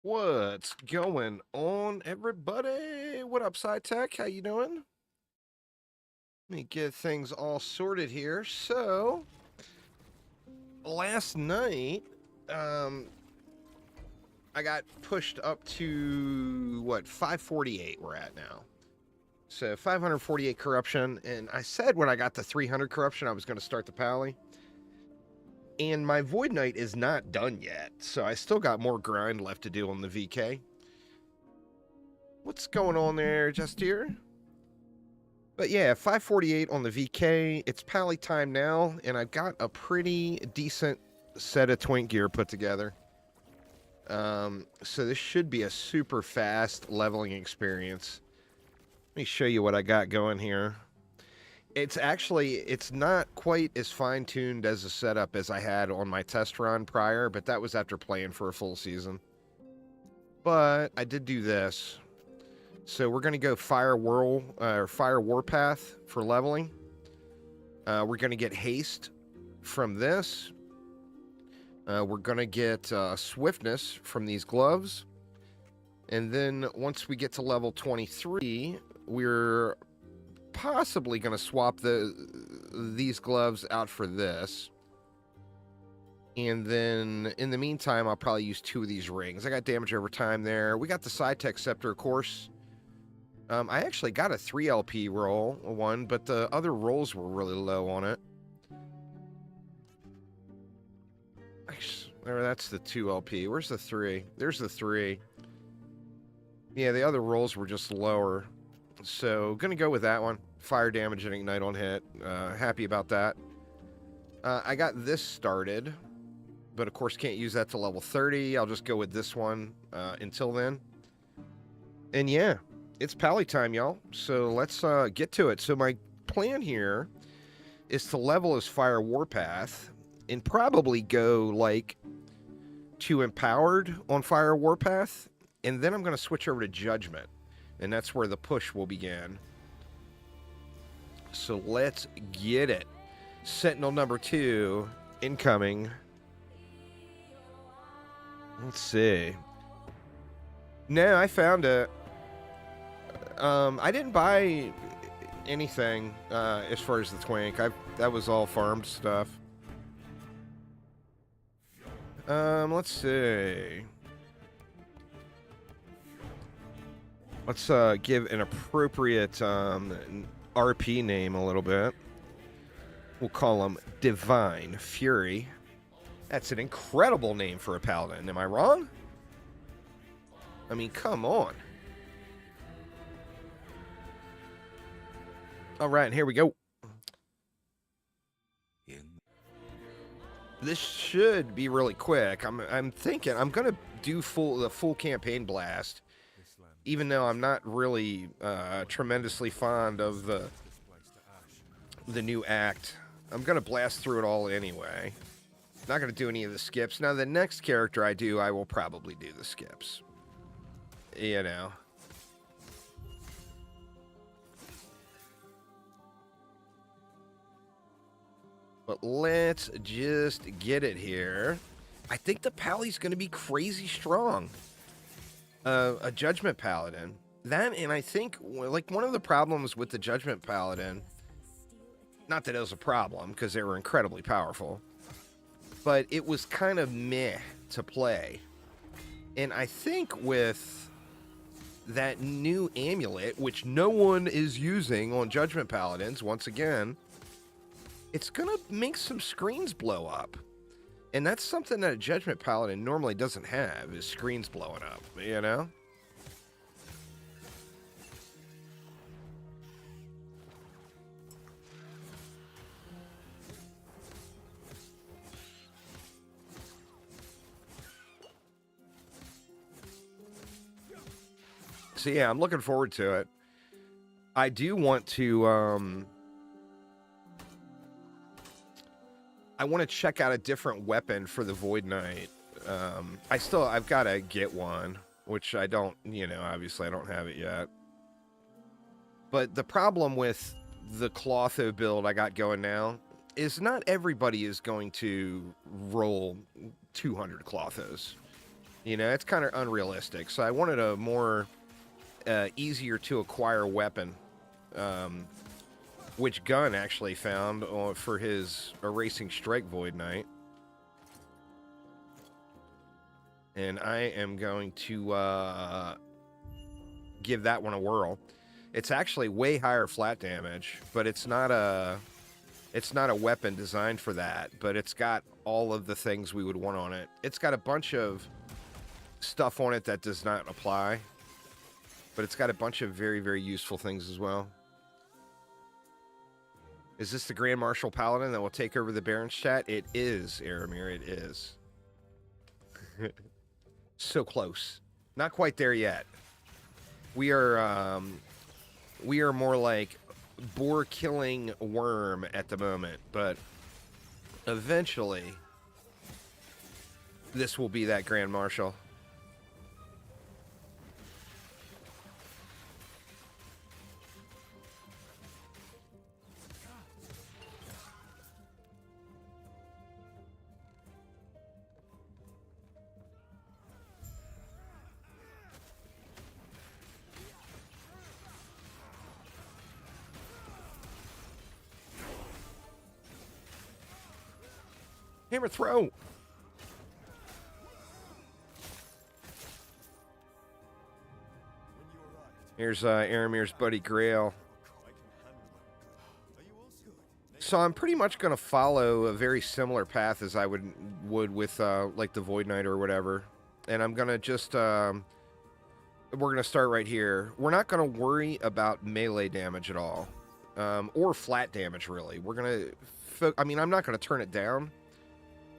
What's going on, everybody? What up, SciTech? How you doing? Let me get things all sorted here. So, last night, um, I got pushed up to, what, 548 we're at now. So, 548 corruption, and I said when I got to 300 corruption, I was going to start the Paly. And my Void Knight is not done yet, so I still got more grind left to do on the VK. What's going on there, Justier? But yeah, 548 on the VK. It's Paly time now, and I've got a pretty decent set of twink gear put together. So this should be a super fast leveling experience. Let me show you what I got going here. It's not quite as fine-tuned as a setup as I had on my test run prior, but that was after playing for a full season. But I did do this. So we're going to go Fire Warpath for leveling. We're going to get Haste from this. We're going to get Swiftness from these gloves. And then once we get to level 23, we're possibly going to swap these gloves out for this. And then in the meantime, I'll probably use 2 of these rings. I got damage over time there. We got the SciTech Scepter, of course. I actually got a 3 LP roll, one, but the other rolls were really low on it. That's the 2 LP. Where's the 3? There's the 3. Yeah, the other rolls were just lower. So, gonna go with that one. Fire damage and ignite on hit. Happy about that. I got this started, but of course can't use that to level 30. I'll just go with this one until then. And yeah, it's Paly time, y'all. So let's get to it. So my plan here is to level as Fire Warpath and probably go like to Empowered on Fire Warpath, and then I'm going to switch over to Judgment, and that's where the push will begin. So let's get it. Sentinel number 2 incoming. Let's see. No, I found it. I didn't buy anything as far as the twink. That was all farmed stuff. Let's see. Let's give an appropriate RP name a little bit. We'll call him Divine Fury. That's an incredible name for a paladin. Am I wrong? I mean, come on. All right, here we go. This should be really quick. I'm thinking I'm gonna do the full campaign blast, even though I'm not really tremendously fond of the new act. I'm gonna blast through it all anyway. Not gonna do any of the skips. Now the next character I do, I will probably do the skips. You know. But let's just get it here. I think the Paly's going to be crazy strong. A Judgment Paladin. That, and I think, like, one of the problems with the Judgment Paladin, not that it was a problem, because they were incredibly powerful, but it was kind of meh to play. And I think with that new amulet, which no one is using on Judgment Paladins, once again, it's going to make some screens blow up. And that's something that a Judgment Paladin normally doesn't have, is screens blowing up, you know? So yeah, I'm looking forward to it. I do want to, I want to check out a different weapon for the Void Knight. I've got to get one, which I don't, obviously I don't have it yet. But the problem with the Clotho build I got going now is not everybody is going to roll 200 Clothos. You know, it's kind of unrealistic. So I wanted a more easier to acquire weapon, which Gunn actually found for his Erasing Strike Void Knight. And I am going to give that one a whirl. It's actually way higher flat damage, but it's not a weapon designed for that, but it's got all of the things we would want on it. It's got a bunch of stuff on it that does not apply, but it's got a bunch of very, very useful things as well. Is this the Grand Marshal Paladin that will take over the Baron's chat? It is, Aramir, it is. So close. Not quite there yet. We are more like boar-killing worm at the moment, but eventually this will be that Grand Marshal. Hammer throw! Here's Aramir's buddy Grail. So I'm pretty much going to follow a very similar path as I would with like the Void Knight or whatever. And I'm going to just we're going to start right here. We're not going to worry about melee damage at all, or flat damage really. We're going to I mean, I'm not going to turn it down,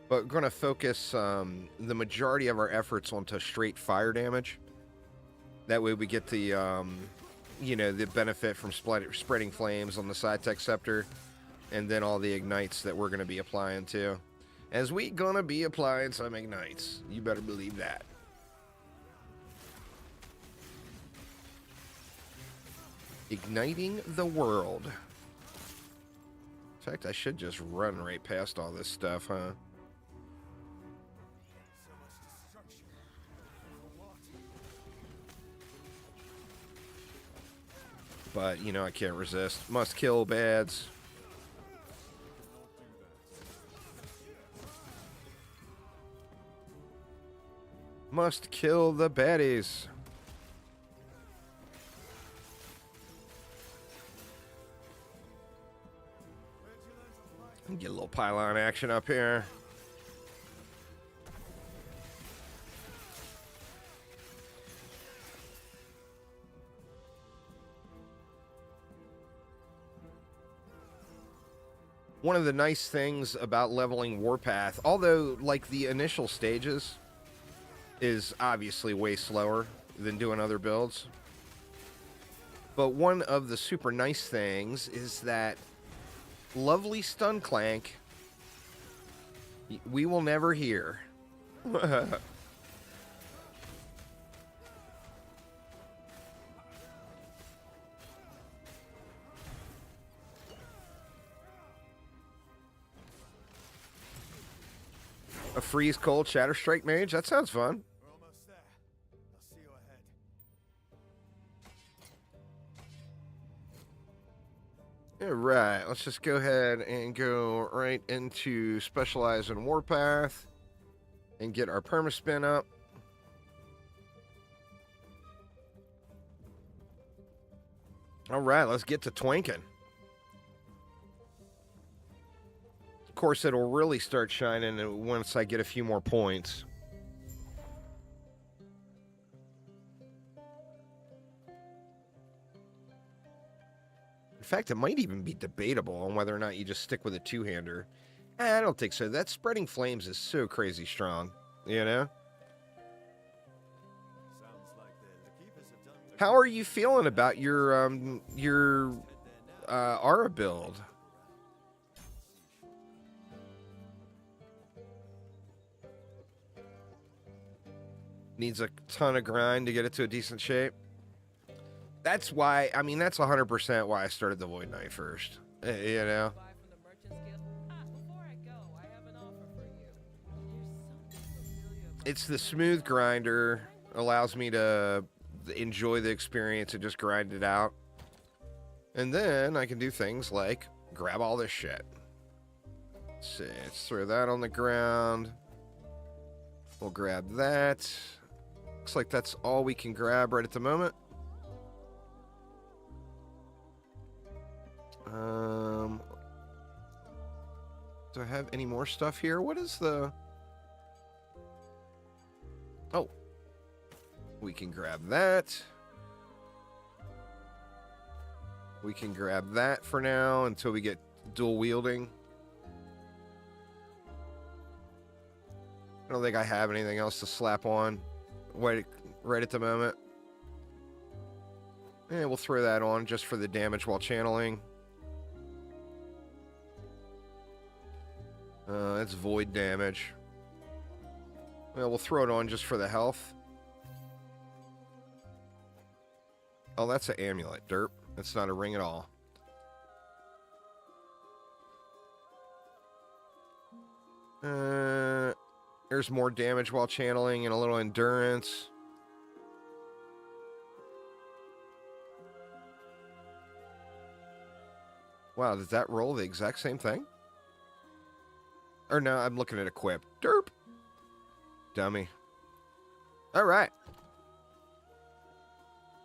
but we're going to focus the majority of our efforts onto straight fire damage. That way we get the, you know, the benefit from spreading flames on the side tech scepter, and then all the ignites that we're going to be applying too. As we going to be applying some ignites. You better believe that. Igniting the world. In fact, I should just run right past all this stuff, huh? But, you know, I can't resist. Must kill bads. Must kill the baddies. Get a little pylon action up here. One of the nice things about leveling Warpath, although like the initial stages is obviously way slower than doing other builds, but one of the super nice things is that lovely stun clank we will never hear. A freeze cold shatter strike mage? That sounds fun. We're almost there. I'll see you ahead. Alright, let's just go ahead and go right into Specialize in Warpath and get our permaspin up. Alright, let's get to twinking. Of course, it'll really start shining once I get a few more points. In fact, it might even be debatable on whether or not you just stick with a two-hander. I don't think so. That spreading flames is so crazy strong, you know? How are you feeling about your Aura build? Needs a ton of grind to get it to a decent shape. That's why, I mean, that's 100% why I started the Void Knight first. You know? It's the smooth grinder. Allows me to enjoy the experience and just grind it out. And then I can do things like grab all this shit. Let's see, let's throw that on the ground. We'll grab that. Looks like that's all we can grab right at the moment. Do I have any more stuff here? What is the... Oh. We can grab that. We can grab that for now until we get dual wielding. I don't think I have anything else to slap on right at the moment. And we'll throw that on just for the damage while channeling. That's void damage. Well, we'll throw it on just for the health. Oh, that's an amulet, derp. That's not a ring at all. There's more damage while channeling and a little endurance. Wow, did that roll the exact same thing? Or no, I'm looking at equip. Derp. Dummy. All right.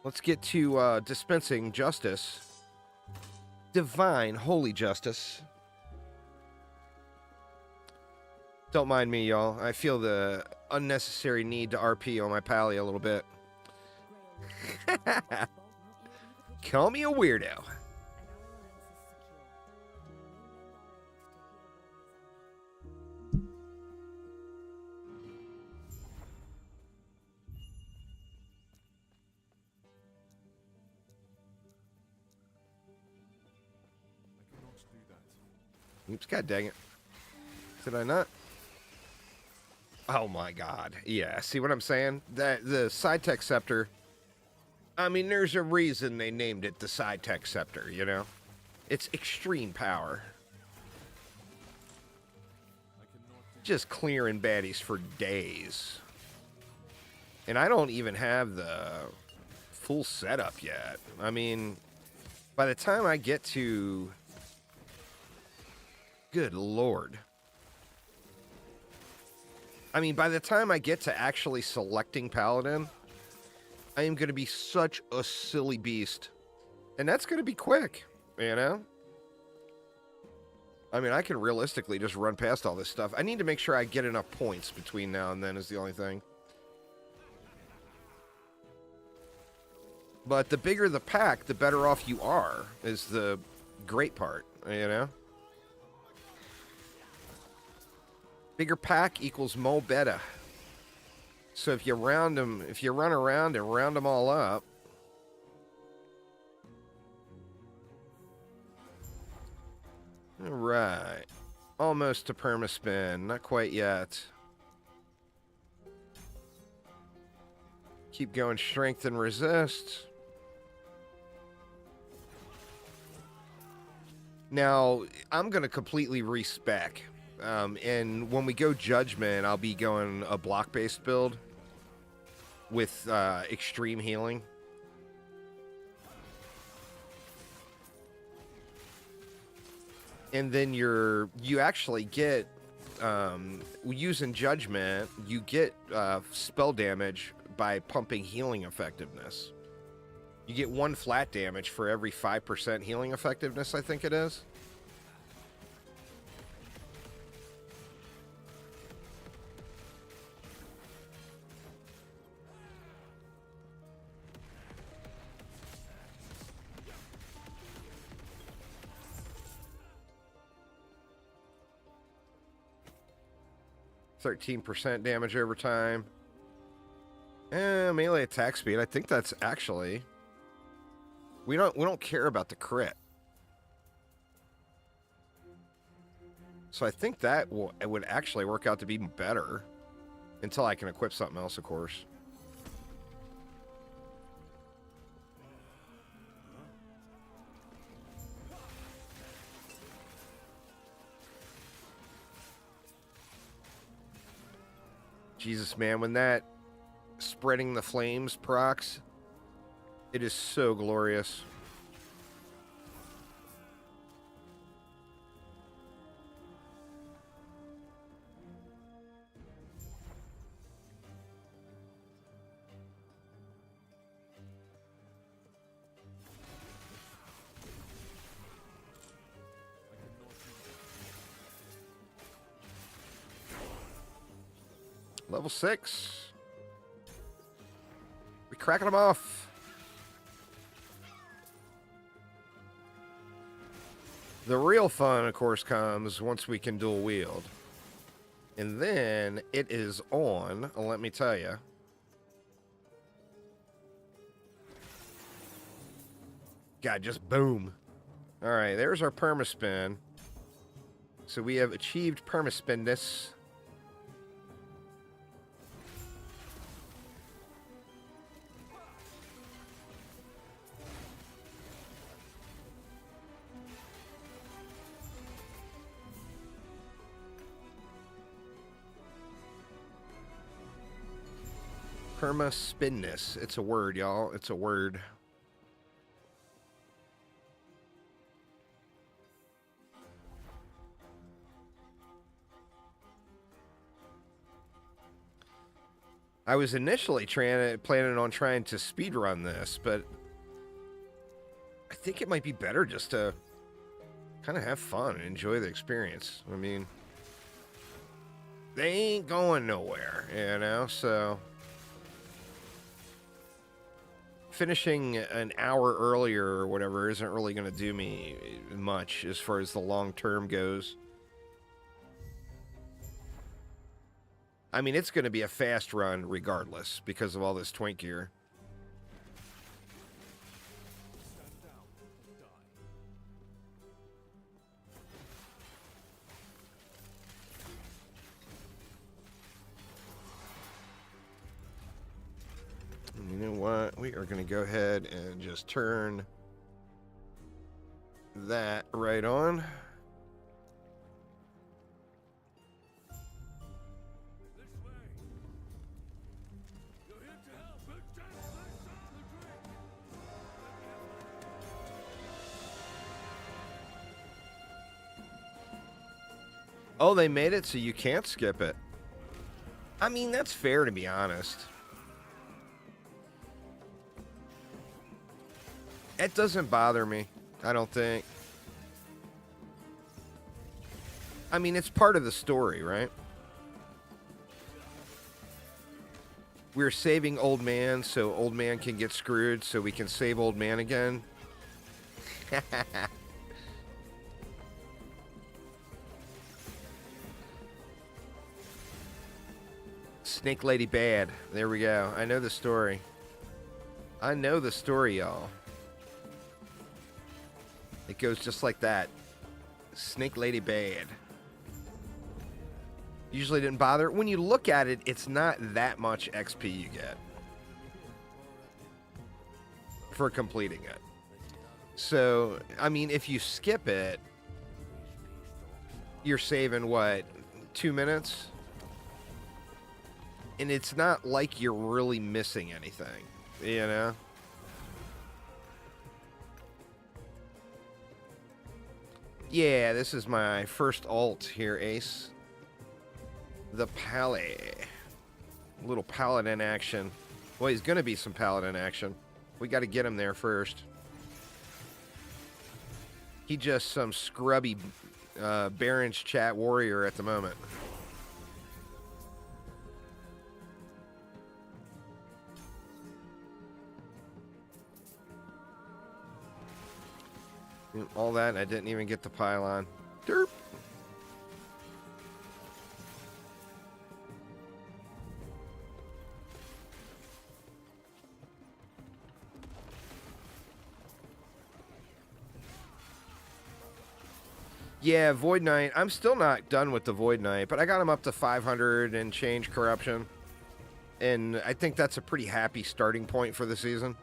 Let's get to dispensing justice. Divine, holy justice. Don't mind me, y'all. I feel the unnecessary need to RP on my Paly a little bit. Call me a weirdo. 'Do that. Oops, god dang it. Did I not? Oh my god. Yeah, see what I'm saying? The Side-Tech Scepter, I mean, there's a reason they named it the Side-Tech Scepter, you know? It's extreme power. Just clearing baddies for days. And I don't even have the full setup yet. I mean, by the time I get to... Good lord. I mean, by the time I get to actually selecting Paladin, I am going to be such a silly beast. And that's going to be quick, you know? I mean, I can realistically just run past all this stuff. I need to make sure I get enough points between now and then is the only thing. But the bigger the pack, the better off you are, is the great part, you know? Bigger pack equals more better. So if you round them, if you run around and round them all up, all right, almost to permaspin, not quite yet. Keep going, strength and resist. Now I'm gonna completely respec. And when we go Judgment, I'll be going a block-based build with extreme healing. And then you actually get, using Judgment, you get spell damage by pumping healing effectiveness. You get 1 flat damage for every 5% healing effectiveness, I think it is. %13 damage over time. Melee attack speed. I think that's actually... We don't care about the crit. So I think that it would actually work out to be better. Until I can equip something else, of course. Jesus, man, when that spreading the flames procs, it is so glorious. Level 6. We cracking them off. The real fun, of course, comes once we can dual wield. And then it is on, let me tell you. God, just boom. All right, there's our permaspin. So we have achieved permaspin-ness. Perma-spinness. It's a word, y'all. It's a word. I was initially planning on trying to speedrun this, but I think it might be better just to kind of have fun and enjoy the experience. I mean, they ain't going nowhere, you know, so finishing an hour earlier or whatever isn't really going to do me much as far as the long term goes. I mean, it's going to be a fast run regardless because of all this twink gear. You know what? We are going to go ahead and just turn that right on. Oh, they made it so you can't skip it. I mean, that's fair, to be honest. It doesn't bother me, I don't think. I mean, it's part of the story, right? We're saving Old Man so Old Man can get screwed so we can save Old Man again. Snake Lady bad. There we go. I know the story. I know the story, y'all. It goes just like that. Snake Lady bad. Usually didn't bother. When you look at it, it's not that much XP you get for completing it. So, I mean, if you skip it, you're saving, what, 2 minutes? And it's not like you're really missing anything, you know? Yeah, this is my first alt here, Ace. The Paly. Little paladin action. Well, he's going to be some paladin action. We got to get him there first. He just some scrubby Baron's chat warrior at the moment. All that, and I didn't even get the pylon. Derp. Yeah, Void Knight. I'm still not done with the Void Knight, but I got him up to 500 and change corruption. And I think that's a pretty happy starting point for the season.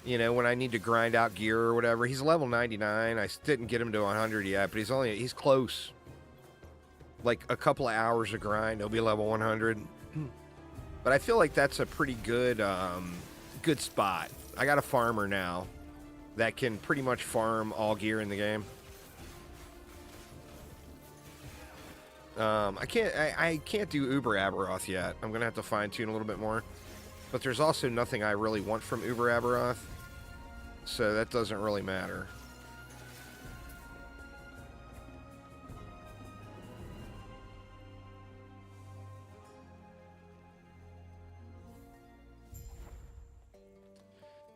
You know, when I need to grind out gear or whatever. He's level 99. I didn't get him to 100 yet, but he's close. like a couple of hours of grind, he'll be level 100. But I feel like that's a pretty good, good spot. I got a farmer now that can pretty much farm all gear in the game. I can't do Uber Aberoth yet. I'm gonna have to fine tune a little bit more. But there's also nothing I really want from Uber Aberoth, so that doesn't really matter.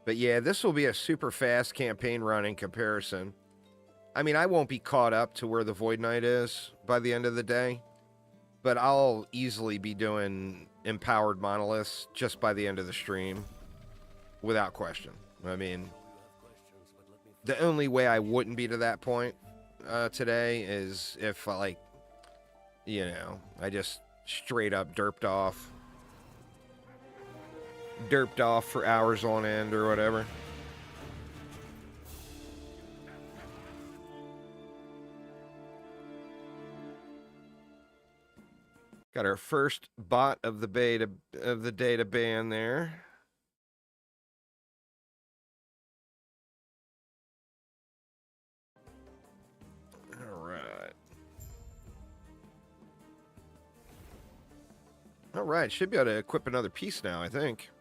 But yeah, this will be a super fast campaign run in comparison. I mean, I won't be caught up to where the Void Knight is by the end of the day, but I'll easily be doing empowered monoliths just by the end of the stream, without question. I mean, the only way I wouldn't be to that point today is if, like, you know, I just straight up derped off for hours on end or whatever. Got our first bot of the day to ban there. All right. All right, should be able to equip another piece now, I think.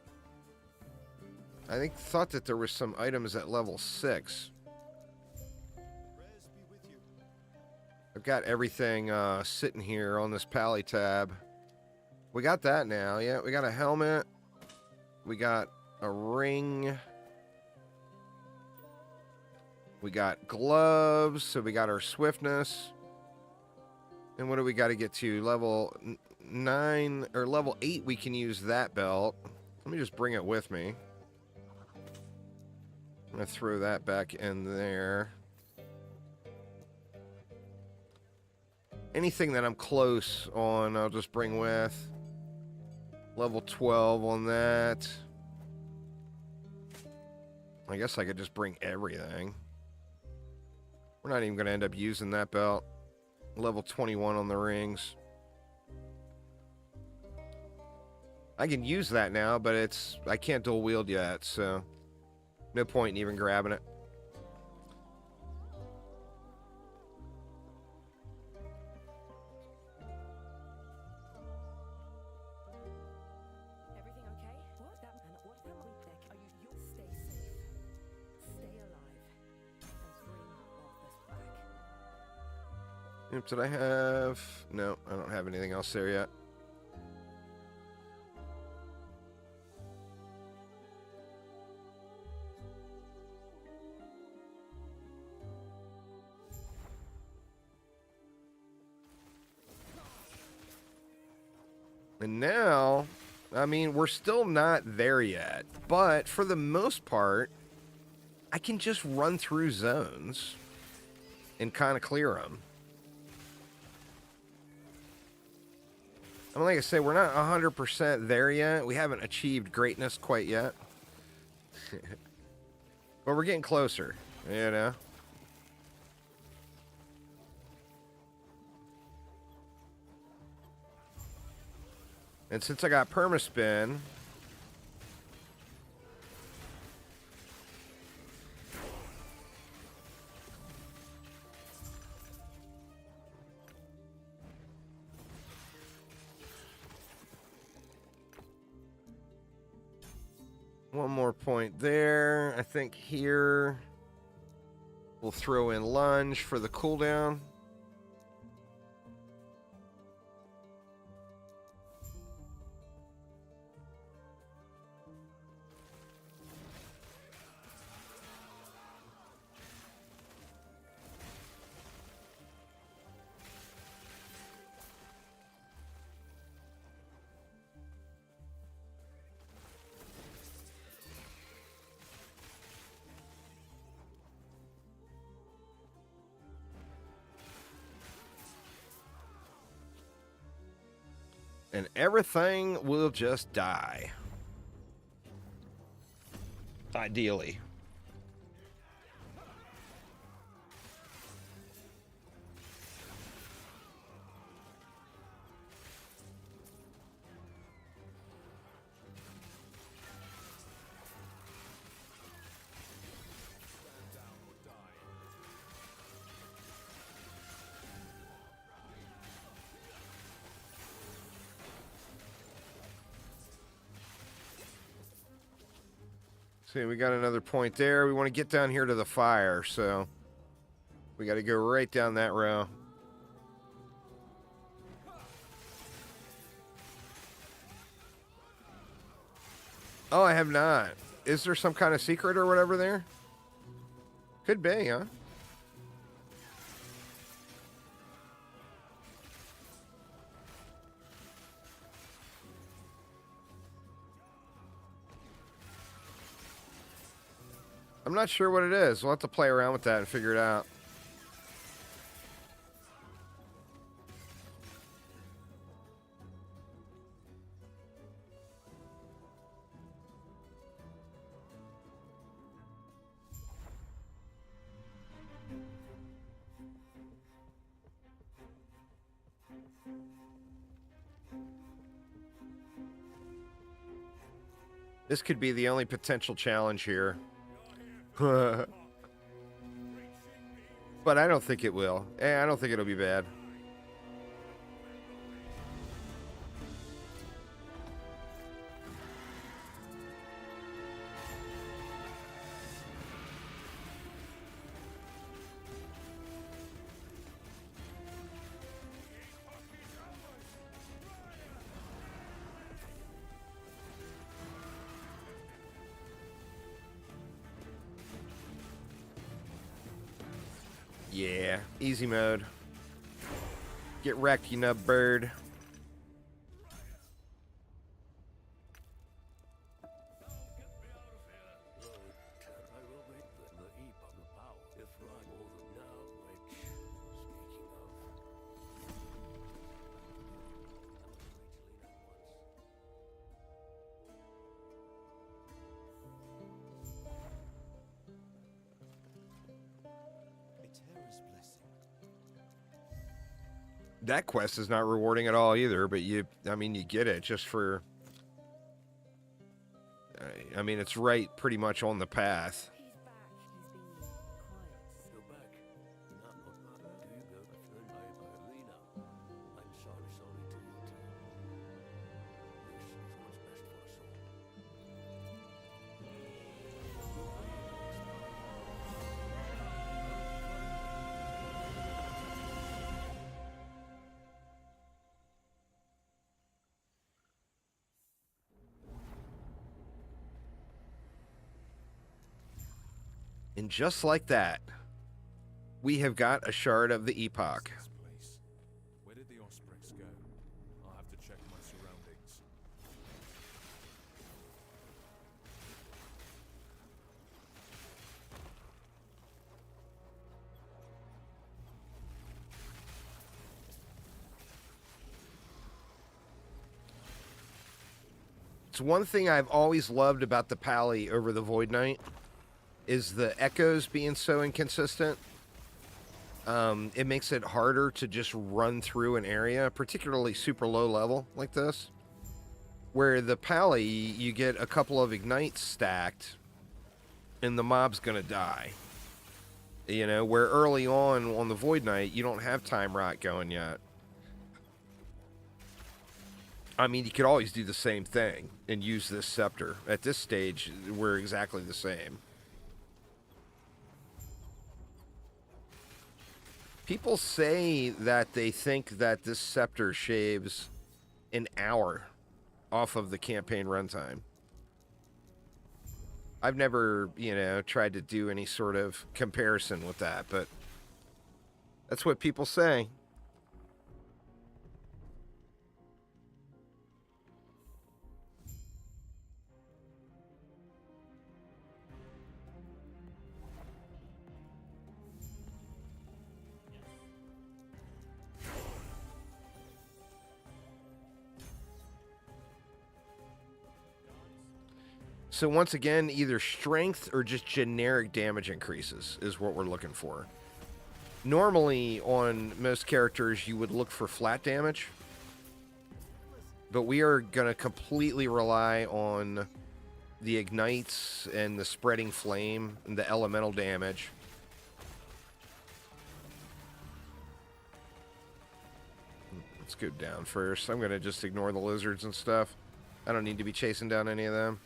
Thought that there was some items at level 6. I've got everything sitting here on this Paly tab. We got that now. Yeah, we got a helmet. We got a ring. We got gloves. So we got our swiftness. And what do we got to get to? Level 9 or level 8, we can use that belt. Let me just bring it with me. I'm going to throw that back in there. Anything that I'm close on, I'll just bring with. Level 12 on that. I guess I could just bring everything. We're not even going to end up using that belt. Level 21 on the rings. I can use that now, but I can't dual wield yet, so no point in even grabbing it. Everything okay? What? That man, what that weak deck? You'll stay safe. Stay alive. And bring Warpath back. Yep, did I have... No, I don't have anything else there yet. And now, I mean, we're still not there yet, but for the most part, I can just run through zones and kind of clear them. I mean, like I say, we're not 100% there yet. We haven't achieved greatness quite yet. But we're getting closer, you know? And since I got permaspin, one more point there. I think here we'll throw in lunge for the cooldown. And everything will just die. Ideally. See, we got another point there. We want to get down here to the fire, so we got to go right down that row. Oh, I have not. Is there some kind of secret or whatever there? Could be, huh? I'm not sure what it is. We'll have to play around with that and figure it out. This could be the only potential challenge here. But I don't think it will. I don't think it'll be bad. Yeah, easy mode. Get wrecked, you nub bird. That quest is not rewarding at all either, but I mean, you get it just for, I mean, it's right pretty much on the path. He's back. He's been quiet. You're back. Do you go to Arena? I'm sorry to you too. This is what's best for us all. And just like that, we have got a shard of the Epoch. This place. Where did the Ospreys go? I'll have to check my surroundings. It's one thing I've always loved about the Paly over the Void Knight is the echoes being so inconsistent. It makes it harder to just run through an area, particularly super low level like this. Where the Paly, you get a couple of ignites stacked, and the mob's gonna die. You know, where early on the Void Knight, you don't have time rot going yet. I mean, you could always do the same thing and use this scepter. At this stage, we're exactly the same. People say that they think that this scepter shaves an hour off of the campaign runtime. I've never, you know, tried to do any sort of comparison with that, but that's what people say. So once again, either strength or just generic damage increases is what we're looking for. Normally, on most characters, you would look for flat damage. But we are going to completely rely on the ignites and the spreading flame and the elemental damage. Let's go down first. I'm going to just ignore the lizards and stuff. I don't need to be chasing down any of them.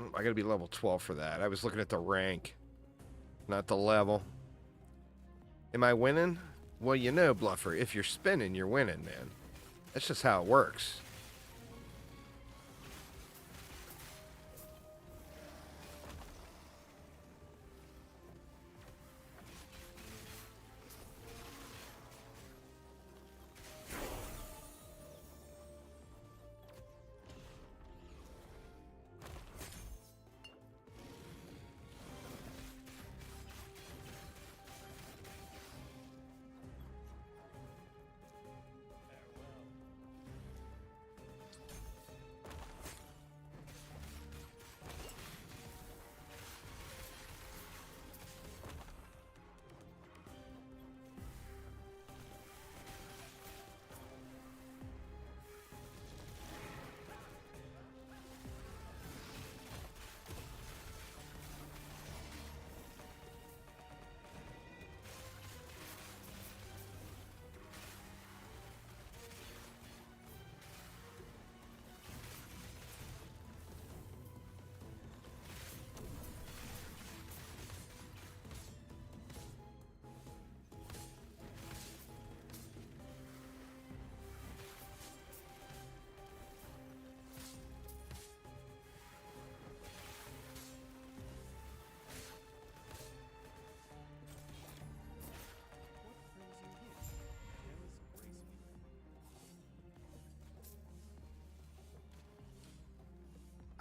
I gotta be level 12 for that. I was looking at the rank, not the level. Am I winning? Well, you know, Bluffer, if you're spinning, you're winning, man. That's just how it works.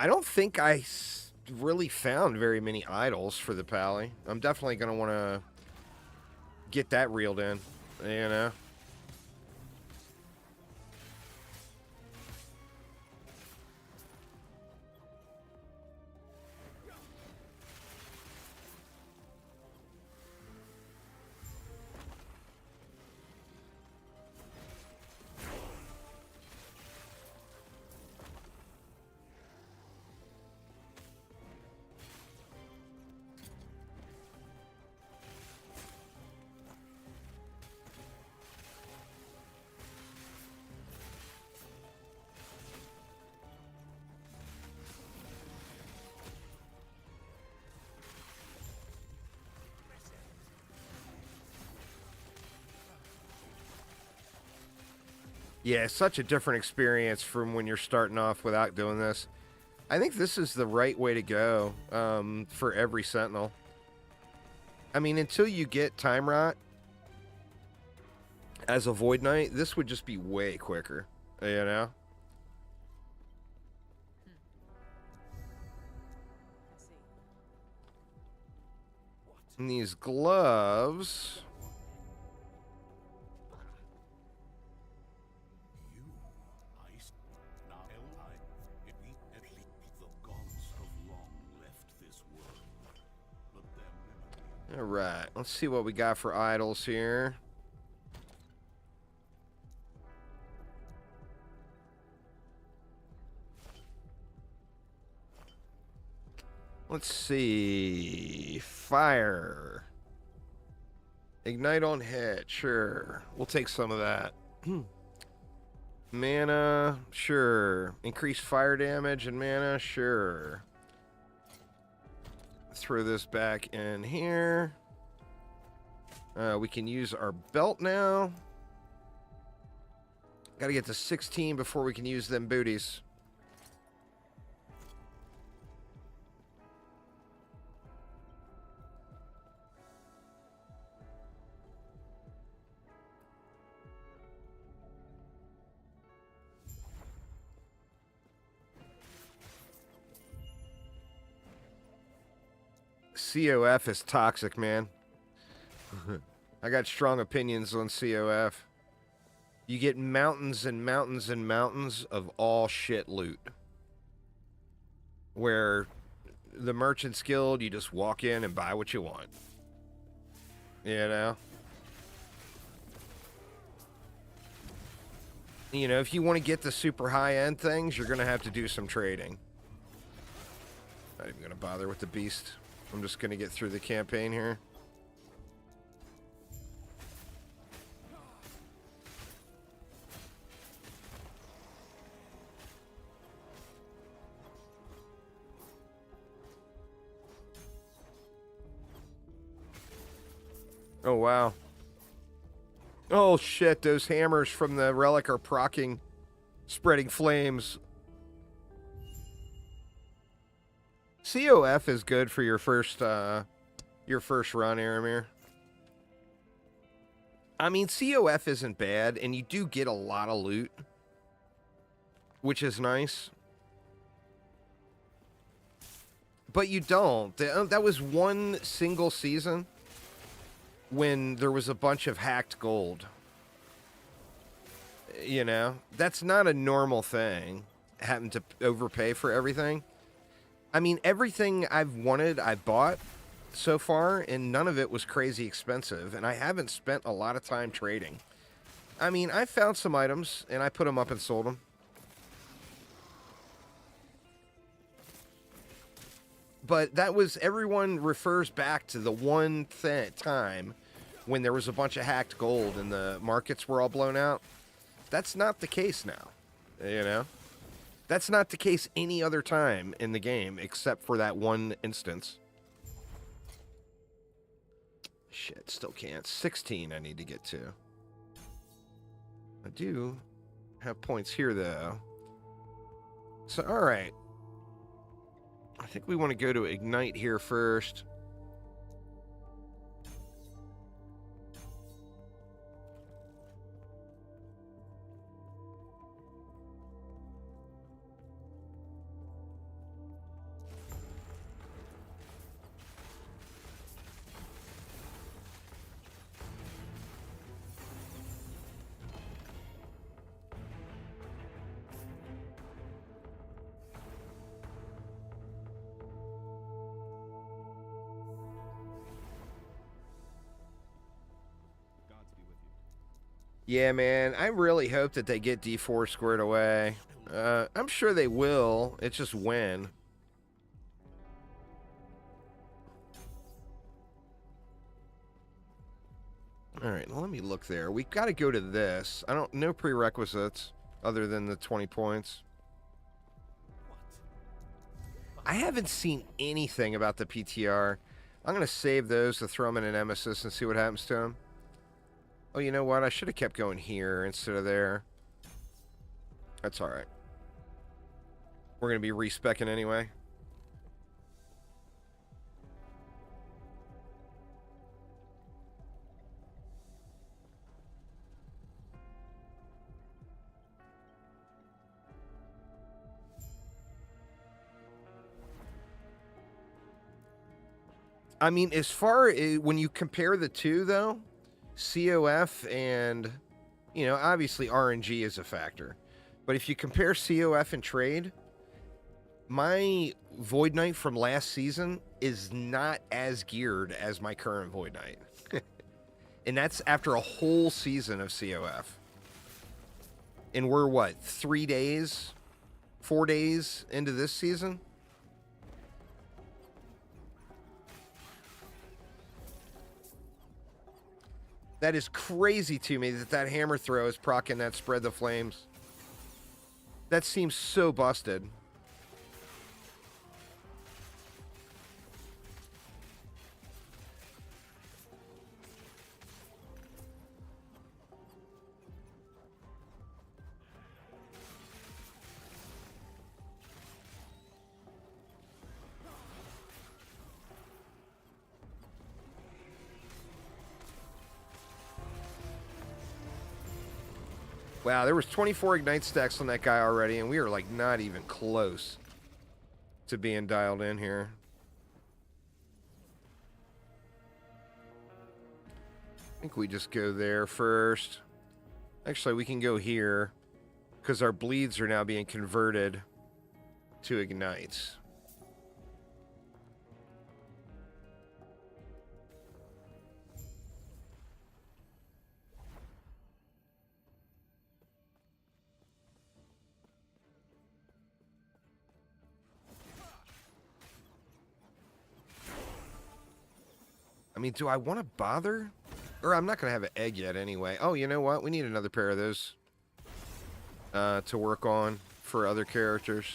I don't think I really found very many idols for the Paly. I'm definitely going to want to get that reeled in, you know? Yeah, such a different experience from when you're starting off without doing this. I think this is the right way to go for every Sentinel. I mean, until you get Time Rot as a Void Knight, this would just be way quicker, you know? And these gloves... All right, let's see what we got for idols here. Let's see. Fire. Ignite on hit, sure. We'll take some of that. Mana, sure. Increase fire damage and mana, sure. Throw this back in here. We can use our belt now. Gotta get to 16 before we can use them booties. COF is toxic, man. I got strong opinions on COF. You get mountains and mountains and mountains of all shit loot. Where the Merchant's Guild, you just walk in and buy what you want. You know? You know, if you want to get the super high-end things, you're going to have to do some trading. Not even going to bother with the beast. I'm just going to get through the campaign here. Oh, wow. Oh, shit. Those hammers from the relic are proccing, spreading flames. COF is good for your first run, Aramir. I mean, COF isn't bad, and you do get a lot of loot, which is nice. But you don't. That was one single season when there was a bunch of hacked gold. You know? That's not a normal thing, having to overpay for everything. I mean, everything I've wanted, I bought so far, and none of it was crazy expensive, and I haven't spent a lot of time trading. I mean, I found some items, and I put them up and sold them. But that was, everyone refers back to the one time when there was a bunch of hacked gold and the markets were all blown out. That's not the case now, you know? That's not the case any other time in the game except for that one instance. Shit, still can't. 16 I need to get to. I do have points here, though. So, alright. I think we want to go to Ignite here first. Yeah, man, I really hope that they get D4 squared away. I'm sure they will. It's just when. All right, well, let me look there. We got to go to this. No prerequisites other than the 20 points. I haven't seen anything about the PTR. I'm going to save those to throw them in an emesis and see what happens to them. Oh, you know what? I should have kept going here instead of there. That's all right. We're going to be respecking anyway. I mean, as far as when you compare the two, though, COF and, you know, obviously RNG is a factor. But if you compare COF and trade, my Void Knight from last season is not as geared as my current Void Knight. And that's after a whole season of COF. And we're, what, 3 days, 4 days into this season? That is crazy to me that hammer throw is proccing that spread the flames. That seems so busted. Wow, there was 24 Ignite stacks on that guy already, and we are, like, not even close to being dialed in here. I think we just go there first. Actually, we can go here, because our bleeds are now being converted to Ignites. I mean, do I want to bother? Or I'm not going to have an egg yet anyway. Oh, you know what? We need another pair of those to work on for other characters.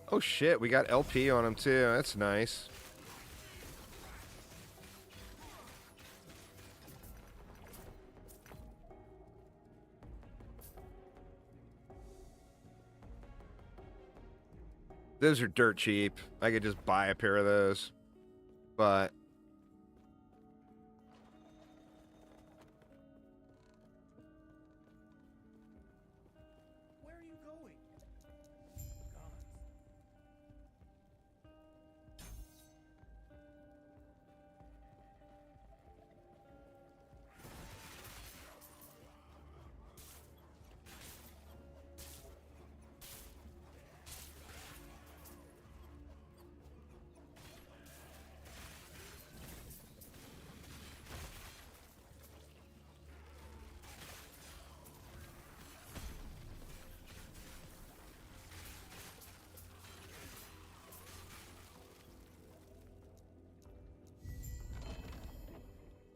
Oh shit, we got LP on him too. That's nice. Those are dirt cheap. I could just buy a pair of those. But Where are you going? God.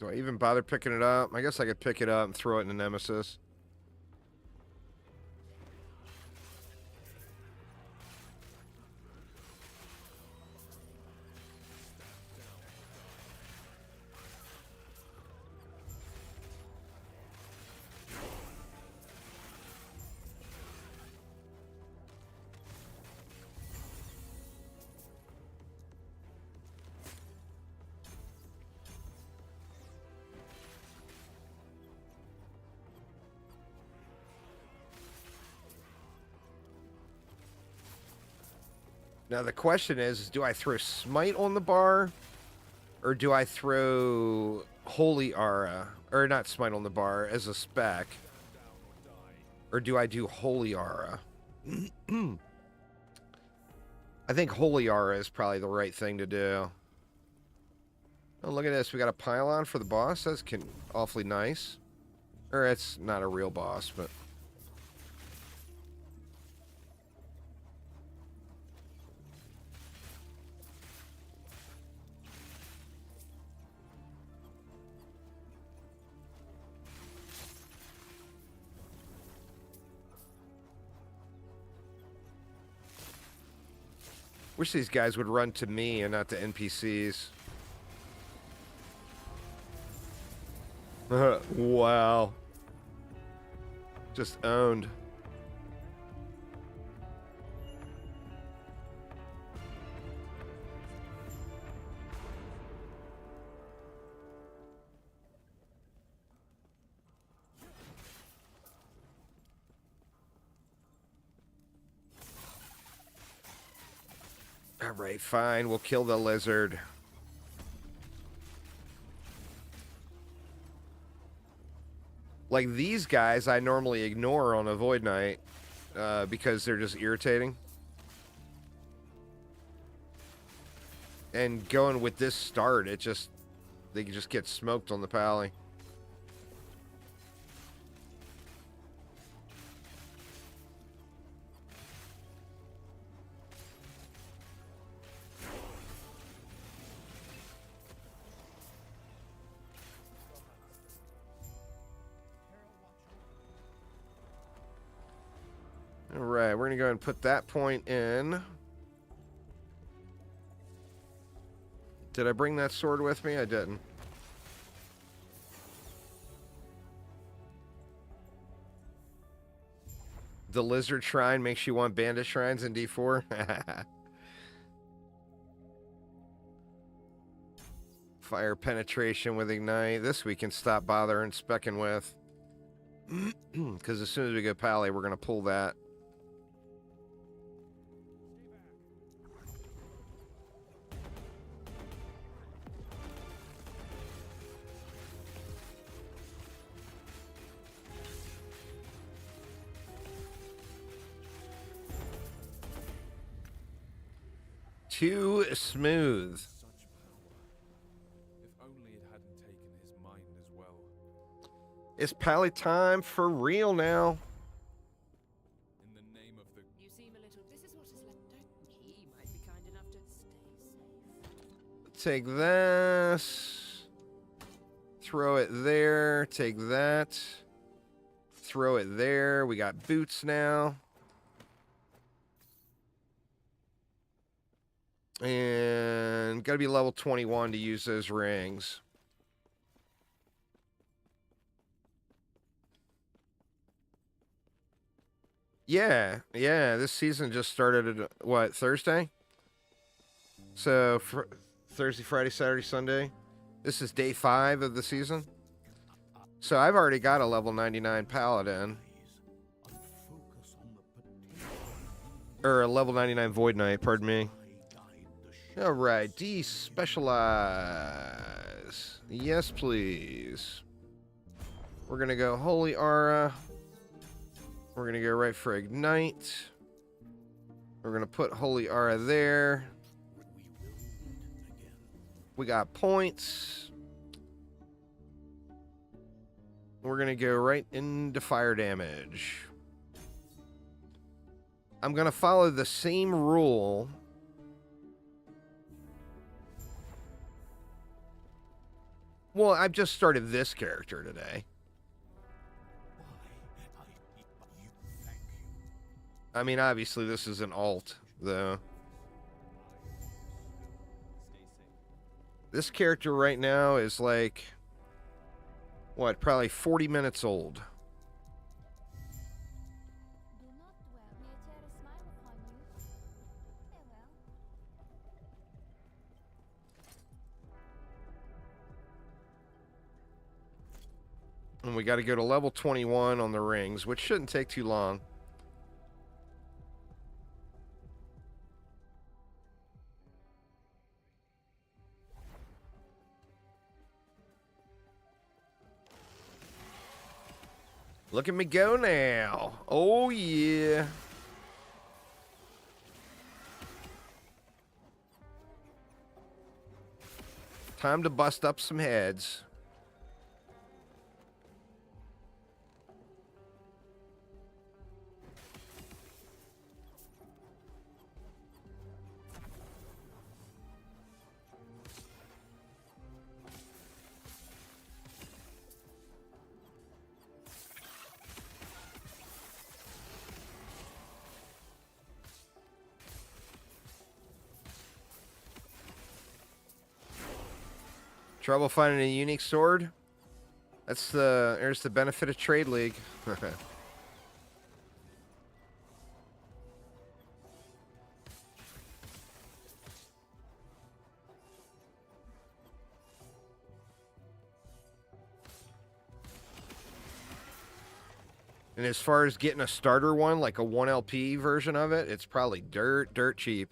do I even bother picking it up? I guess I could pick it up and throw it in a Nemesis. Now the question is do I throw Smite on the bar? Or do I throw Holy Aura? Or not Smite on the bar as a spec. Or do I do Holy Aura? I think Holy Aura is probably the right thing to do. Oh, look at this. We got a pylon for the boss. That's awfully nice. Or it's not a real boss, but... Wish these guys would run to me and not to NPCs. Wow. Just owned. All right, fine. We'll kill the lizard. Like these guys, I normally ignore on a Void Knight because they're just irritating. And going with this start, they just get smoked on the Paly. All right, we're going to go ahead and put that point in. Did I bring that sword with me? I didn't. The lizard shrine makes you want bandit shrines in D4? Fire penetration with ignite. This we can stop bothering specking with. Because as soon as we go Paly, we're going to pull that. Too smooth. Such power. If only it hadn't taken his mind as well. It's Paly time for real now. In the name of the... You seem a little. This is what is left. He might be kind enough to stay safe. Take this. Throw it there. Take that. Throw it there. We got boots now. And got to be level 21 to use those rings. Yeah, this season just started at, what, Thursday? So, Thursday, Friday, Saturday, Sunday. This is day 5 of the season. So, I've already got a level 99 Paladin. Or a level 99 Void Knight, pardon me. Alright, despecialize. Yes, please. We're going to go Holy Aura. We're going to go right for Ignite. We're going to put Holy Aura there. We got points. We're going to go right into fire damage. I'm going to follow the same rule. Well, I've just started this character today. I mean, obviously, this is an alt, though. This character right now is like, what, probably 40 minutes old. Do not dwell. May a tear a smile upon you. Farewell. And we got to go to level 21 on the rings, which shouldn't take too long. Look at me go now. Oh, yeah. Time to bust up some heads. Trouble finding a unique sword? There's the benefit of Trade League. And as far as getting a starter one, like a 1LP version of it, it's probably dirt cheap.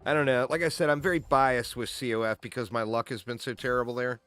I don't know. Like I said, I'm very biased with COF because my luck has been so terrible there.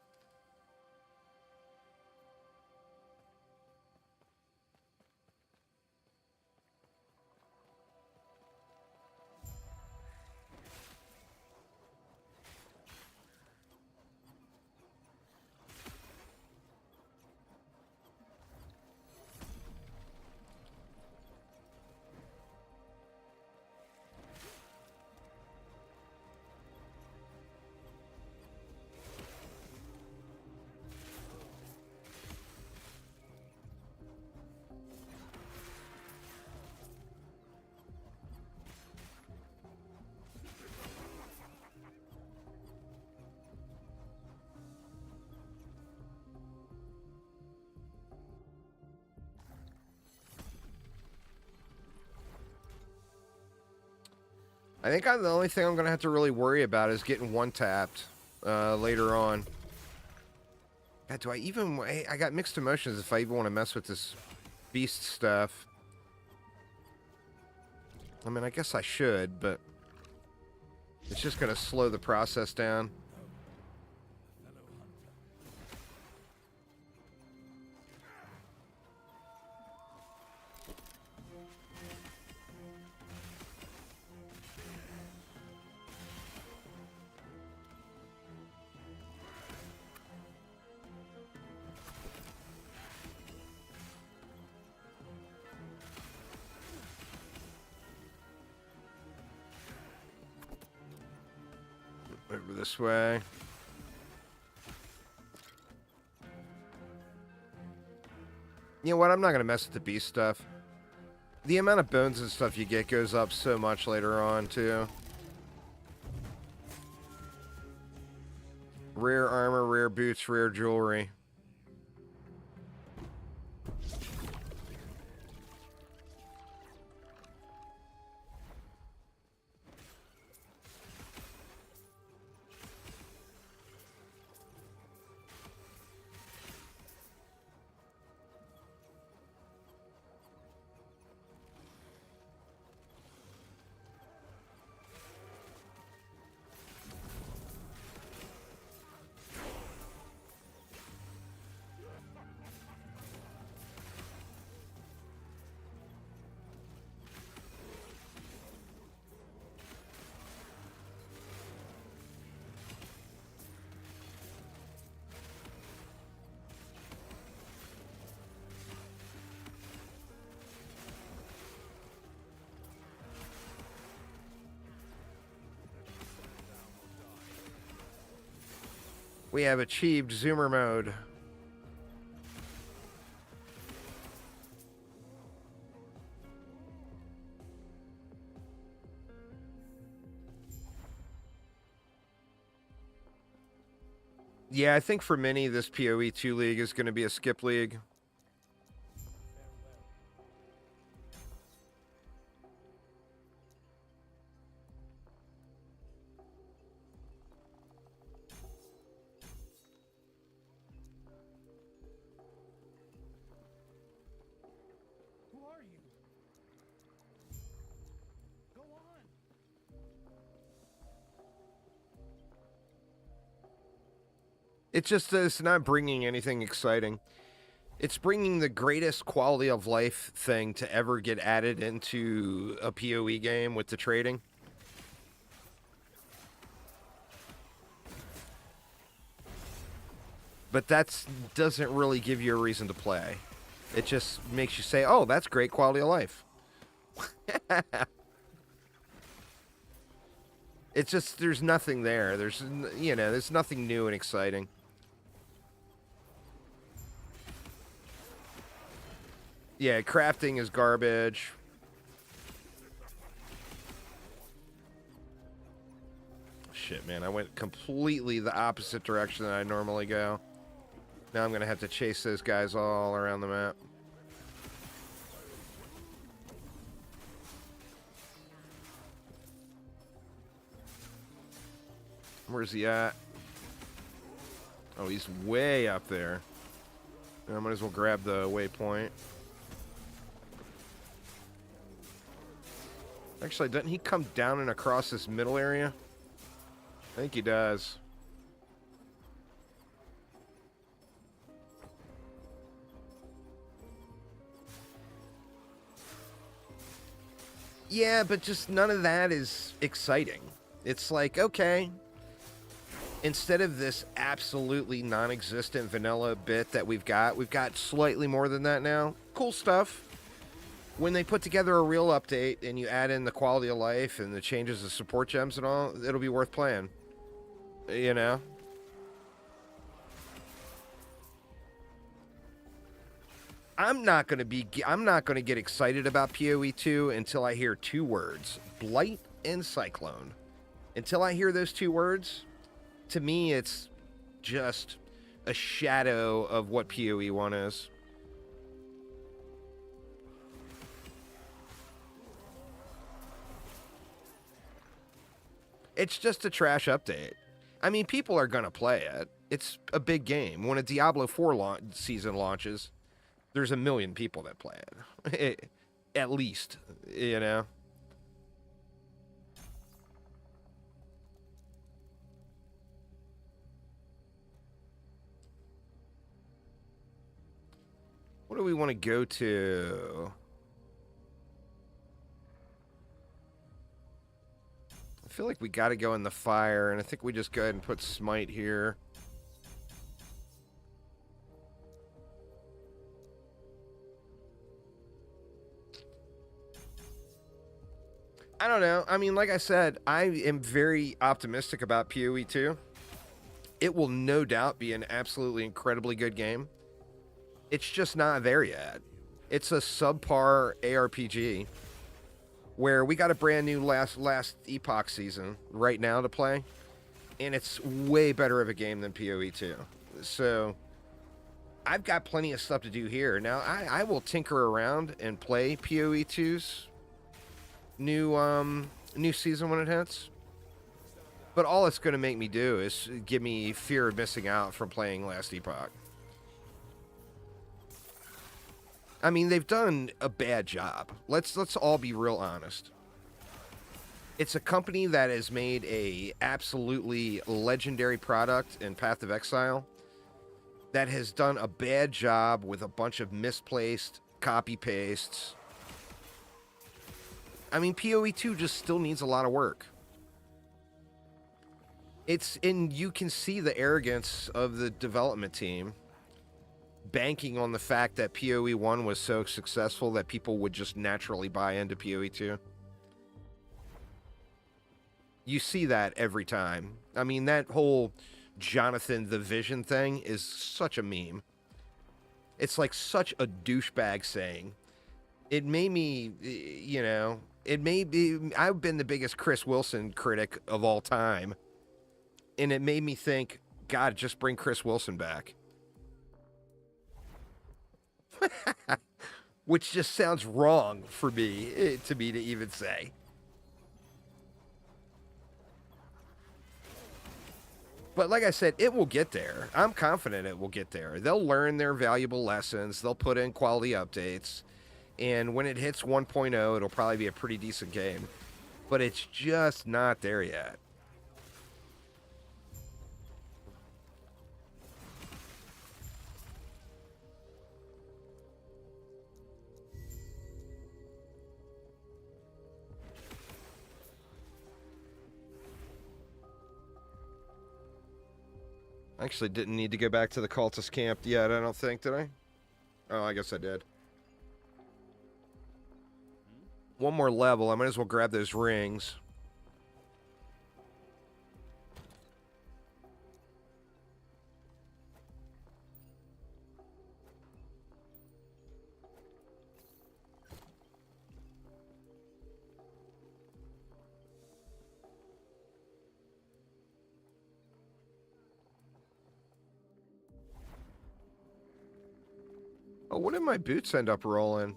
I think the only thing I'm going to have to really worry about is getting one-tapped later on. God, do I even... I got mixed emotions if I even want to mess with this beast stuff. I mean, I guess I should, but... it's just going to slow the process down. Over this way. You know what? I'm not going to mess with the beast stuff. The amount of bones and stuff you get goes up so much later on, too. Rare armor, rare boots, rare jewelry. We have achieved zoomer mode. Yeah, I think for many, this PoE 2 league is going to be a skip league. Who are you? Go on. It's not bringing anything exciting. It's bringing the greatest quality of life thing to ever get added into a PoE game with the trading. But that doesn't really give you a reason to play. It just makes you say, oh, that's great quality of life. It's just, there's nothing there. There's nothing new and exciting. Yeah, crafting is garbage. Shit, man, I went completely the opposite direction that I normally go. Now I'm going to have to chase those guys all around the map. Where's he at? Oh, he's way up there. I might as well grab the waypoint. Actually, doesn't he come down and across this middle area? I think he does. Yeah, but just none of that is exciting. It's like, okay, instead of this absolutely non-existent vanilla bit that we've got slightly more than that now. Cool stuff. When they put together a real update and you add in the quality of life and the changes of support gems and all, it'll be worth playing. You know? I'm not going to get excited about PoE 2 until I hear two words, Blight and Cyclone. Until I hear those two words, to me it's just a shadow of what PoE 1 is. It's just a trash update. I mean, people are going to play it. It's a big game. When a Diablo 4 season launches, there's 1 million people that play it. At least, you know? What do we want to go to? I feel like we got to go in the fire, and I think we just go ahead and put Smite here. I don't know. I mean, like I said, I am very optimistic about PoE 2. It will no doubt be an absolutely incredibly good game. It's just not there yet. It's a subpar ARPG where we got a brand new Last Epoch season right now to play, and it's way better of a game than PoE 2. So I've got plenty of stuff to do here. Now I will tinker around and play PoE 2's new season when it hits. But all it's going to make me do is give me fear of missing out from playing Last Epoch. I mean, they've done a bad job. Let's all be real honest. It's a company that has made a absolutely legendary product in Path of Exile that has done a bad job with a bunch of misplaced copy pastes. I mean, PoE 2 just still needs a lot of work. And you can see the arrogance of the development team banking on the fact that PoE 1 was so successful that people would just naturally buy into PoE 2. You see that every time. I mean, that whole Jonathan the Vision thing is such a meme. It's like such a douchebag saying. It made me, I've been the biggest Chris Wilson critic of all time. And it made me think, God, just bring Chris Wilson back. Which just sounds wrong for me, to even say. But like I said, it will get there. I'm confident it will get there. They'll learn their valuable lessons. They'll put in quality updates. And when it hits 1.0, it'll probably be a pretty decent game. But it's just not there yet. I actually didn't need to go back to the cultist camp yet, I don't think, did I? Oh, I guess I did. One more level, I might as well grab those rings. Oh, what did my boots end up rolling?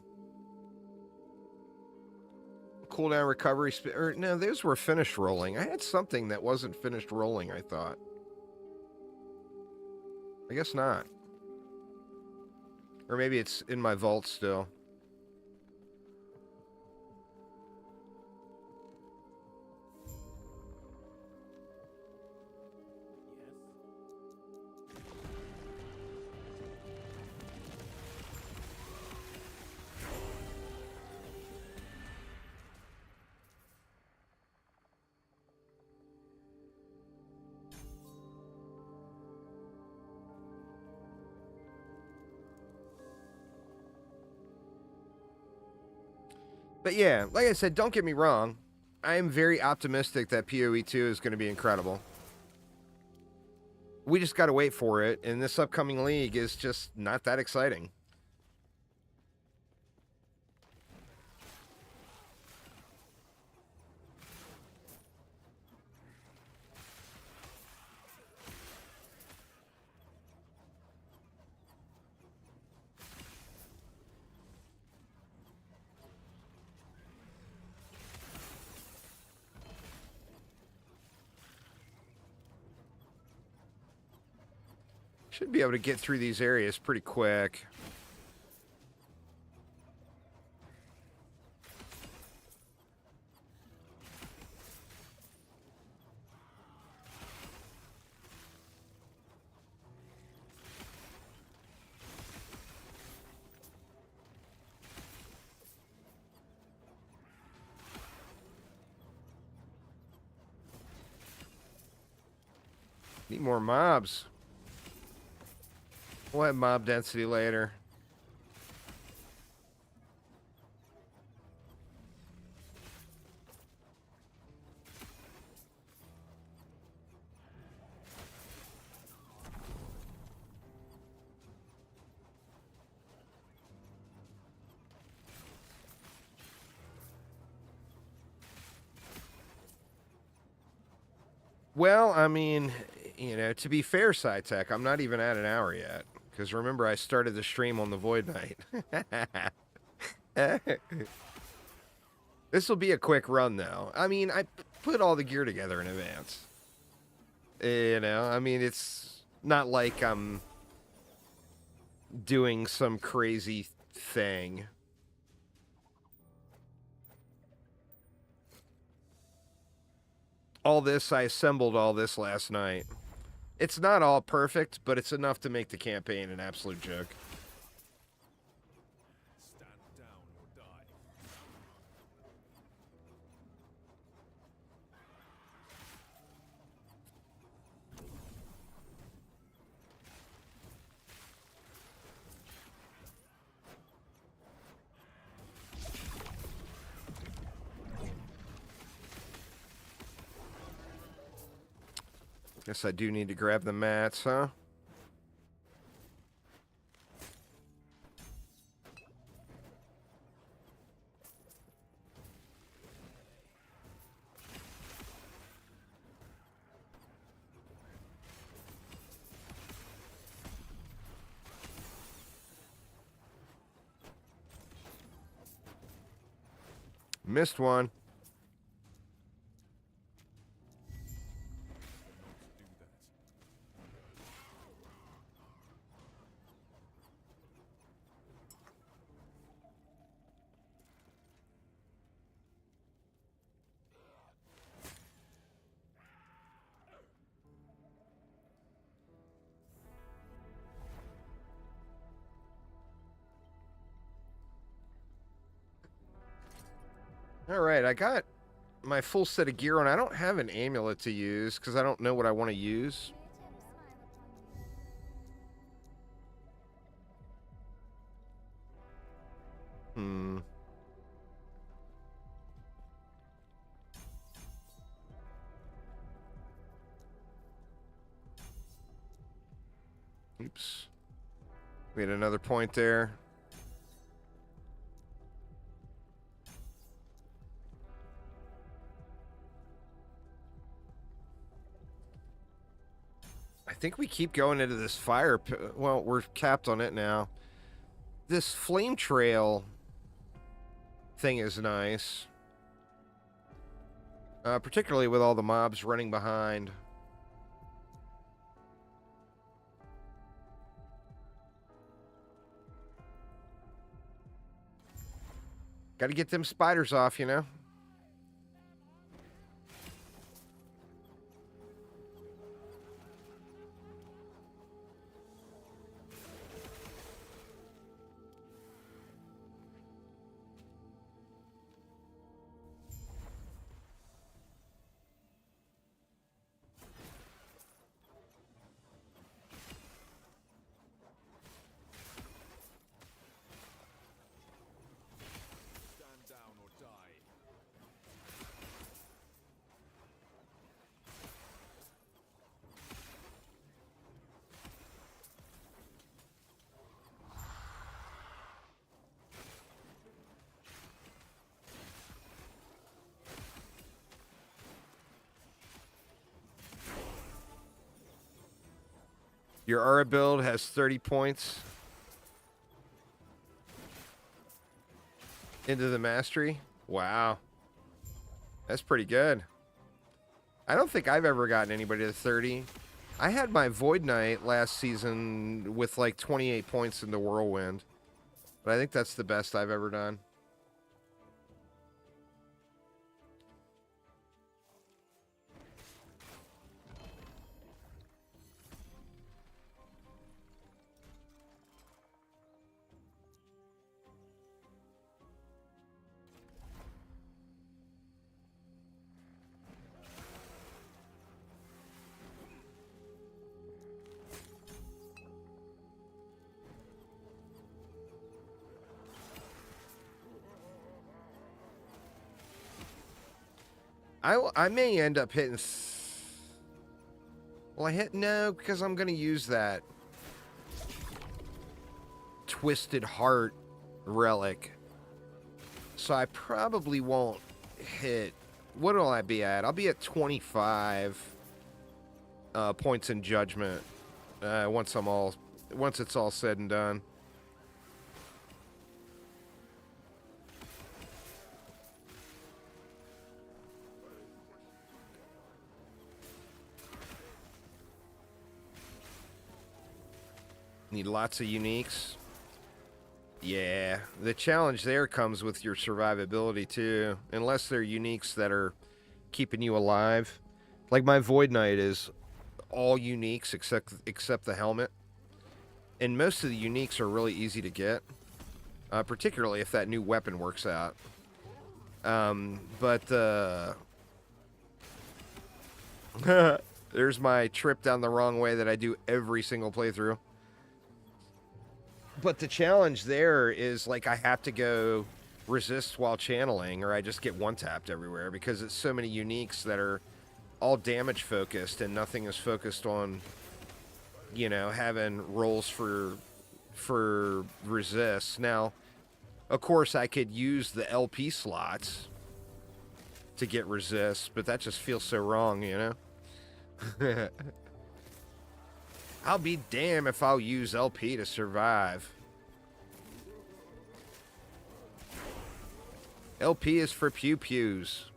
Cooldown recovery or no, those were finished rolling. I had something that wasn't finished rolling, I thought. I guess not. Or maybe it's in my vault still. But yeah, like I said, don't get me wrong. I am very optimistic that PoE 2 is going to be incredible. We just got to wait for it, and this upcoming league is just not that exciting. Should be able to get through these areas pretty quick. Need more mobs. We'll have mob density later. Well, I mean, you know, to be fair, SciTech, I'm not even at an hour yet. Because remember, I started the stream on the Void Knight. This will be a quick run, though. I mean, I put all the gear together in advance. You know, I mean, it's not like I'm doing some crazy thing. All this, I assembled all this last night. It's not all perfect, but it's enough to make the campaign an absolute joke. Stand down or die. Guess I do need to grab the mats, huh? Missed one. Do that. All right, I got my full set of gear on. I don't have an amulet to use because I don't know what I want to use. Hmm. Oops. We had another point there. I think we keep going into this fire. Well, we're capped on it now. This flame trail thing is nice. Particularly with all the mobs running behind. Got to get them spiders off, you know? Stand down or die. Your aura build has 30 points into the mastery. Wow. That's pretty good. I don't think I've ever gotten anybody to 30. I had my Void Knight last season with like 28 points in the Whirlwind. But I think that's the best I've ever done. I may end up hitting... Well, I hit... No, because I'm going to use that Twisted Heart relic. So I probably won't hit... What will I be at? I'll be at 25. points in judgment once it's all said and done. Need lots of uniques. Yeah, the challenge there comes with your survivability too. Unless they're uniques that are keeping you alive. Like my Void Knight is all uniques except the helmet. And most of the uniques are really easy to get. Particularly if that new weapon works out. There's my trip down the wrong way that I do every single playthrough. But the challenge there is, like, I have to go resist while channeling, or I just get one-tapped everywhere, because it's so many uniques that are all damage-focused, and nothing is focused on, you know, having rolls for resist. Now, of course, I could use the LP slots to get resist, but that just feels so wrong, you know? I'll be damned if I'll use LP to survive. LP is for pew-pews.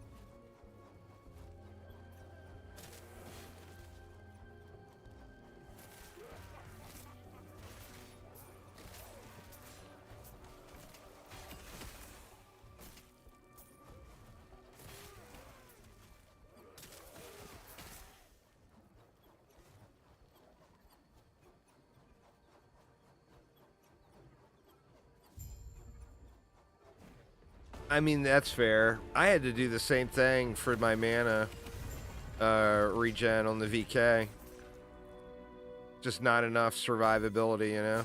I mean, that's fair. I had to do the same thing for my mana regen on the VK. Just not enough survivability, you know?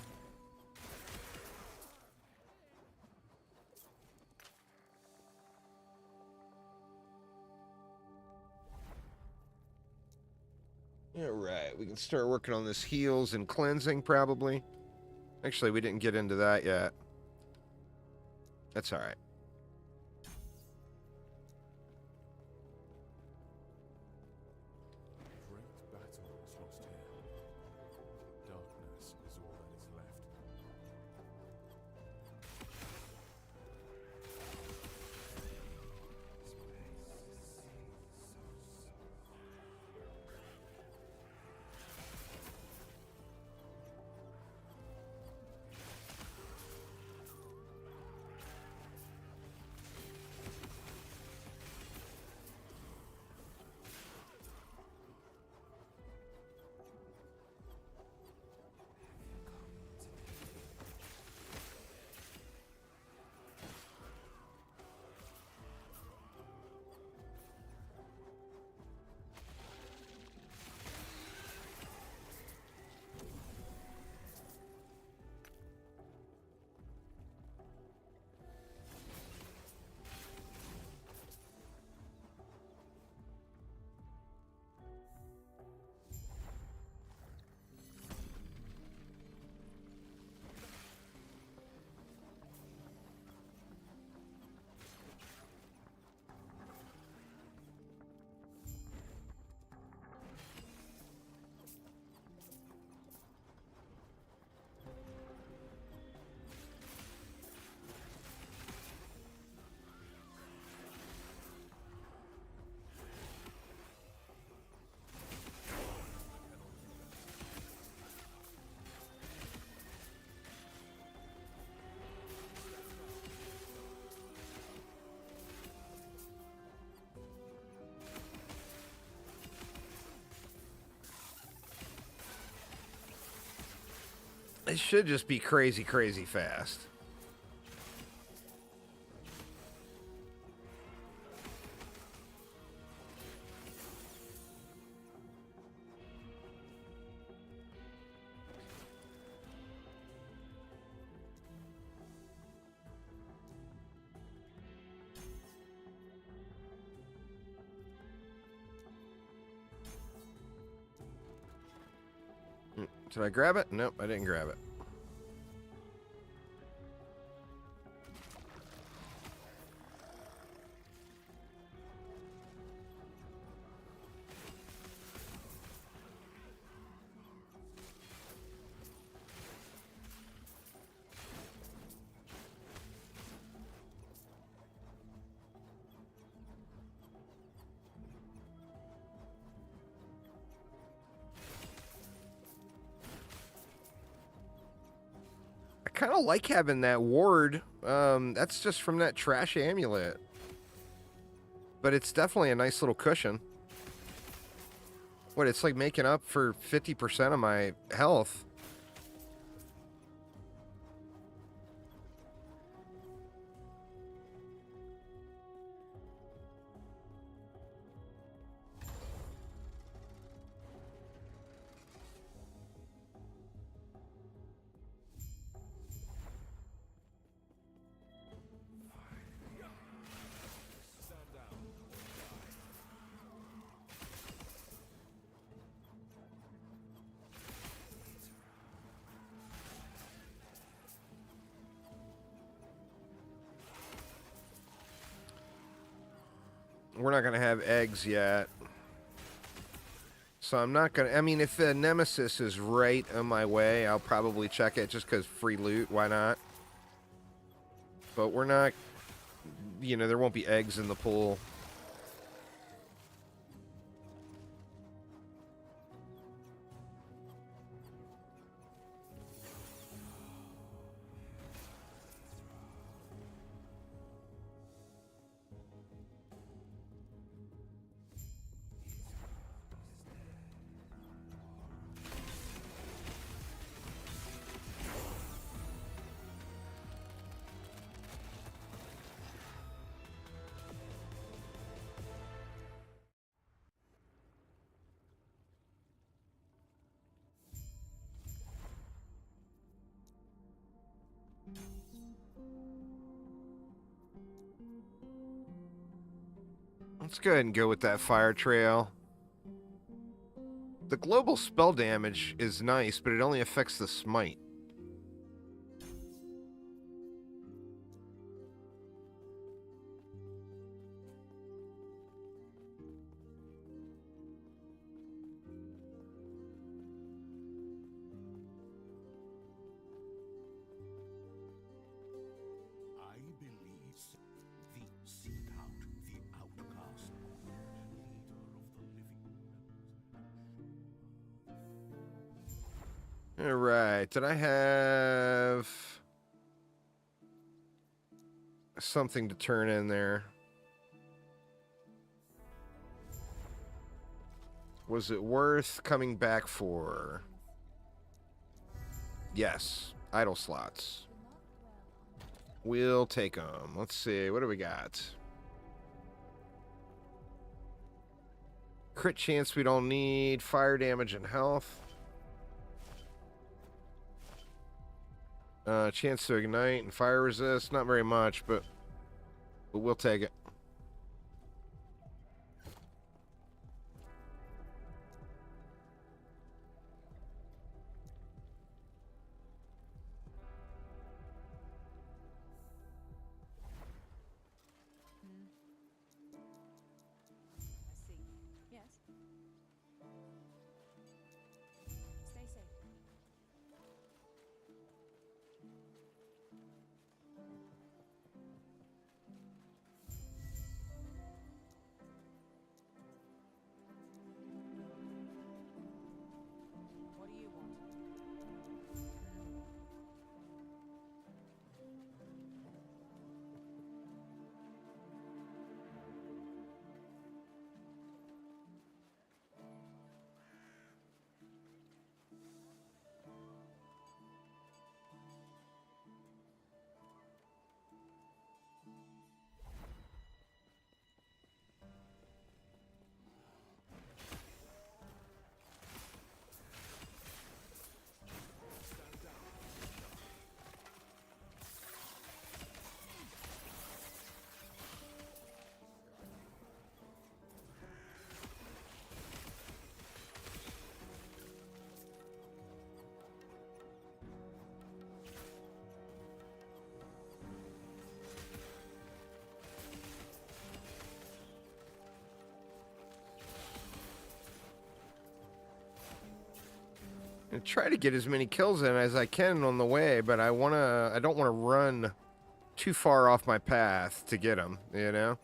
Alright, we can start working on this heals and cleansing, probably. Actually, we didn't get into that yet. That's alright. Great battle was lost here. Darkness is all that is left. It should just be crazy, crazy fast. Did I grab it? Nope, I didn't grab it. kind of like having that ward. That's just from that trash amulet. But it's definitely a nice little cushion. What, it's like making up for 50% of my health. We're not going to have eggs yet. So I'm not going to... I mean, if the Nemesis is right on my way, I'll probably check it just because free loot. Why not? But we're not... You know, there won't be eggs in the pool. Let's go ahead and go with that fire trail. The global spell damage is nice, but it only affects the smite. I believe seek out the outcast, leader of the living. All right. Did I have something to turn in there? Was it worth coming back for? Yes. Idle slots. We'll take them. Let's see. What do we got? Crit chance we don't need. Fire damage and health. Chance to ignite and fire resist. Not very much, but we'll take it. I see. Yes. Stay safe. What do you want? And try to get as many kills in as I can on the way, but I don't want to run too far off my path to get them, you know?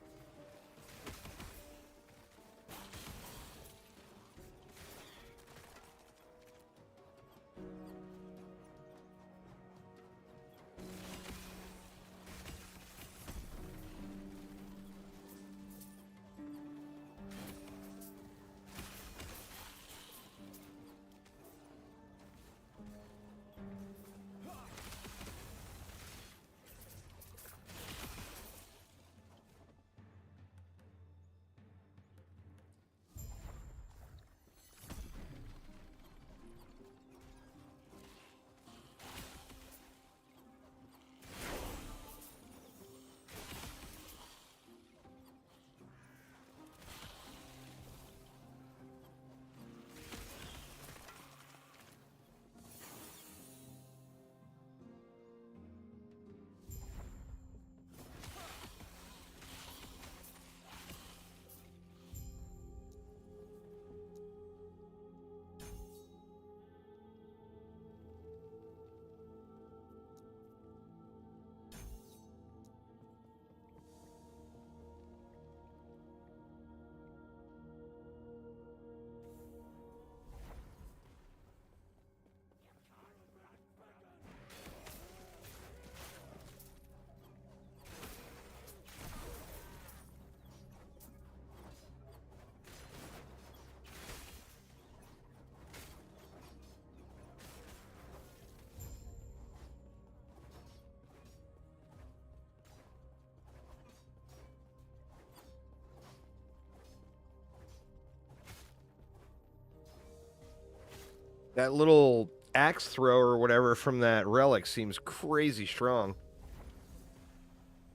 That little axe throw or whatever from that relic seems crazy strong.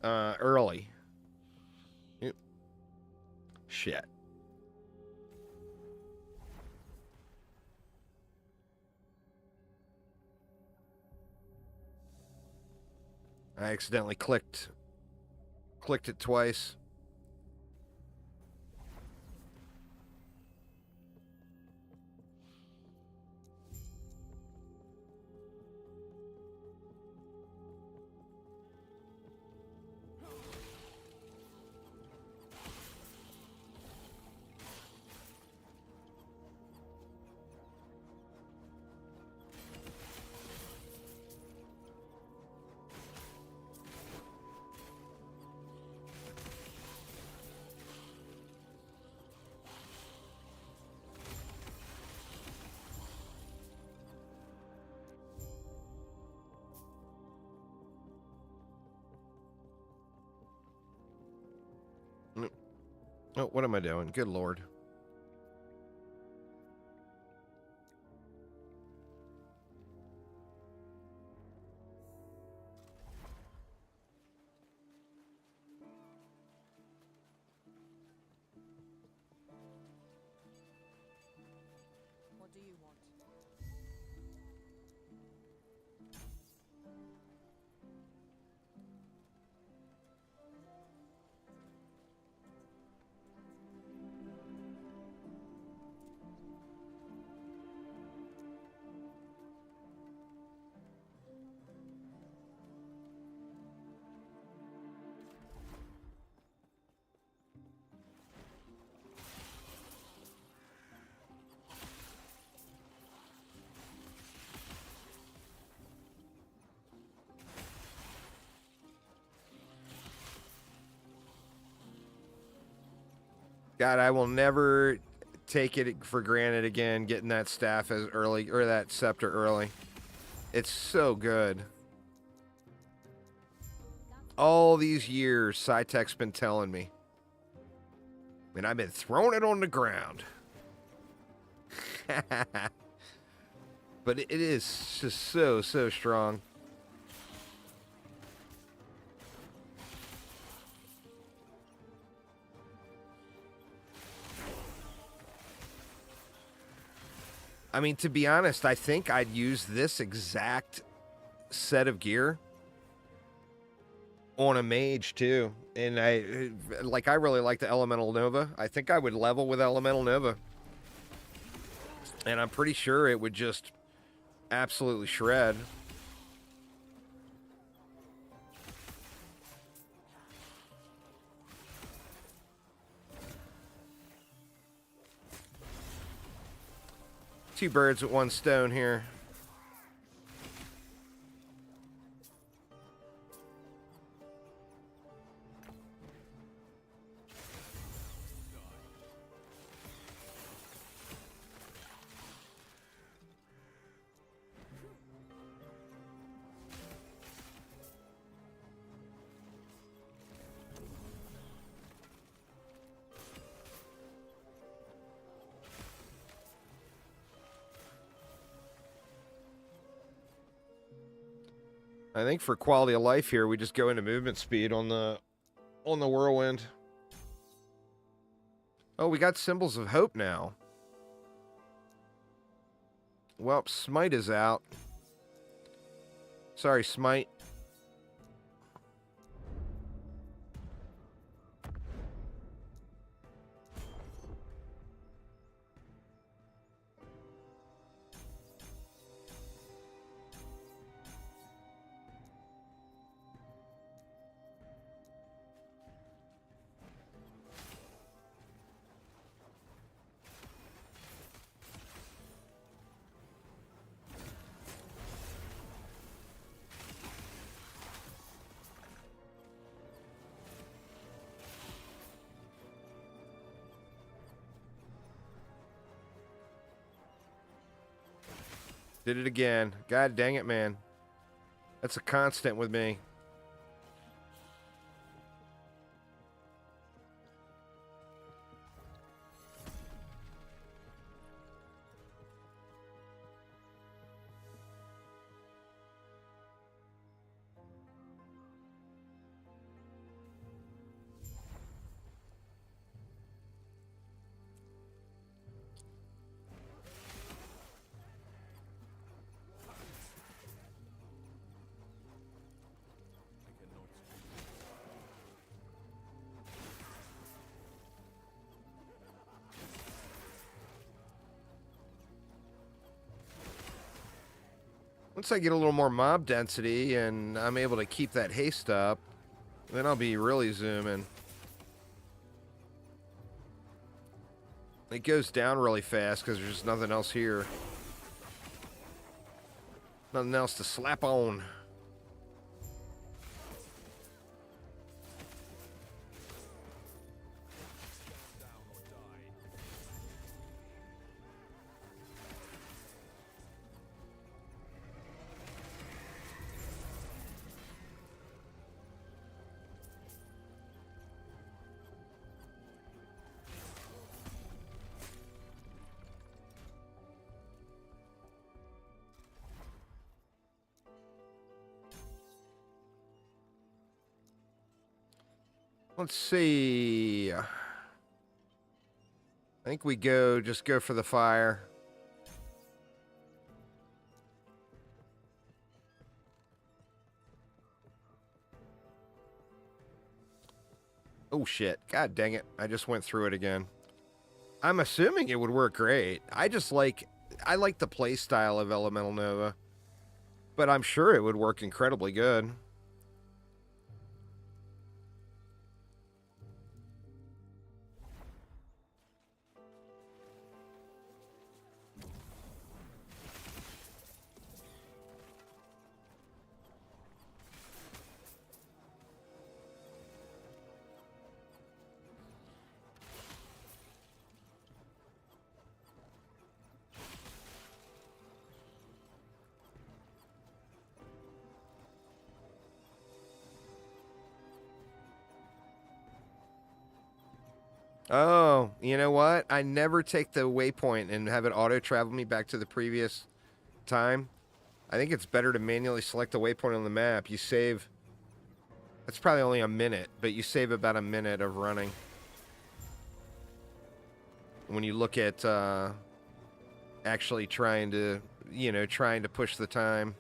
Early. Yep. Shit. I accidentally clicked it twice. Oh, what am I doing? Good Lord. What do you want? God, I will never take it for granted again getting that staff as early, or that scepter early. It's so good. All these years, Cytech's been telling me. And I've been throwing it on the ground. But it is just so strong. I mean, to be honest, I think I'd use this exact set of gear on a mage too. And I really like the Elemental Nova. I think I would level with Elemental Nova. And I'm pretty sure it would just absolutely shred. Two birds with one stone here. I think for quality of life here, we just go into movement speed on the whirlwind. Oh, we got symbols of hope now. Well, Smite is out. Sorry, Smite. Did it again. God dang it, man. That's a constant with me. Once I get a little more mob density and I'm able to keep that haste up, then I'll be really zooming. It goes down really fast because there's just nothing else here. Nothing else to slap on. Let's see. I think we just go for the fire. Oh shit. God dang it. I just went through it again. I'm assuming it would work great. I like the play style of Elemental Nova. But I'm sure it would work incredibly good. Oh, you know what? I never take the waypoint and have it auto-travel me back to the previous time. I think it's better to manually select the waypoint on the map. You save... That's probably only a minute, but you save about a minute of running. When you look at actually trying to push the time.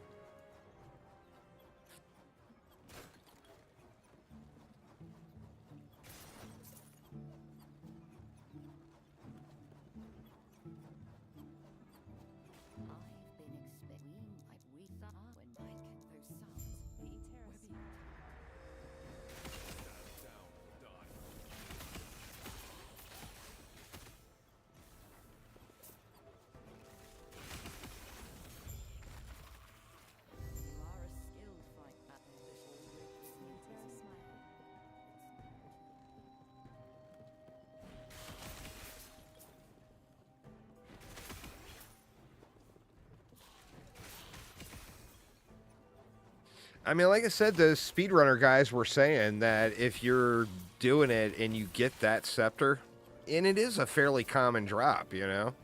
I mean, like I said, the speedrunner guys were saying that if you're doing it and you get that scepter, and it is a fairly common drop, you know?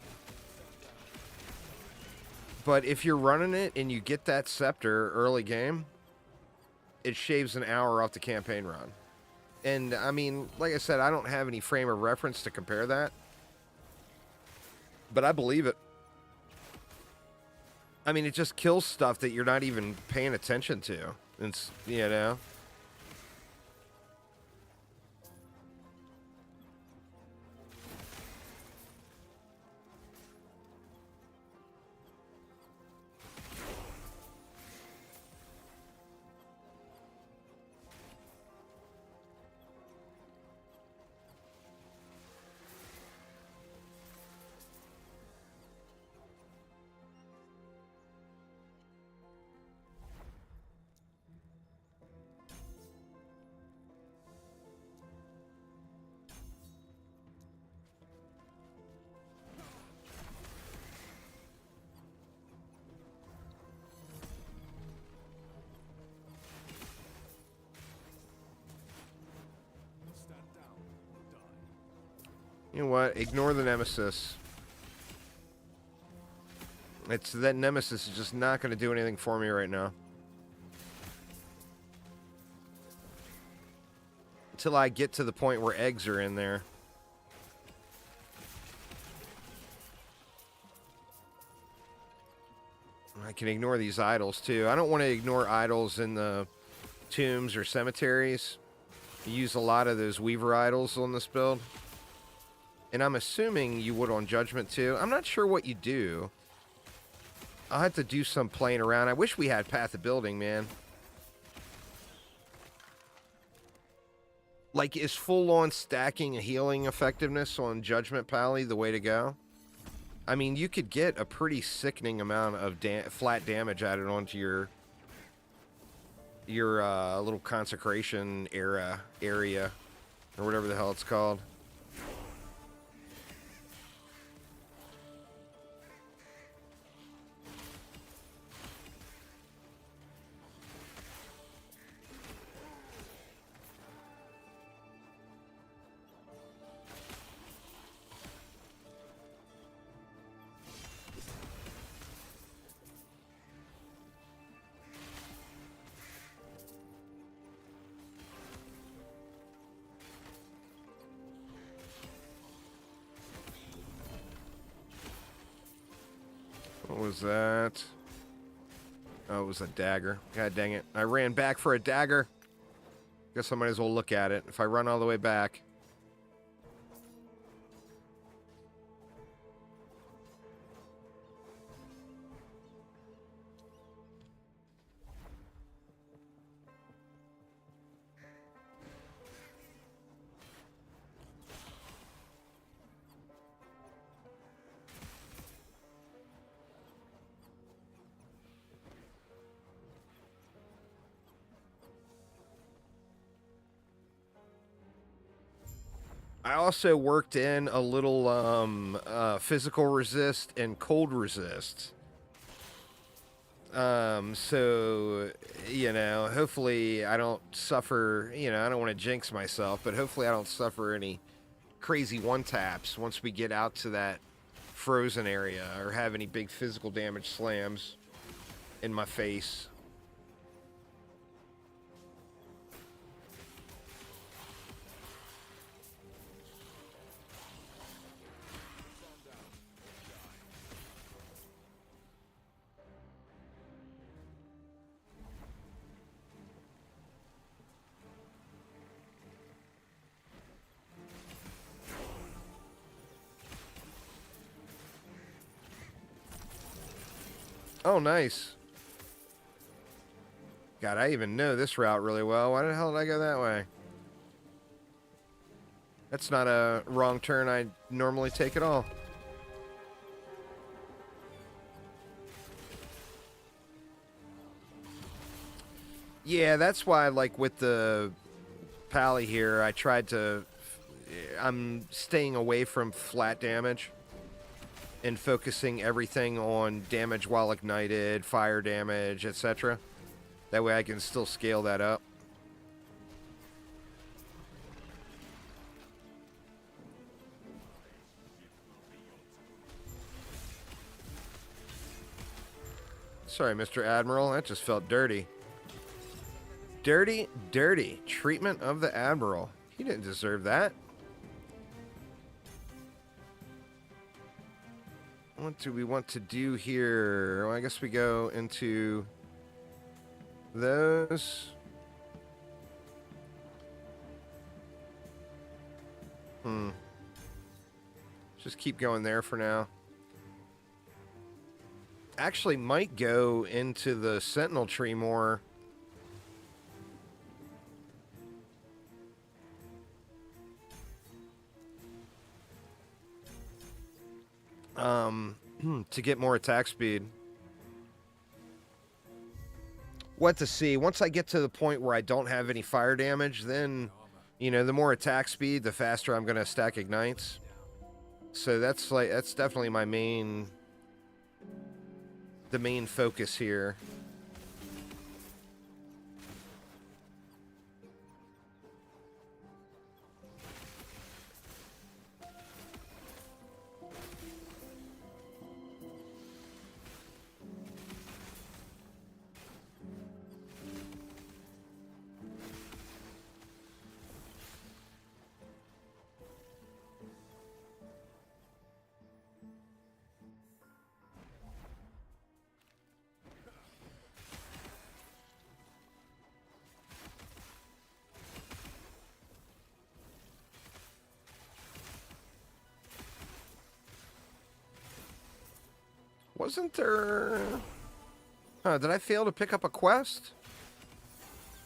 But if you're running it and you get that scepter early game, it shaves an hour off the campaign run. And, I mean, like I said, I don't have any frame of reference to compare that. But I believe it. I mean, it just kills stuff that you're not even paying attention to. It's, you know? You know what? Ignore the Nemesis. That Nemesis is just not going to do anything for me right now. Until I get to the point where eggs are in there. I can ignore these idols too. I don't want to ignore idols in the tombs or cemeteries. You use a lot of those Weaver idols on this build. And I'm assuming you would on Judgment too. I'm not sure what you do. I'll have to do some playing around. I wish we had Path of Building, man. Like, is full-on stacking and healing effectiveness on Judgment Paly the way to go? I mean, you could get a pretty sickening amount of flat damage added onto your little consecration area, or whatever the hell it's called. What was that? Oh, it was a dagger. God dang it. I ran back for a dagger. Guess I might as well look at it if I run all the way back. I also worked in a little physical resist and cold resist. So, you know, hopefully I don't suffer, you know, I don't want to jinx myself, but hopefully I don't suffer any crazy one-taps once we get out to that frozen area or have any big physical damage slams in my face. Oh, nice. God, I even know this route really well. Why the hell did I go that way? That's not a wrong turn I normally take at all. Yeah, that's why, like, with the Paly here, I tried to... I'm staying away from flat damage and focusing everything on damage while ignited, fire damage, etc. That way I can still scale that up. Sorry, Mr. Admiral, that just felt dirty. Dirty, dirty treatment of the Admiral. He didn't deserve that. What do we want to do here? Well, I guess we go into those. Just keep going there for now. Actually, might go into the Sentinel tree more. To get more attack speed. What to see? Once I get to the point where I don't have any fire damage, then, you know, the more attack speed, the faster I'm going to stack ignites. So that's definitely my main focus here. Wasn't there... Huh, did I fail to pick up a quest?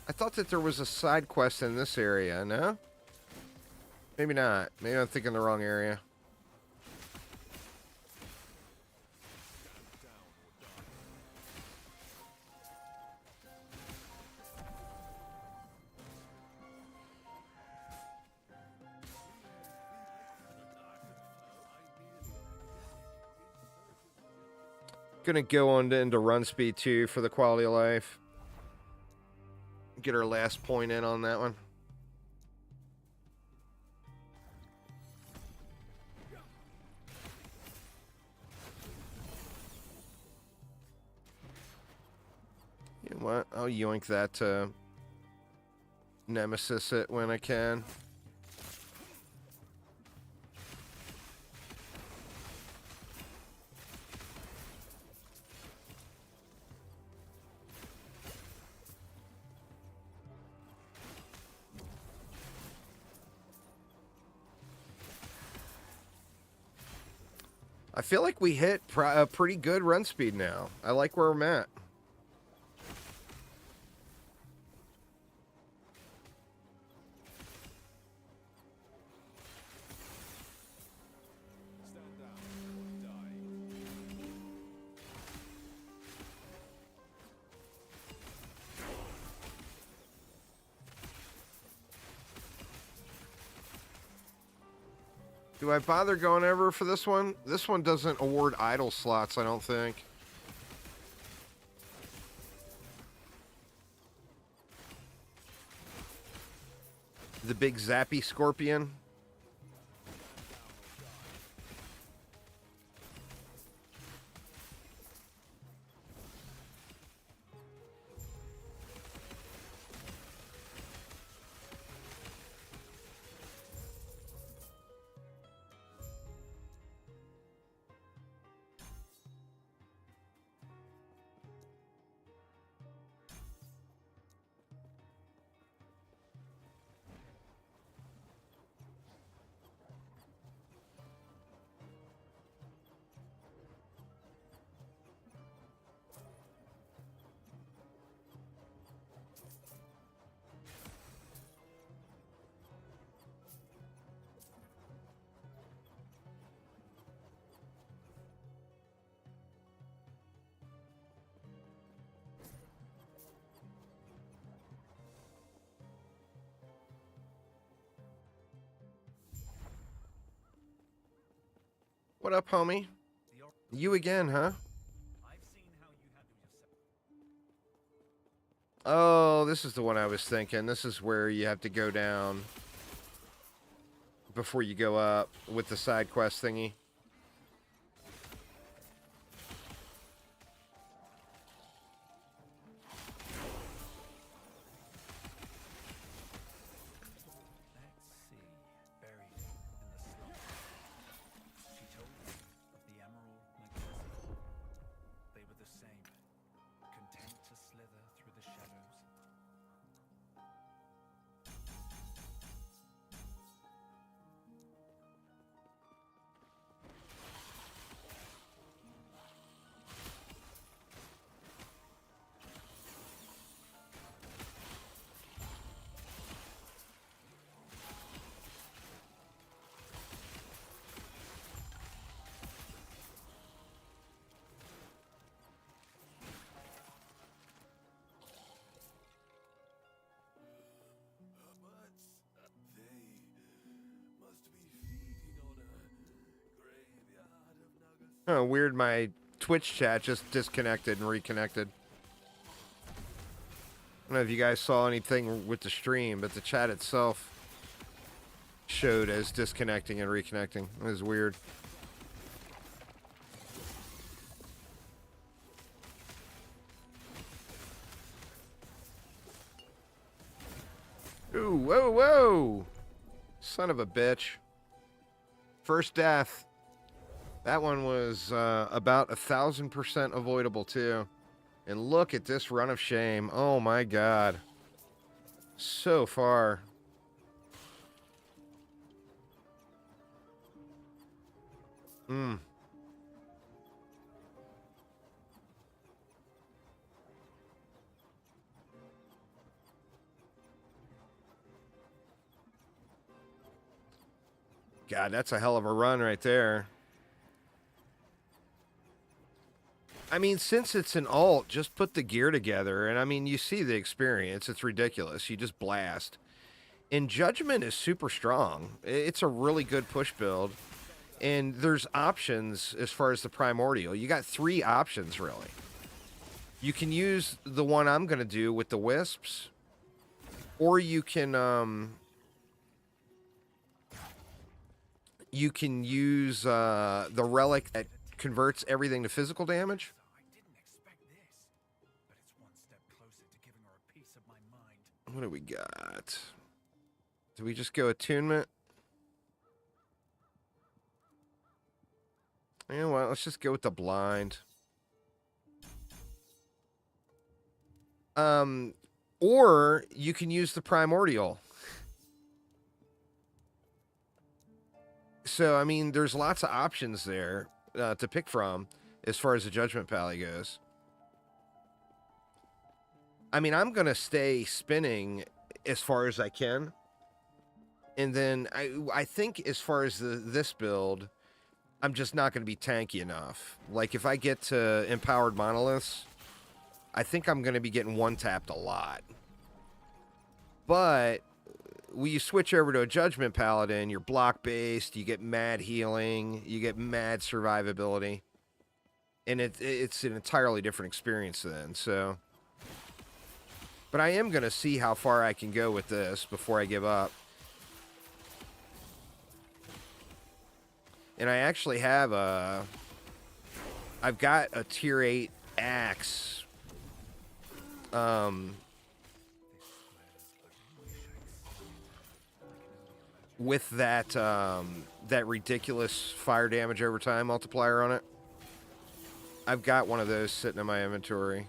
I thought that there was a side quest in this area, no? Maybe not. Maybe I'm thinking the wrong area. Gonna go on into run speed too for the quality of life. Get our last point in on that one. You know what? I'll yoink that to Nemesis it when I can. I feel like we hit a pretty good run speed now. I like where I'm at. Stand down. Die. Do I bother going over for this one? This one doesn't award idle slots, I don't think. The big zappy scorpion. What up, homie? You again, huh? Oh, this is the one I was thinking. This is where you have to go down before you go up with the side quest thingy. Oh, weird, my Twitch chat just disconnected and reconnected. I don't know if you guys saw anything with the stream, but the chat itself showed as disconnecting and reconnecting. It was weird. Ooh, whoa, whoa! Son of a bitch. First death. That one was about 1,000% avoidable, too. And look at this run of shame. Oh, my God. So far. God, that's a hell of a run right there. I mean, since it's an alt, just put the gear together, and I mean, you see the experience. It's ridiculous. You just blast. And Judgment is super strong. It's a really good push build. And there's options as far as the Primordial. You got 3 options, really. You can use the one I'm going to do with the Wisps, or you can use the Relic that converts everything to physical damage. I didn't expect this, but it's one step closer to giving her a piece of my mind. What do we got? Do we just go attunement? You know what? Let's just go with the blind. Or you can use the Primordial. So, I mean, there's lots of options there to pick from as far as the Judgment Paly goes. I mean, I'm going to stay spinning as far as I can. And then I think as far as this build, I'm just not going to be tanky enough. Like, if I get to Empowered Monoliths, I think I'm going to be getting one-tapped a lot. But when you switch over to a Judgment Paladin, you're block-based, you get mad healing, you get mad survivability. And it's an entirely different experience then, so... But I am going to see how far I can go with this before I give up. And I actually have I've got a tier 8 axe. With that that ridiculous fire damage over time multiplier on it. I've got one of those sitting in my inventory.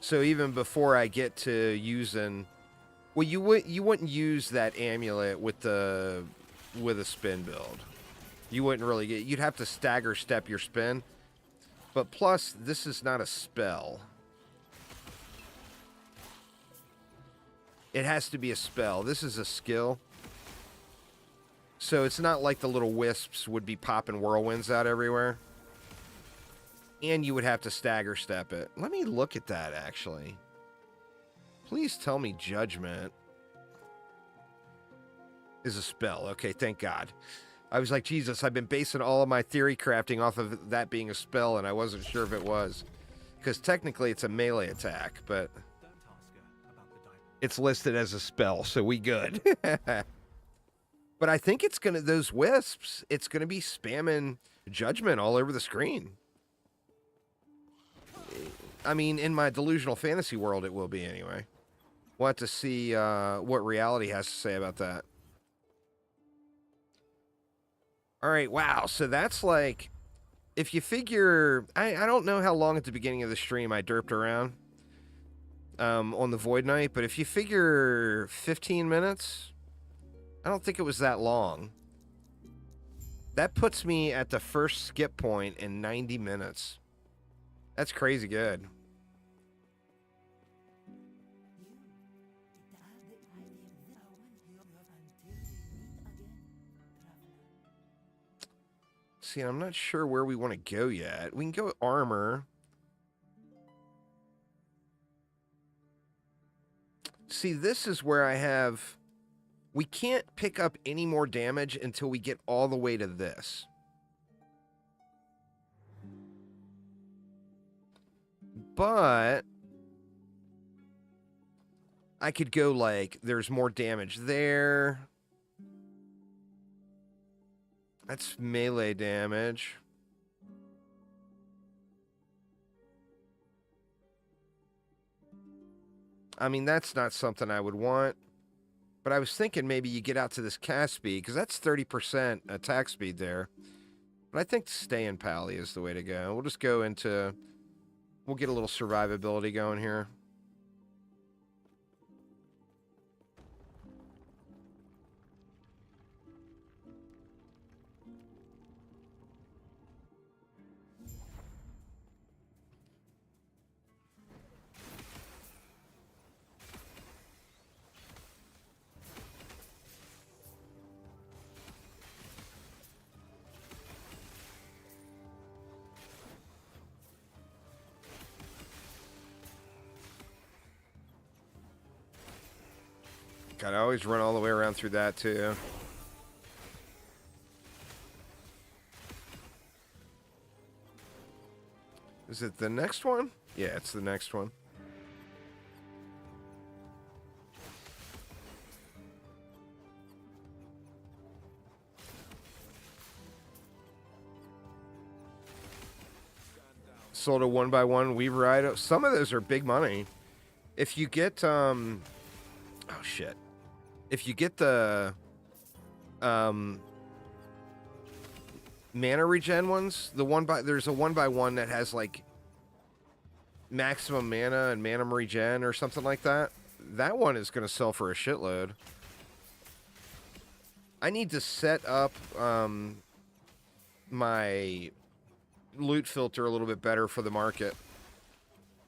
So even before I get to using, well, you wouldn't use that amulet with a spin build. You wouldn't really get. You'd have to stagger step your spin. But plus, this is not a spell. It has to be a spell. This is a skill. So it's not like the little wisps would be popping whirlwinds out everywhere. And you would have to stagger step it. Let me look at that, actually. Please tell me Judgment is a spell. Okay, thank God. I was like, Jesus, I've been basing all of my theory crafting off of that being a spell, and I wasn't sure if it was. Because technically it's a melee attack, but it's listed as a spell, so we good. But I think it's going to, those wisps, it's going to be spamming Judgment all over the screen. I mean, in my delusional fantasy world, it will be anyway. We'll have to see what reality has to say about that. All right, wow. So that's like, if you figure, I don't know how long at the beginning of the stream I derped around on the Void Knight, but if you figure 15 minutes, I don't think it was that long. That puts me at the first skip point in 90 minutes. That's crazy good. See, I'm not sure where we want to go yet. We can go armor. See, this is where I have... We can't pick up any more damage until we get all the way to this. But I could go like, there's more damage there. That's melee damage. I mean, that's not something I would want. But I was thinking maybe you get out to this cast speed, because that's 30% attack speed there. But I think staying Paly is the way to go. We'll just go into... We'll get a little survivability going here. Gotta always run all the way around through that too. Is it the next one? Yeah, it's the next one. Sold a 1x1 Weaver item. Some of those are big money. If you get oh shit. If you get the mana regen ones, there's a 1x1 that has like maximum mana and mana regen or something like that. That one is going to sell for a shitload. I need to set up my loot filter a little bit better for the market.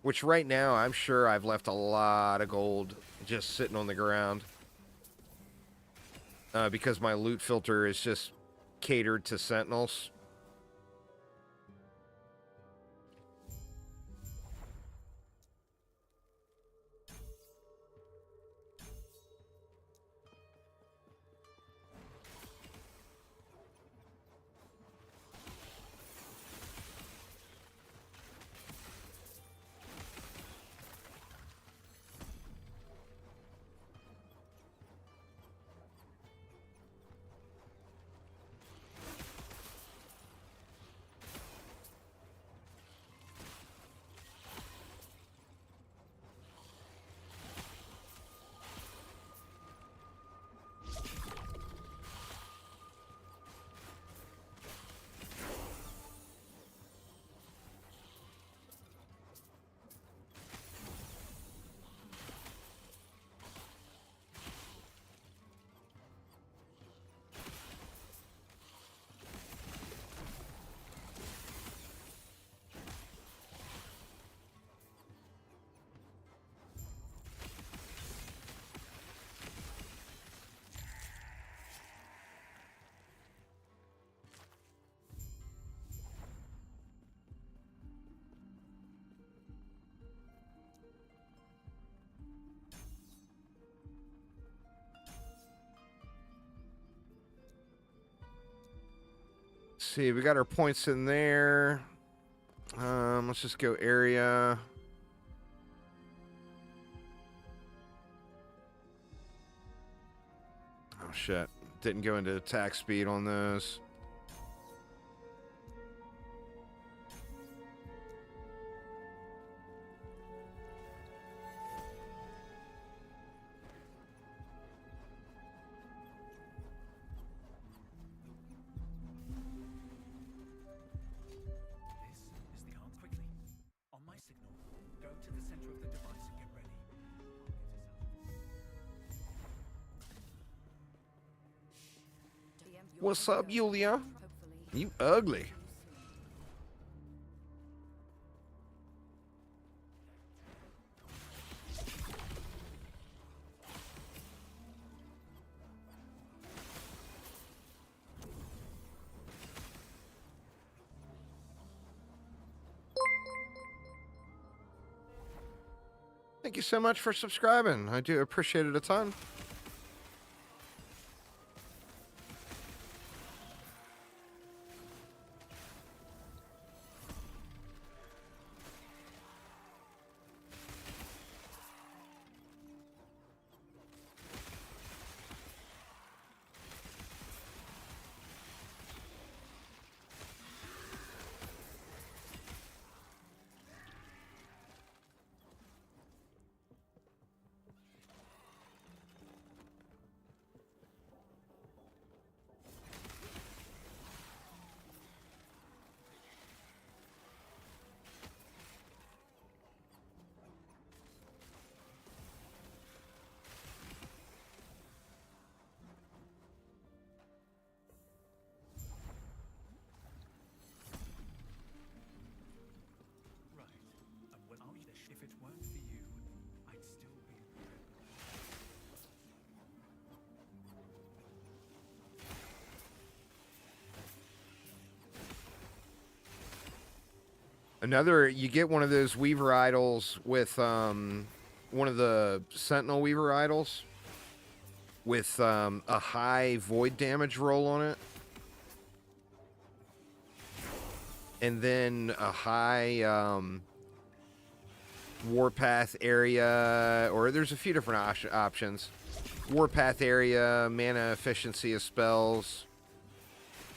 Which right now, I'm sure I've left a lot of gold just sitting on the ground. Because my loot filter is just catered to sentinels. See, we got our points in there. Let's just go area. Oh shit. Didn't go into attack speed on those. This is the arm quickly. On my signal, go to the center of the device and get ready. What's up, Yulia? Hopefully. You ugly. Thank you so much for subscribing. I do appreciate it a ton. Right. And when if it weren't for you, I'd still be. Another, you get one of those Weaver idols with one of the Sentinel Weaver idols. with a high void damage roll on it. And then a high Warpath area, or there's a few different options. Warpath area, mana efficiency of spells.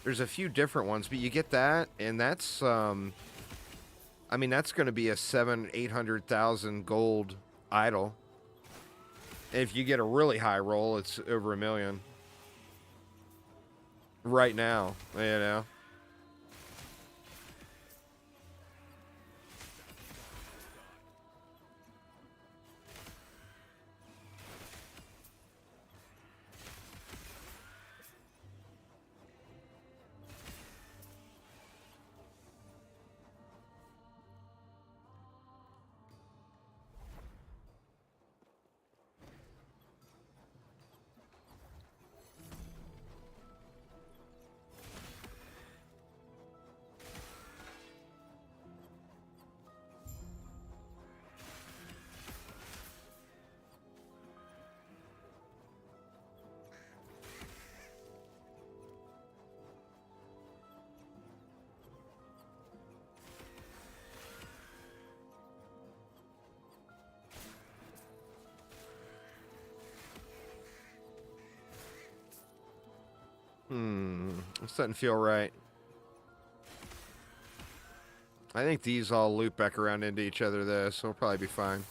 There's a few different ones, but you get that, and that's, I mean, that's going to be a 700,000-800,000 gold idol. And if you get a really high roll, it's over $1 million. Right now, you know. This doesn't feel right. I think these all loop back around into each other though, so we'll probably be fine.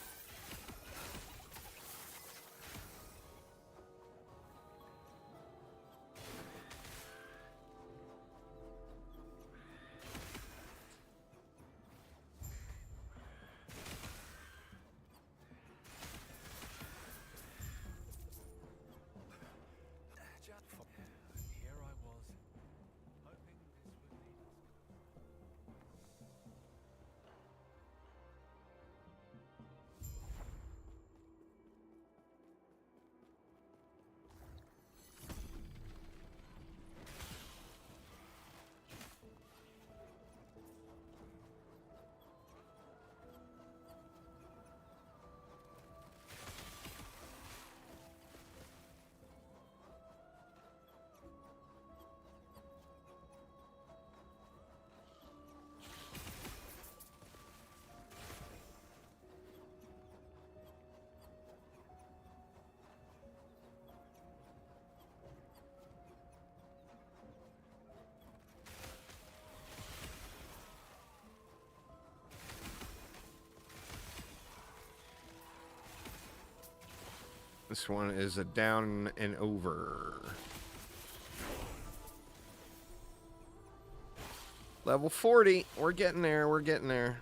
Here I was, hoping this would lead us. This one is a down and over. Level 40. We're getting there. We're getting there.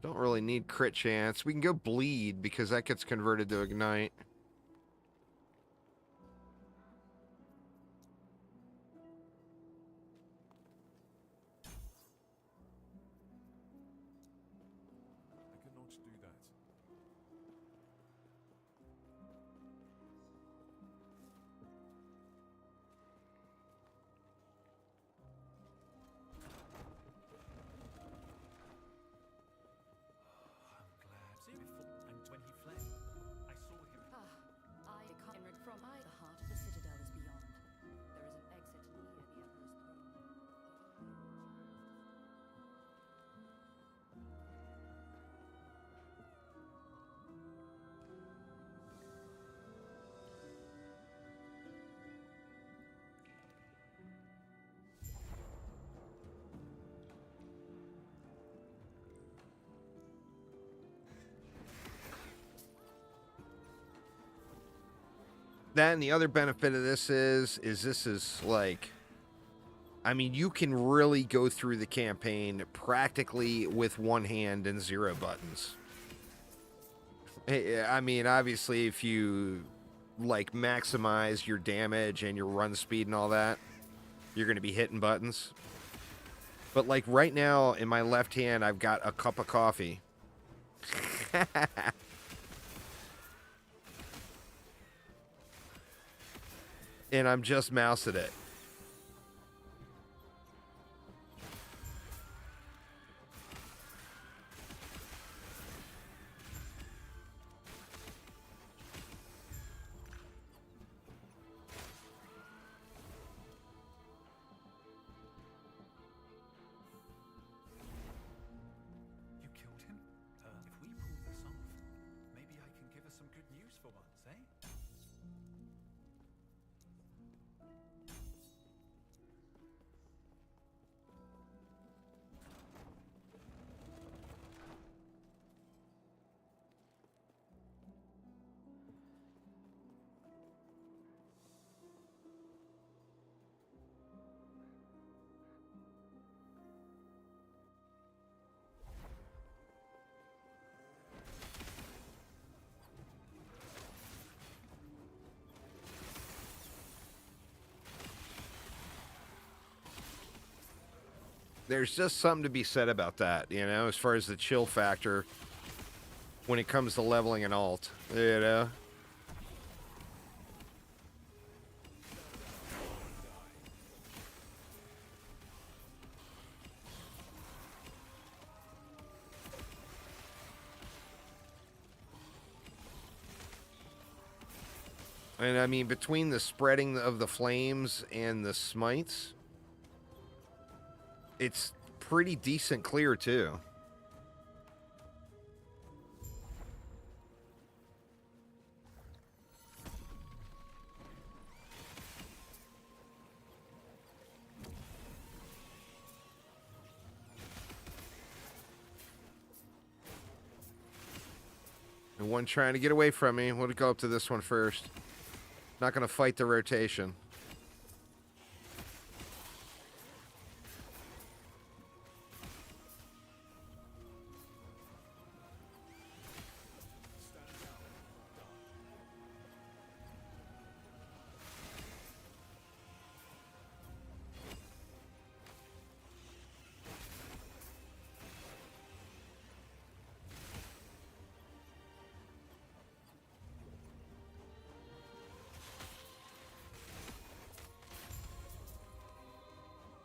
Don't really need crit chance. We can go bleed because that gets converted to ignite. I cannot do that. I'm glad. See before, and when he fled, I saw him. I can't from the heart of the citadel is beyond. There is an exit near the Emperor's throne. That and the other benefit of this is this is like, I mean, you can really go through the campaign practically with one hand and 0 buttons. I mean, obviously, if you like maximize your damage and your run speed and all that, you're going to be hitting buttons. But like right now in my left hand, I've got a cup of coffee. and I'm just mousing it. You killed him? If we pull this off, maybe I can give us some good news for once, eh? There's just something to be said about that, you know, as far as the chill factor when it comes to leveling an alt, you know? And I mean, between the spreading of the flames and the smites, it's pretty decent clear, too. And one trying to get away from me. We'll go up to this one first. Not going to fight the rotation.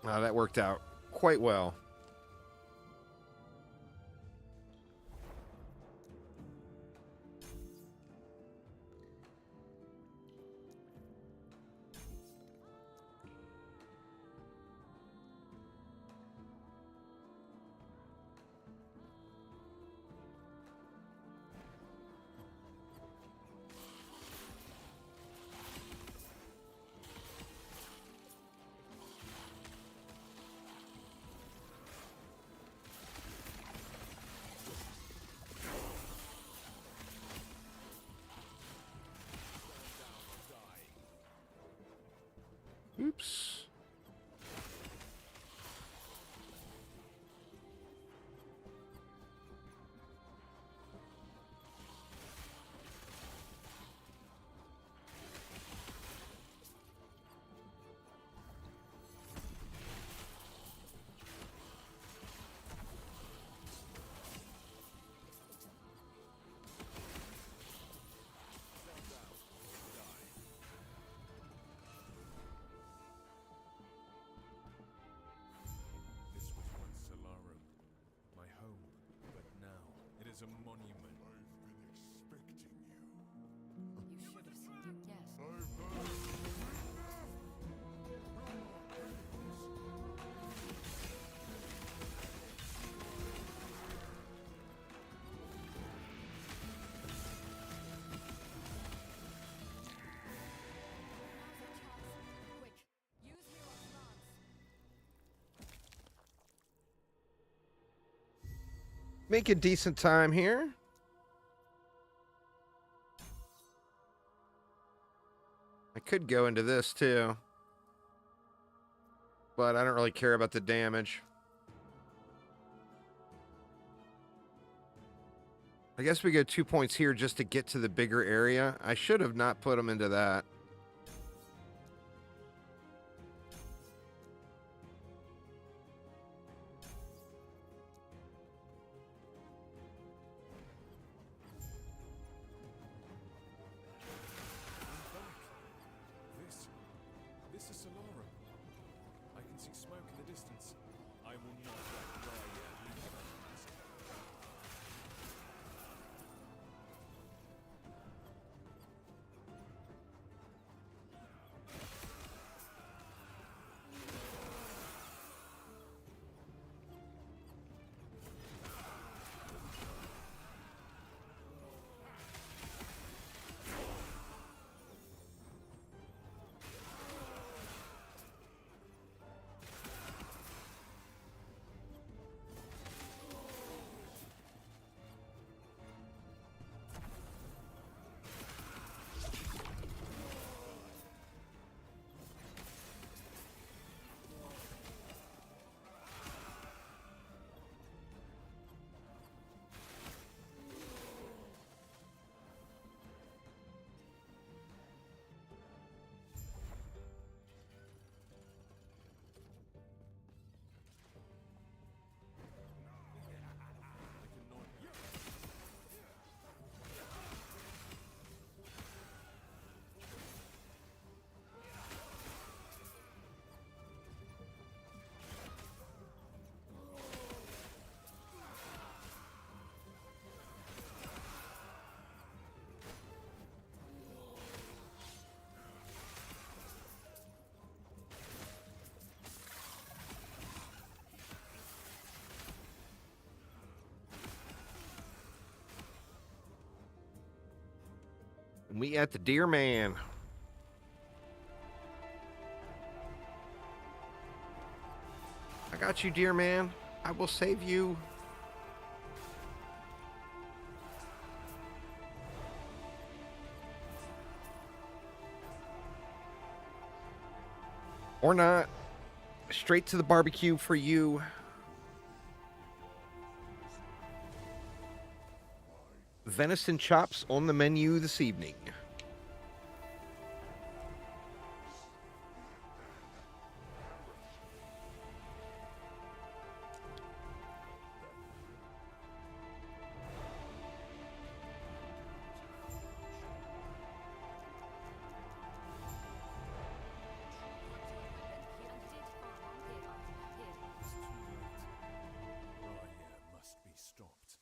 That worked out quite well. Oops. This was once Solarum, my home, but now it is a monument. I've been expecting you. You should have seen your guest. Quick, use hero commands. Make a decent time here. I could go into this too, but I don't really care about the damage. I guess we go 2 points here just to get to the bigger area. I should have not put them into that. This We at the Deer Man. I got you, Deer Man. I will save you. Or not. Straight to the barbecue for you. Venison chops on the menu this evening. Must be stopped.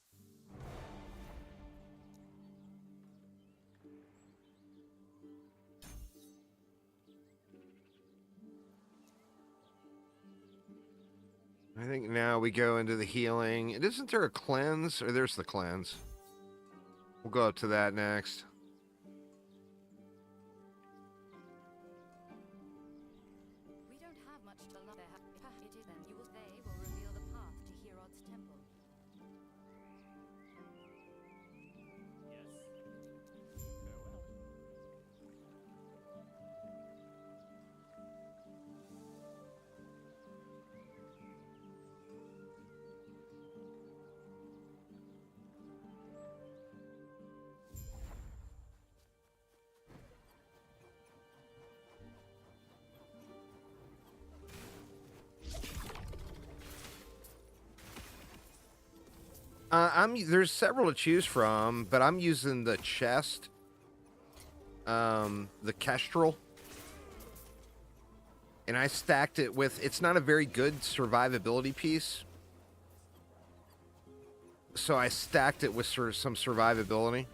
I think now we go into the healing. Isn't there a cleanse? Or there's the cleanse. We'll go up to that next. We don't have much to love there. It is then. You will they will reveal the path to Herod's temple. There's several to choose from, but I'm using the chest, the Kestrel, and I stacked it with. It's not a very good survivability piece, so I stacked it with some survivability.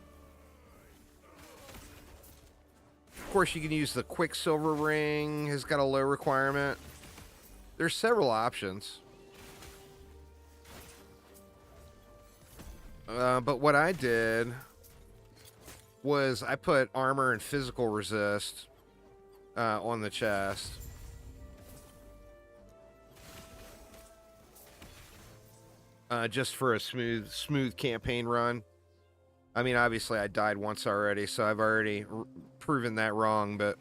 Of course, you can use the Quicksilver ring. Has got a low requirement. There's several options. But what I did was I put armor and physical resist on the chest. Just for a smooth campaign run. I mean, obviously I died once already, so I've already proven that wrong, but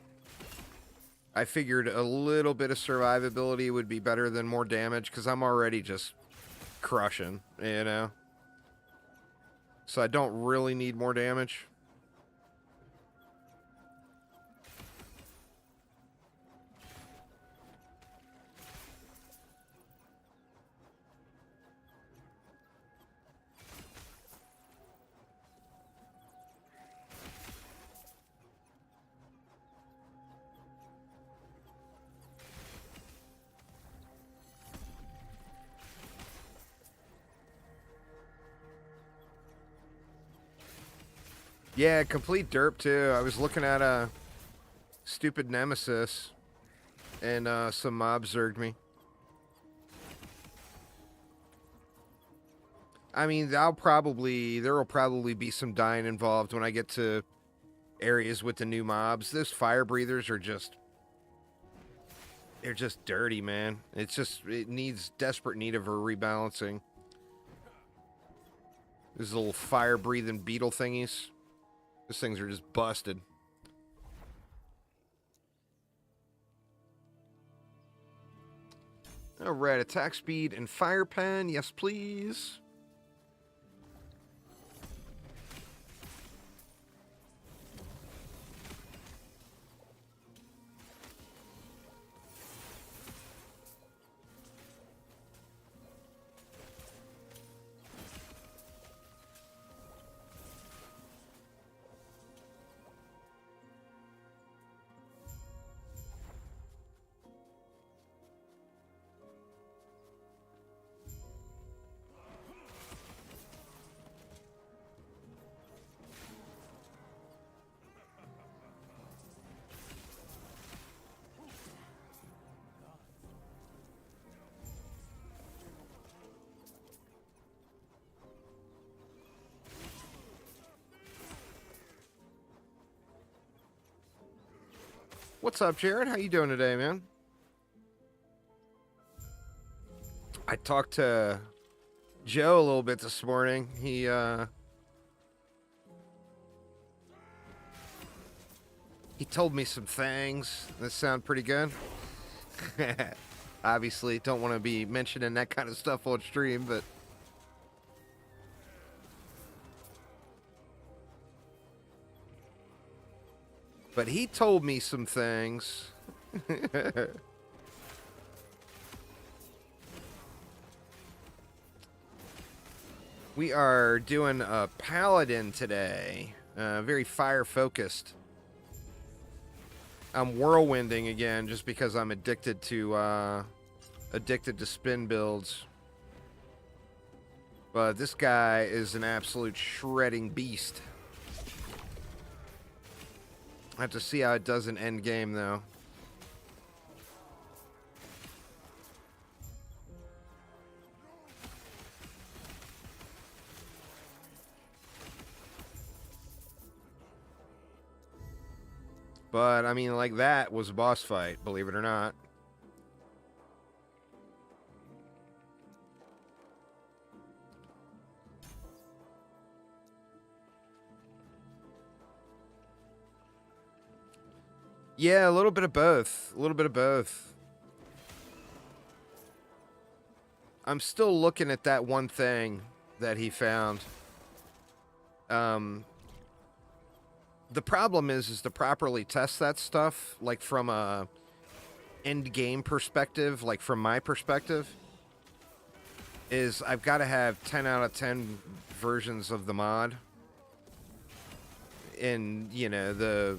I figured a little bit of survivability would be better than more damage, because I'm already just crushing, you know? So I don't really need more damage. Yeah, complete derp too. I was looking at a stupid nemesis, and some mobs zerged me. I mean, there will probably be some dying involved when I get to areas with the new mobs. Those fire breathers are they're just dirty, man. It needs desperate need of a rebalancing. These little fire breathing beetle thingies. Those things are just busted. Alright, attack speed and fire pen. Yes, please. What's up, Jared? How you doing today, man? I talked to Joe a little bit this morning. He told me some things that sound pretty good. Obviously, don't want to be mentioning that kind of stuff on stream, but he told me some things. We are doing a paladin today. Very fire focused. I'm whirlwinding again just because I'm addicted to spin builds. But this guy is an absolute shredding beast. I have to see how it does in end game though. But, I mean, like, that was a boss fight, believe it or not. Yeah, a little bit of both. A little bit of both. I'm still looking at that one thing that he found. The problem is to properly test that stuff, like from a end game perspective, like from my perspective, is I've got to have 10 out of 10 versions of the mod. And, you know,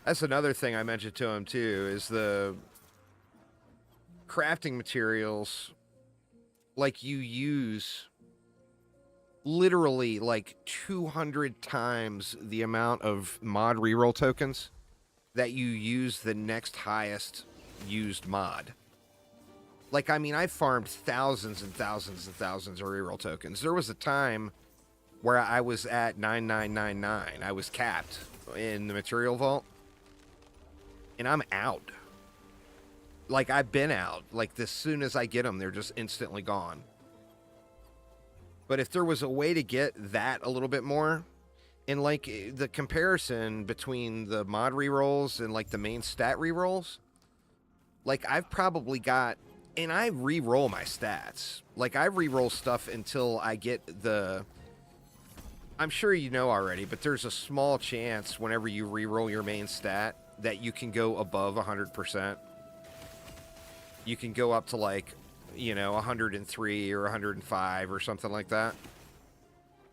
that's another thing I mentioned to him too, is the crafting materials, like you use literally like 200 times the amount of mod reroll tokens that you use the next highest used mod. Like, I mean, I farmed thousands and thousands and thousands of reroll tokens. There was a time where I was at 9999. I was capped in the material vault. And I'm out. Like, I've been out. Like, as soon as I get them, they're just instantly gone. But if there was a way to get that a little bit more, and like the comparison between the mod rerolls and like the main stat rerolls, like I've probably got, and I reroll my stats. Like I reroll stuff until I get I'm sure you know already, but there's a small chance whenever you reroll your main stat that you can go above 100%. You can go up to like, you know, 103 or 105 or something like that.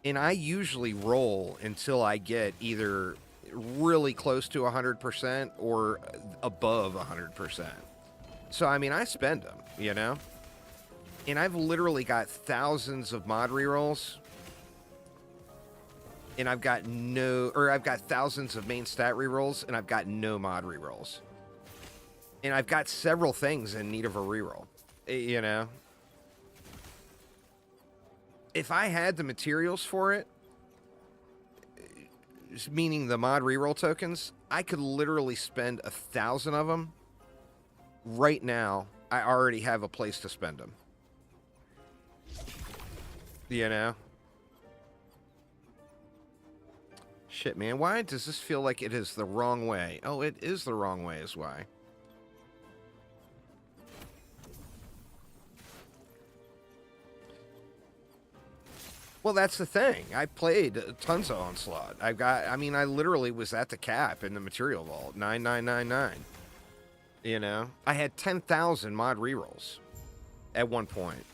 And I usually roll until I get either really close to 100% or above 100%. So, I mean, I spend them, you know? And I've literally got thousands of mod rerolls. and I've got thousands of main stat rerolls, and I've got no mod rerolls. And I've got several things in need of a reroll, you know? If I had the materials for it, meaning the mod reroll tokens, I could literally spend 1,000 of them. Right now, I already have a place to spend them. You know? Shit, man. Why does this feel like it is the wrong way? Oh, it is the wrong way is why. Well, that's the thing. I played tons of Onslaught. I literally was at the cap in the material vault. 9999. You know? I had 10,000 mod rerolls at one point.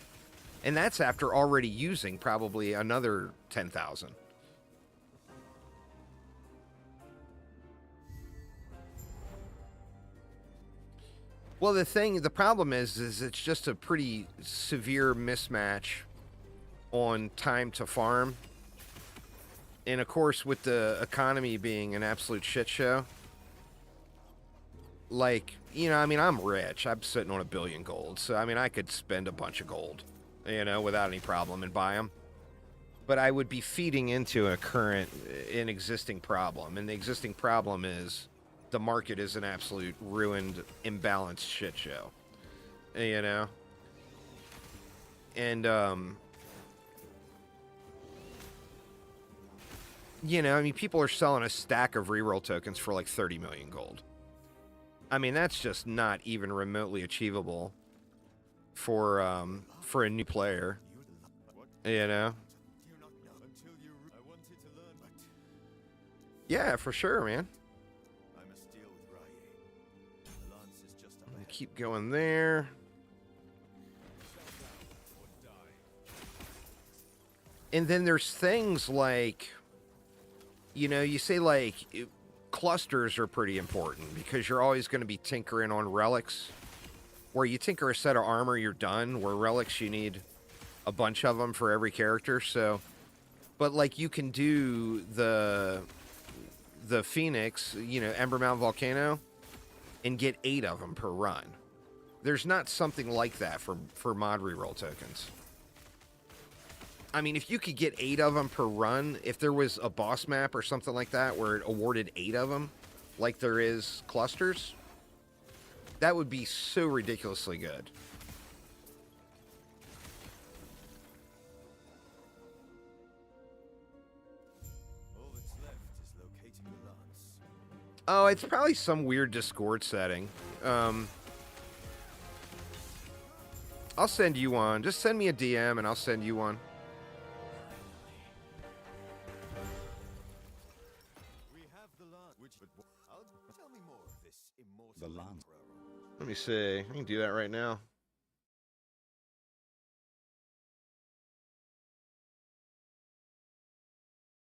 And that's after already using probably another 10,000. Well, the problem is it's just a pretty severe mismatch on time to farm. And of course, with the economy being an absolute shit show, like, you know, I mean, I'm rich. I'm sitting on 1 billion gold. So, I mean, I could spend a bunch of gold, you know, without any problem and buy them. But I would be feeding into an existing problem. And the existing problem is the market is an absolute ruined, imbalanced shit show, you know? And, you know, I mean, people are selling a stack of reroll tokens for like 30 million gold. I mean, that's just not even remotely achievable for a new player, you know? Yeah, for sure, man. Keep going there. And then there's things like, you know, you say like clusters are pretty important because you're always going to be tinkering on relics. Where you tinker a set of armor, you're done. Where relics, you need a bunch of them for every character. So, but like you can do the Phoenix, you know, Ember Mount Volcano, and get 8 of them per run. There's not something like that for mod reroll tokens. I mean, if you could get 8 of them per run, if there was a boss map or something like that where it awarded 8 of them, like there is clusters, that would be so ridiculously good. All that's left is locating the lance. Oh, it's probably some weird Discord setting. I'll send you one. Just send me a DM and I'll send you one. We have the lance, which tell me more of this immortal The lance. emperor. Let me see. I can do that right now.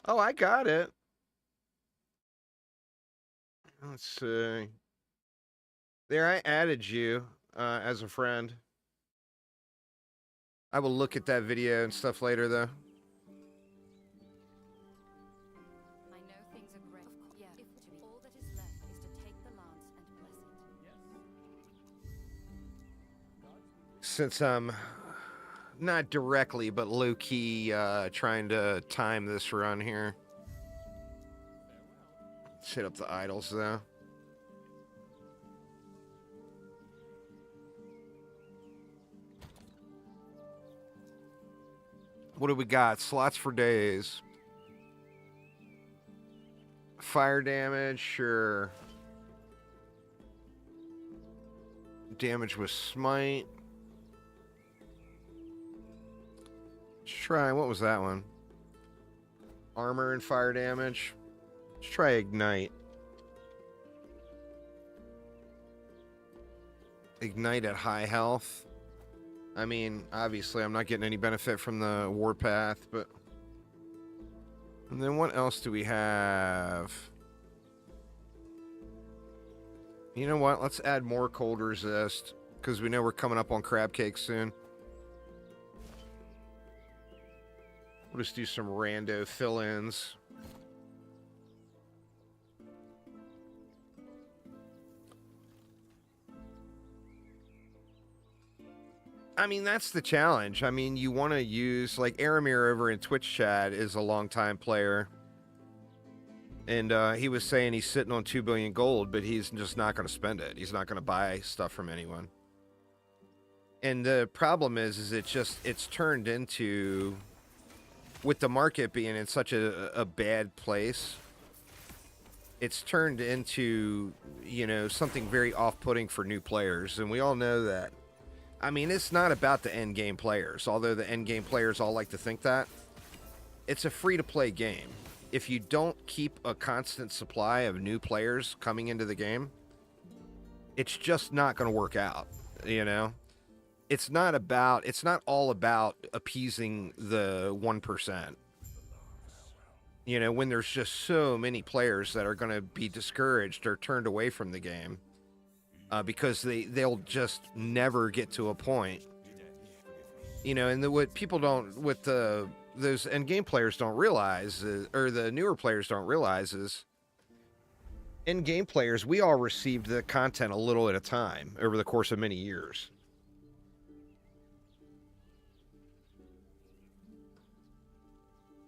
Oh, I got it. Let's see. There, I added you as a friend. I will look at that video and stuff later, though. I know things are great. Of course, yeah. If to be all that is left is to take the lance and bless it. Since I'm not directly, but low-key trying to time this run here. Let's hit up the idols, though. What do we got? Slots for days. Fire damage, sure. Damage with smite. Let's try, what was that one? Armor and fire damage. Let's try ignite. Ignite at high health. I mean, obviously I'm not getting any benefit from the Warpath, but... And then what else do we have? You know what? Let's add more cold resist, because we know we're coming up on crab cake soon. We'll just do some rando fill-ins. I mean, that's the challenge. I mean, you want to use, like, Aramir over in Twitch chat is a longtime player. And he was saying he's sitting on 2 billion gold, but he's just not going to spend it. He's not going to buy stuff from anyone. And the problem is it's turned into, with the market being in such a bad place, it's turned into, you know, something very off-putting for new players. And we all know that. I mean, it's not about the end game players, although the end game players all like to think that. It's a free-to-play game. If you don't keep a constant supply of new players coming into the game, it's just not going to work out, you know? It's not all about appeasing the 1%. You know, when there's just so many players that are going to be discouraged or turned away from the game because they'll just never get to a point. You know, and what people don't, with those end game players don't realize, or the newer players don't realize, is end game players, we all received the content a little at a time over the course of many years.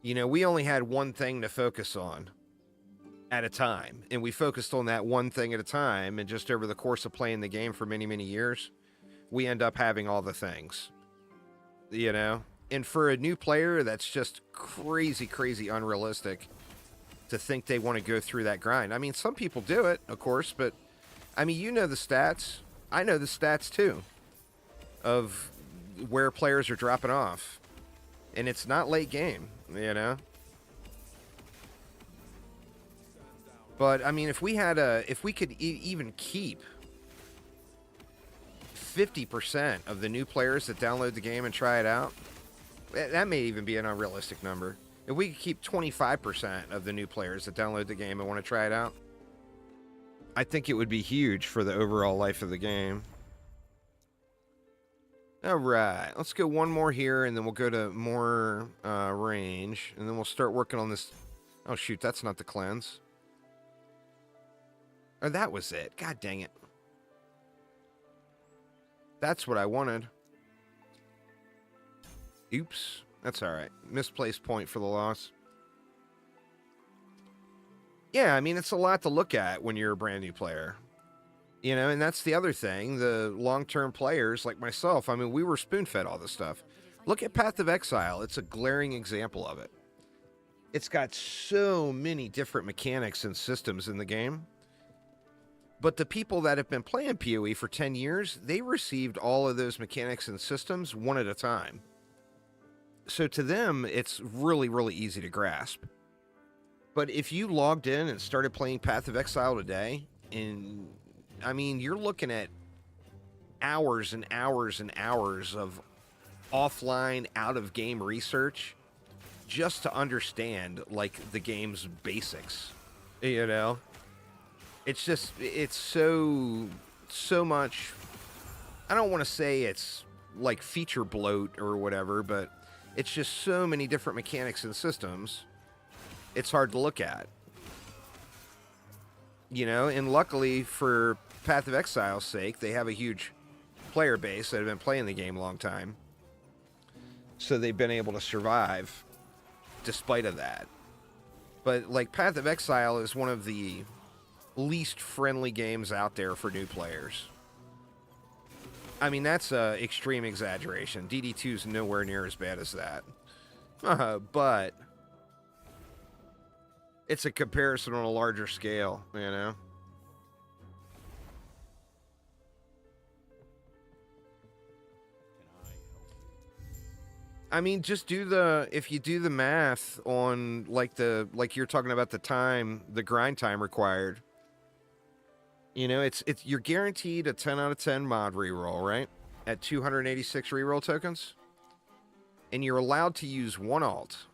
You know, we only had one thing to focus on at a time, and we focused on that one thing at a time, and just over the course of playing the game for many, many years, we end up having all the things, you know? And for a new player, that's just crazy, crazy unrealistic to think they want to go through that grind. I mean, some people do it, of course, but, I mean, you know the stats. I know the stats, too, of where players are dropping off. And it's not late game, you know? But, I mean, if we could even keep 50% of the new players that download the game and try it out, that may even be an unrealistic number. If we could keep 25% of the new players that download the game and want to try it out, I think it would be huge for the overall life of the game. All right, let's go one more here, and then we'll go to more range, and then we'll start working on this. Oh, shoot, that's not the cleanse. Or that was it. God dang it. That's what I wanted. Oops. That's all right. Misplaced point for the loss. Yeah, I mean, it's a lot to look at when you're a brand new player. You know, and that's the other thing. The long-term players like myself, I mean, we were spoon-fed all this stuff. Look at Path of Exile. It's a glaring example of it. It's got so many different mechanics and systems in the game. But the people that have been playing PoE for 10 years, they received all of those mechanics and systems one at a time. So to them, it's really, really easy to grasp. But if you logged in and started playing Path of Exile today, and I mean, you're looking at hours and hours and hours of offline, out-of-game research just to understand, like, the game's basics, you know? It's just, it's so much, I don't want to say it's, like, feature bloat or whatever, but it's just so many different mechanics and systems, it's hard to look at. You know, and luckily for Path of Exile's sake, they have a huge player base that have been playing the game a long time. So they've been able to survive despite of that. But, like, Path of Exile is one of the least friendly games out there for new players. I mean, that's an extreme exaggeration. DD2 is nowhere near as bad as that. But it's a comparison on a larger scale, you know? I mean, just if you do the math on, like you're talking about the grind time required, you know, you're guaranteed a 10 out of 10 mod reroll, right? At 286 reroll tokens. And you're allowed to use one alt.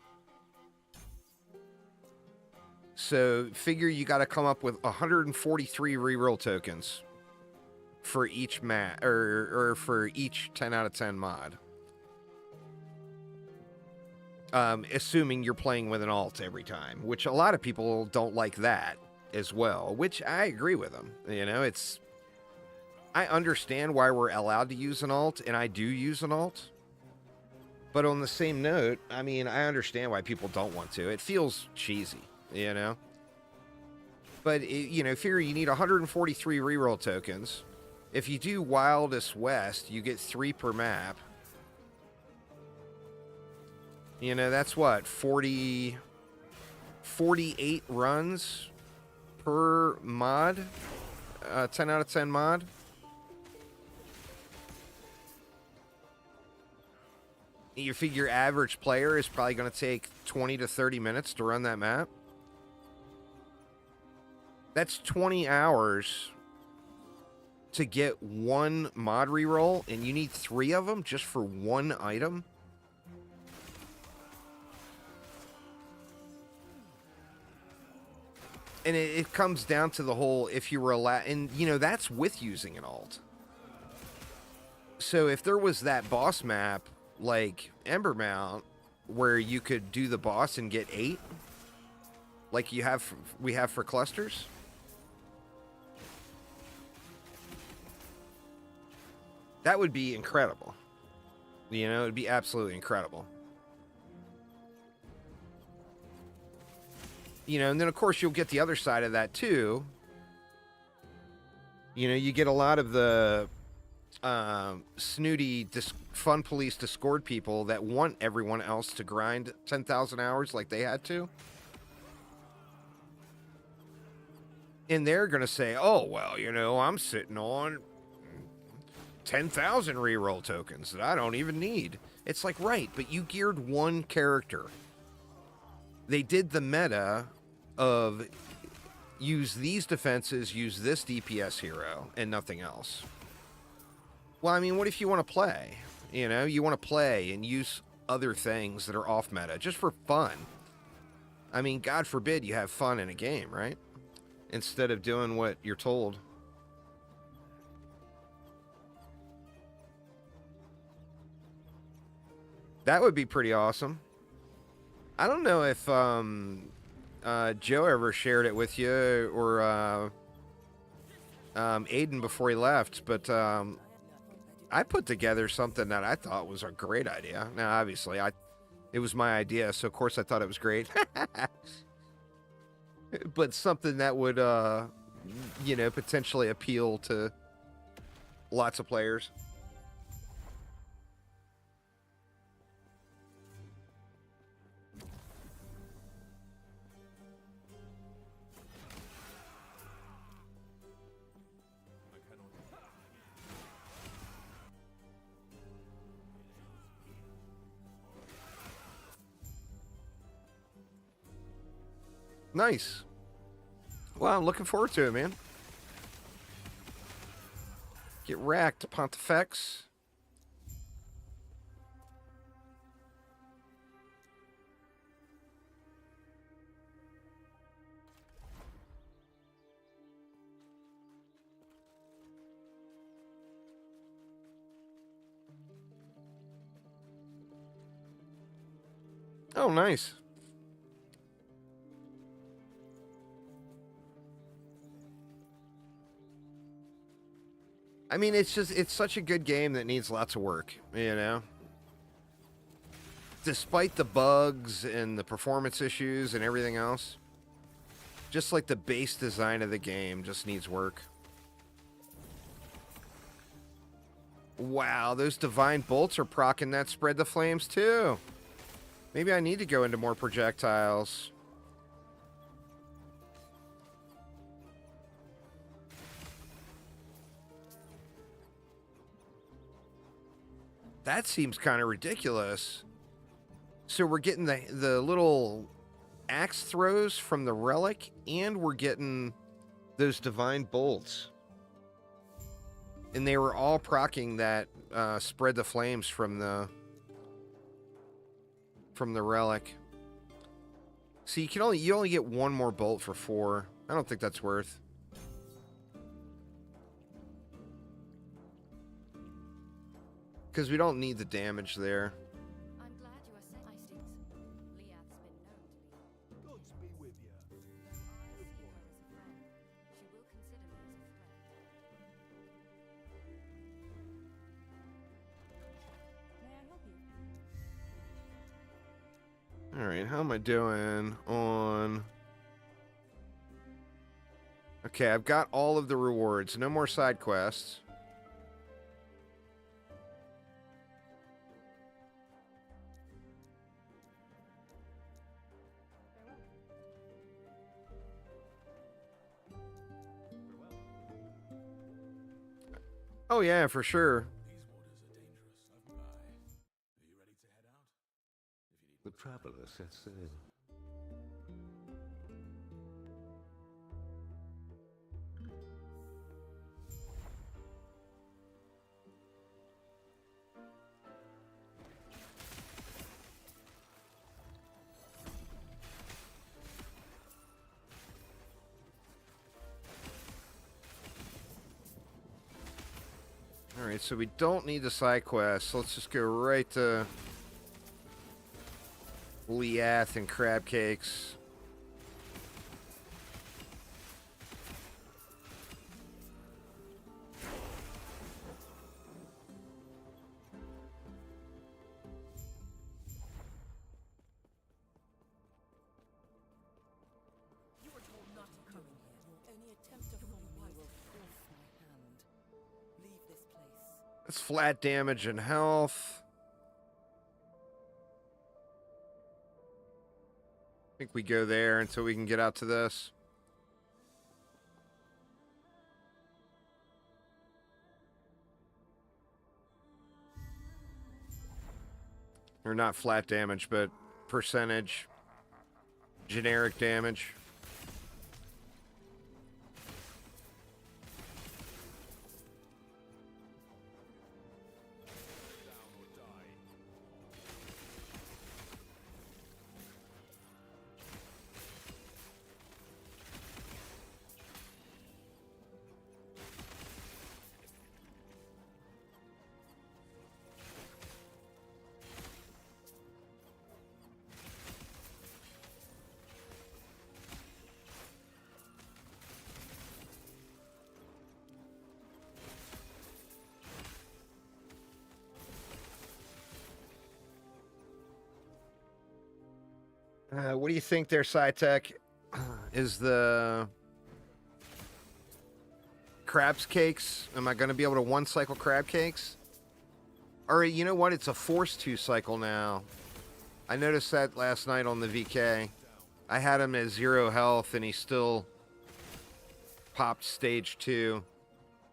So figure you got to come up with 143 reroll tokens for each or for each 10 out of 10 mod. Assuming you're playing with an alt every time, which a lot of people don't like that as well, which I agree with them. You know, I understand why we're allowed to use an alt, and I do use an alt. But on the same note, I mean, I understand why people don't want to. It feels cheesy, you know? But, you know, figure you need 143 reroll tokens. If you do Wildest West, you get 3 per map. You know, that's what, 48 runs per mod? 10 out of 10 mod? You figure average player is probably going to take 20 to 30 minutes to run that map. That's 20 hours to get 1 mod reroll, and you need 3 of them just for 1 item. And it comes down to the whole, if you were allowed, and you know, that's with using an alt. So if there was that boss map, like Embermount, where you could do the boss and get 8, like we have for clusters, that would be incredible. You know, it'd be absolutely incredible. You know, and then of course you'll get the other side of that too. You know, you get a lot of the snooty fun police Discord people that want everyone else to grind 10,000 hours like they had to. And they're going to say, oh, well, you know, I'm sitting on 10,000 reroll tokens that I don't even need. It's like, right, but you geared 1 character. They did the meta of use these defenses, use this DPS hero, and nothing else. Well, I mean, what if you want to play? You know, you want to play and use other things that are off meta just for fun. I mean, God forbid you have fun in a game, right? Instead of doing what you're told. That would be pretty awesome. I don't know if Joe ever shared it with you, or Aiden before he left, but I put together something that I thought was a great idea. Now, obviously, it was my idea, so of course I thought it was great. But something that would, you know, potentially appeal to lots of players. Nice. Well, I'm looking forward to it, man. Get racked, Pontifex. Oh, nice. I mean, it's such a good game that needs lots of work, you know? Despite the bugs and the performance issues and everything else, just like the base design of the game just needs work. Wow, those divine bolts are proccing that spread the flames too. Maybe I need to go into more projectiles. That seems kind of ridiculous. So we're getting the little axe throws from the relic, and we're getting those divine bolts. And they were all proccing that spread the flames from the relic. So you only get 1 more bolt for 4. I don't think that's worth. Because we don't need the damage there. I'm glad you are safe. I stings. Liath's been known to be. Gods be with you. Though I see her as a friend, she will consider me as a threat. how am I doing on... Okay, I've got all of the rewards. No more side quests. Oh yeah, for sure. These waters are dangerous. Are you ready to head out? If you need The traveler sets sail. Alright, so we don't need the side quest. Let's just go right to Leath and crab cakes. You were told not to come in here. Any attempt to fool me will force my hand. Leave this place. That's flat damage and health. I think we go there until we can get out to this. Or not flat damage, but percentage. Generic damage. What do you think there, SciTech? Is the crabs cakes? Am I going to be able to one cycle crab cakes? Or you know what? It's a forced 2 cycle now. I noticed that last night on the VK. I had him at 0 health and he still popped stage 2.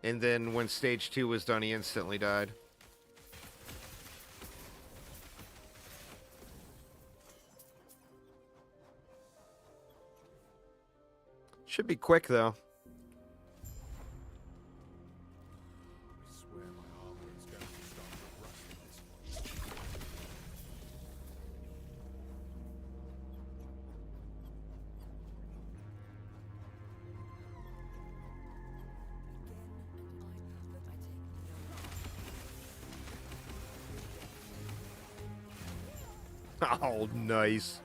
And then when stage 2 was done, he instantly died. Should be quick, though. I swear my armor is going to start to rust at this point. Oh, nice.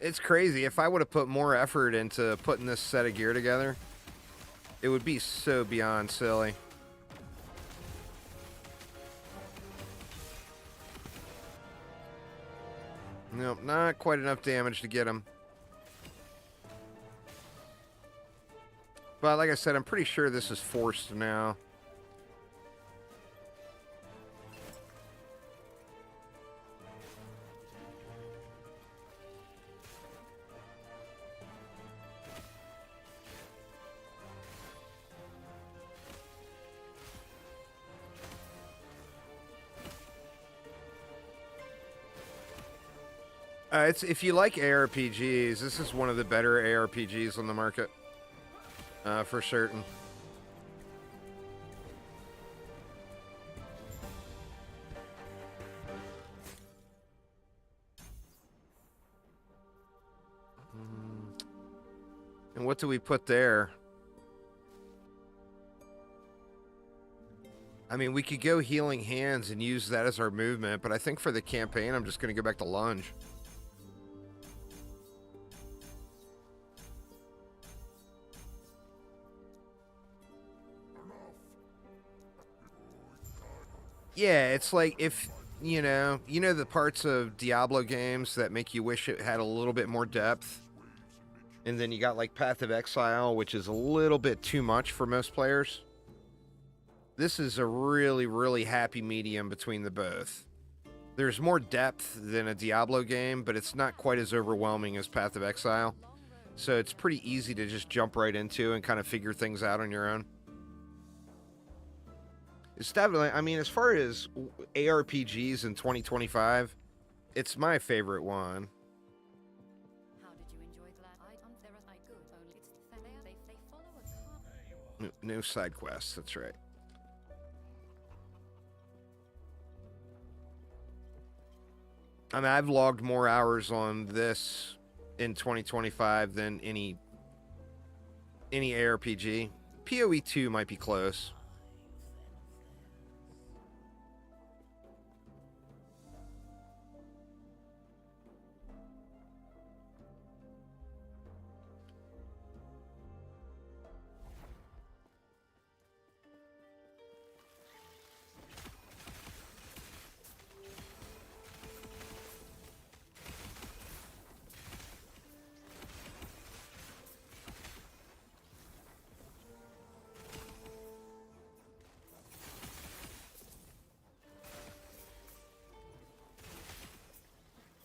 It's crazy. If I would have put more effort into putting this set of gear together, it would be so beyond silly. Nope, not quite enough damage to get him. But like I said, I'm pretty sure this is forced now. It's if you like ARPGs, this is one of the better ARPGs on the market, for certain. And what do we put there? I mean, we could go Healing Hands and use that as our movement, but I think for the campaign, I'm just going to go back to Lunge. Yeah, it's like if, you know the parts of Diablo games that make you wish it had a little bit more depth? And then you got like Path of Exile, which is a little bit too much for most players. This is a really, really happy medium between the both. There's more depth than a Diablo game, but it's not quite as overwhelming as Path of Exile. So it's pretty easy to just jump right into and kind of figure things out on your own. It's definitely, I mean, as far as ARPGs in 2025, it's my favorite one. How did you enjoy there are I good only it's they follow a No side quests, that's right. I mean, I've logged more hours on this in 2025 than any ARPG. PoE 2 might be close.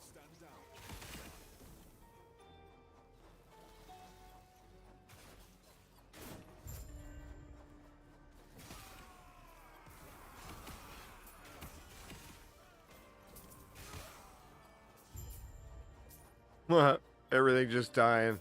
Stand down. Everything just dying.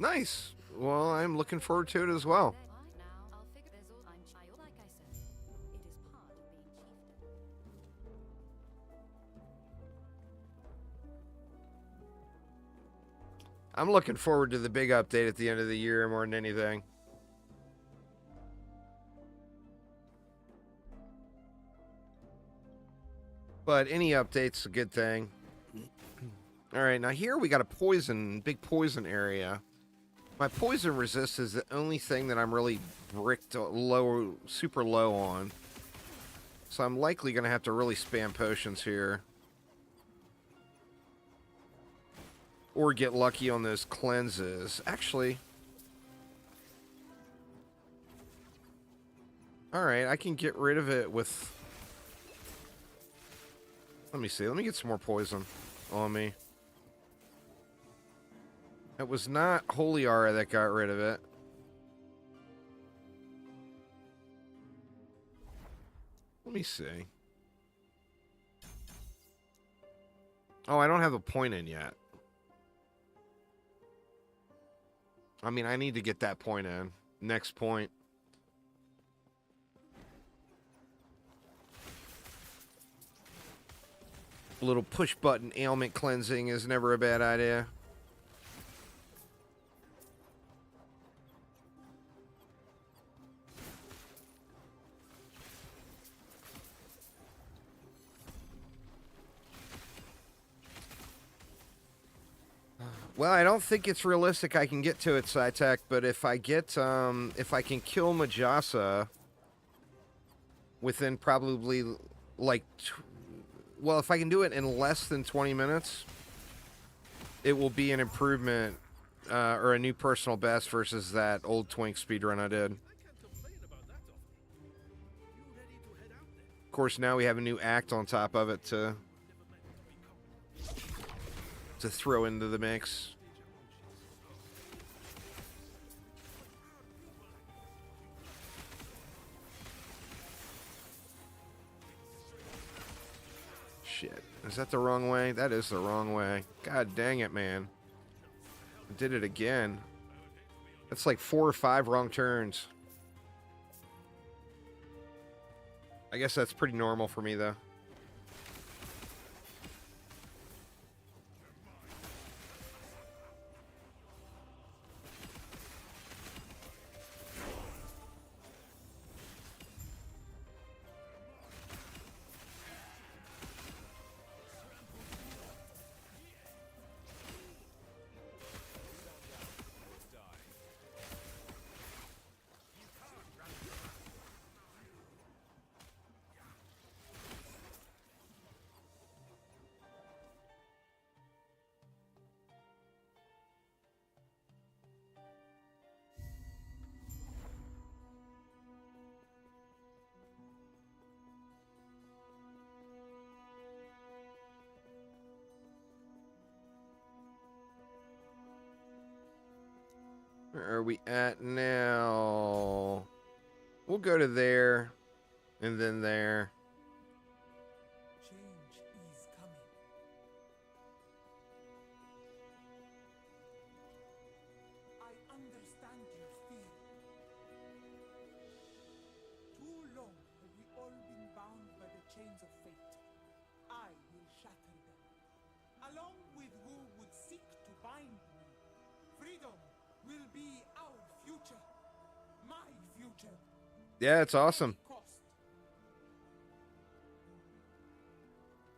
Nice. Well, I'm looking forward to it as well. now I'll figure there's all I'm shy like I said. It is part of being chieftain. I'm looking forward to the big update at the end of the year more than anything. But any update's a good thing. All right, now here we got a big poison area. My poison resist is the only thing that I'm really bricked low, super low on. So I'm likely going to have to really spam potions here. Or get lucky on those cleanses. Actually. Alright, I can get rid of it with... Let me see. Let me get some more poison on me. It was not Holy Aura that got rid of it. Let me see. Oh, I don't have a point in yet. I mean, I need to get that point in. Next point. A little push button ailment cleansing is never a bad idea. Well, I don't think it's realistic I can get to it, SciTech, but if I can kill Majasa within probably, like, well, if I can do it in less than 20 minutes, it will be an improvement, or a new personal best versus that old Twink speedrun I did. Of course, now we have a new act on top of it to throw into the mix. Shit. Is that the wrong way? That is the wrong way. God dang it, man. I did it again. That's like 4 or 5 wrong turns. I guess that's pretty normal for me, though. Where are we at now? We'll go to there, and then there. Change is coming. I understand your fear. Too long have we all been bound by the chains of fate. I will shatter them, along with who would seek to bind me. Freedom will be our future. My future. Yeah, it's awesome. Cost.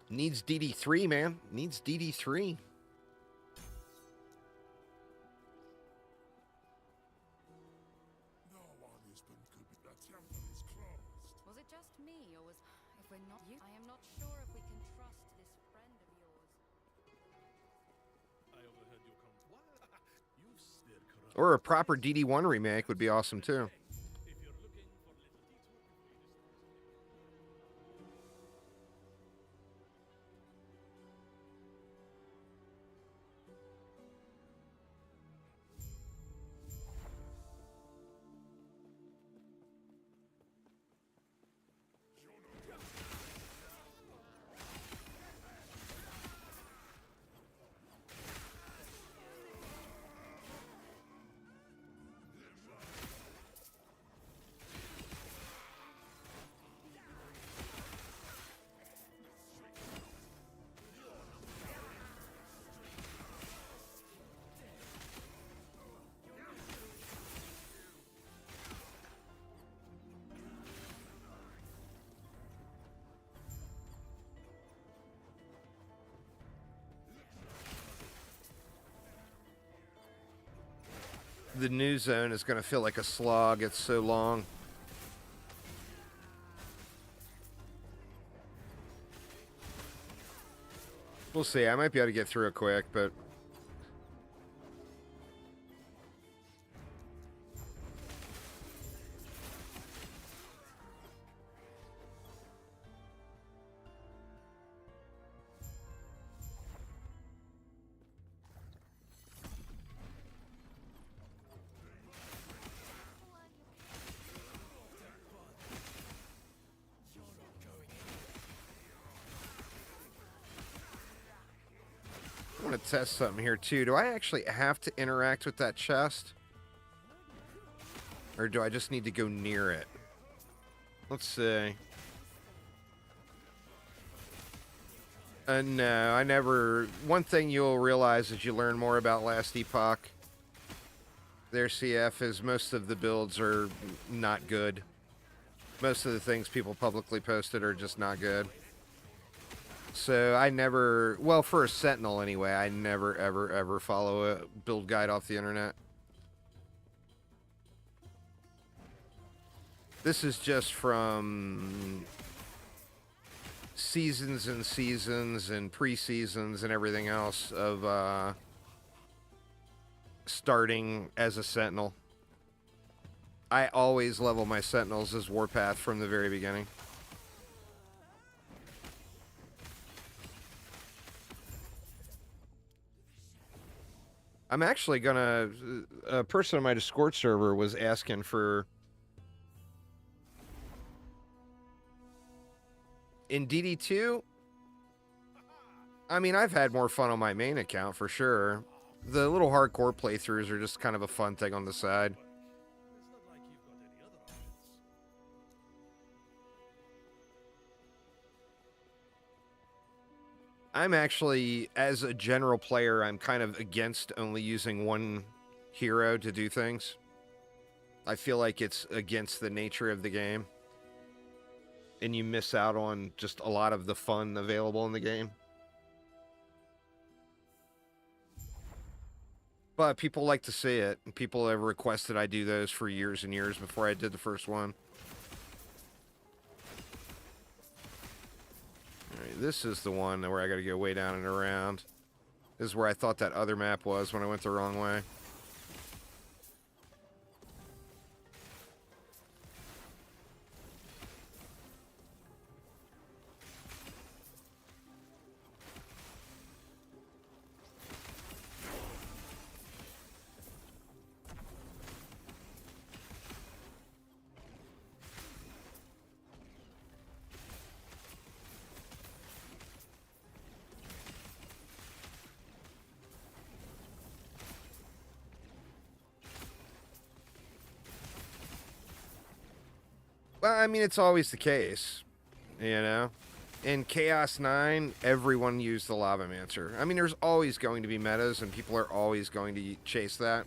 Needs DD3, man. Needs DD3. No one is but good. The temple is closed. Was it just me, or was... If we're not... I am not sure if we can trust this friend of yours. I overheard your What? You've steered corrupt. Or a proper DD1 remake would be awesome, too. If you're looking for little detour, The new zone is going to feel like a slog. It's so long. We'll see. I might be able to get through it quick, but... I want to test something here too. Do I actually have to interact with that chest? Or do I just need to go near it? Let's see. No, I never... One thing you'll realize as you learn more about Last Epoch, their CF, is most of the builds are not good. Most of the things people publicly posted are just not good. So I never... Well, for a Sentinel anyway, I never, ever, ever follow a build guide off the internet. This is just from seasons and seasons and pre-seasons and everything else of starting as a Sentinel. I always level my Sentinels as Warpath from the very beginning. I'm actually gonna... A person on my Discord server was asking for... In DD2, I mean, I've had more fun on my main account for sure. The little hardcore playthroughs are just kind of a fun thing on the side. it's not like you've got any other options. I'm actually, as a general player, I'm kind of against only using one hero to do things. I feel like it's against the nature of the game. And you miss out on just a lot of the fun available in the game. But people like to see it. And people have requested I do those for years and years before I did the first one. Alright, this is the one where I gotta go way down and around. This is where I thought that other map was when I went the wrong way. Well, I mean, it's always the case, you know? In Chaos 9, everyone used the Lava Mancer. I mean, there's always going to be metas, and people are always going to chase that.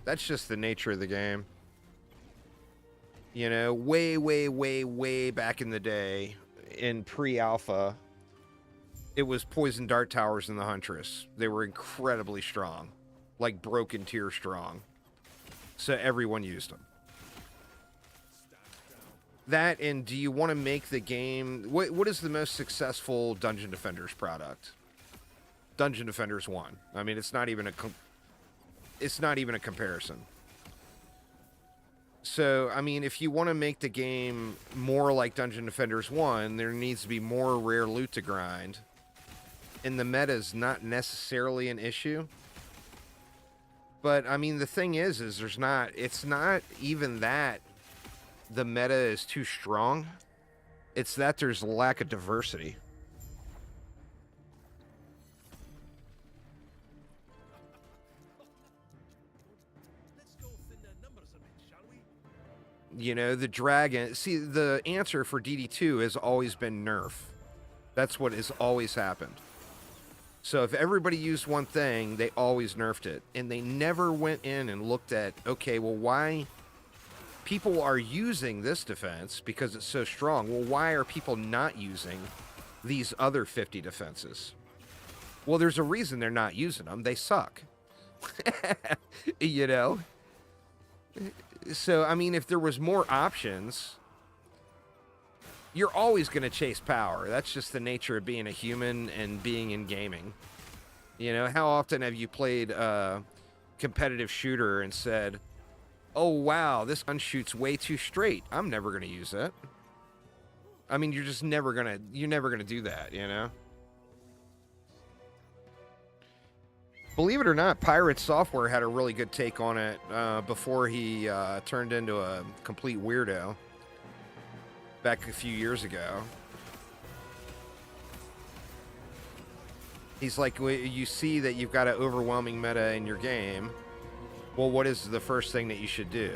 That's just the nature of the game. You know, way back in the day, in pre-alpha, it was Poison Dart Towers and the Huntress. They were incredibly strong. Like broken tier strong. So everyone used them. That, and do you want to make the game... What is the most successful Dungeon Defenders product? Dungeon Defenders 1. I mean, it's not even a comparison. So, I mean, if you want to make the game more like Dungeon Defenders 1, there needs to be more rare loot to grind. And the meta is not necessarily an issue. But, I mean, the thing is it's not even that the meta is too strong. It's that there's a lack of diversity. Let's go thin their numbers a bit, shall we? You know, the dragon... See, the answer for DD2 has always been nerf. That's what has always happened. So if everybody used one thing, they always nerfed it. And they never went in and looked at, okay, well, why... People are using this defense because it's so strong. Well, why are people not using these other 50 defenses? Well, there's a reason they're not using them. They suck. You know? So, I mean, if there was more options, you're always going to chase power. That's just the nature of being a human and being in gaming. You know, how often have you played a competitive shooter and said, oh, wow, this gun shoots way too straight. I'm never going to use it. I mean, you're never going to do that, you know? Believe it or not, Pirate Software had a really good take on it before he turned into a complete weirdo back a few years ago. He's like, you see that you've got an overwhelming meta in your game. Well, what is the first thing that you should do?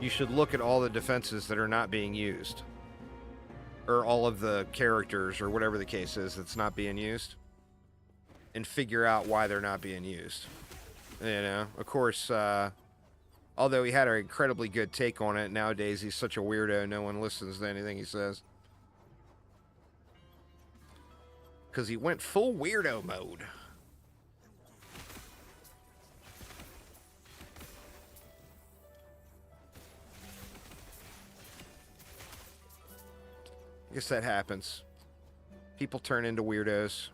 You should look at all the defenses that are not being used. Or all of the characters, or whatever the case is, that's not being used. And figure out why they're not being used. You know, of course, although he had an incredibly good take on it, nowadays he's such a weirdo, no one listens to anything he says. Because he went full weirdo mode. I guess that happens. People turn into weirdos.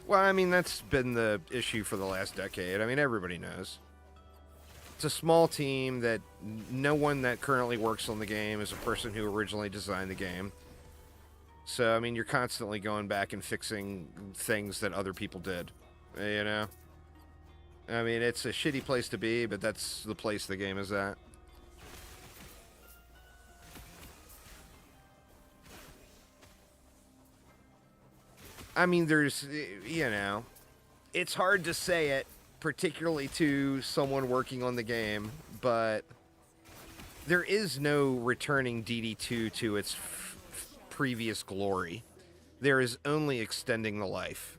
Well, I mean, that's been the issue for the last decade. I mean, everybody knows. It's a small team that no one that currently works on the game is a person who originally designed the game. So, I mean, you're constantly going back and fixing things that other people did. You know? I mean, it's a shitty place to be, but that's the place the game is at. I mean, there's, you know, it's hard to say it, particularly to someone working on the game, but there is no returning DD2 to its previous glory. There is only extending the life.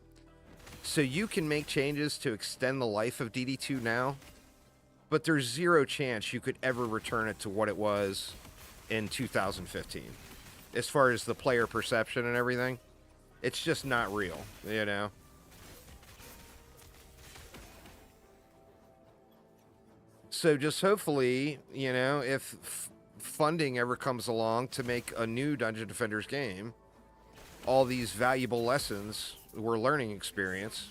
So you can make changes to extend the life of DD2 now, but there's zero chance you could ever return it to what it was in 2015. As far as the player perception and everything, it's just not real, you know? So just hopefully, you know, if funding ever comes along to make a new Dungeon Defenders game, all these valuable lessons were learning experience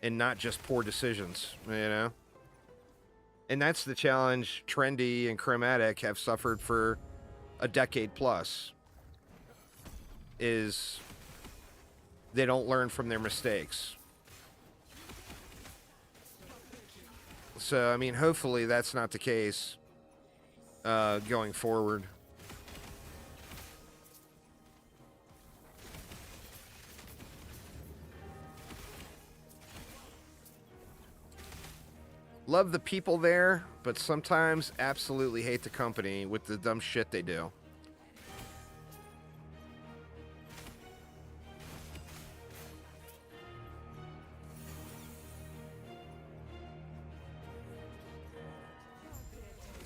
and not just poor decisions, you know? And that's the challenge Trendy and Chromatic have suffered for a decade plus, is they don't learn from their mistakes. So, I mean, hopefully that's not the case going forward. Love the people there, but sometimes absolutely hate the company with the dumb shit they do.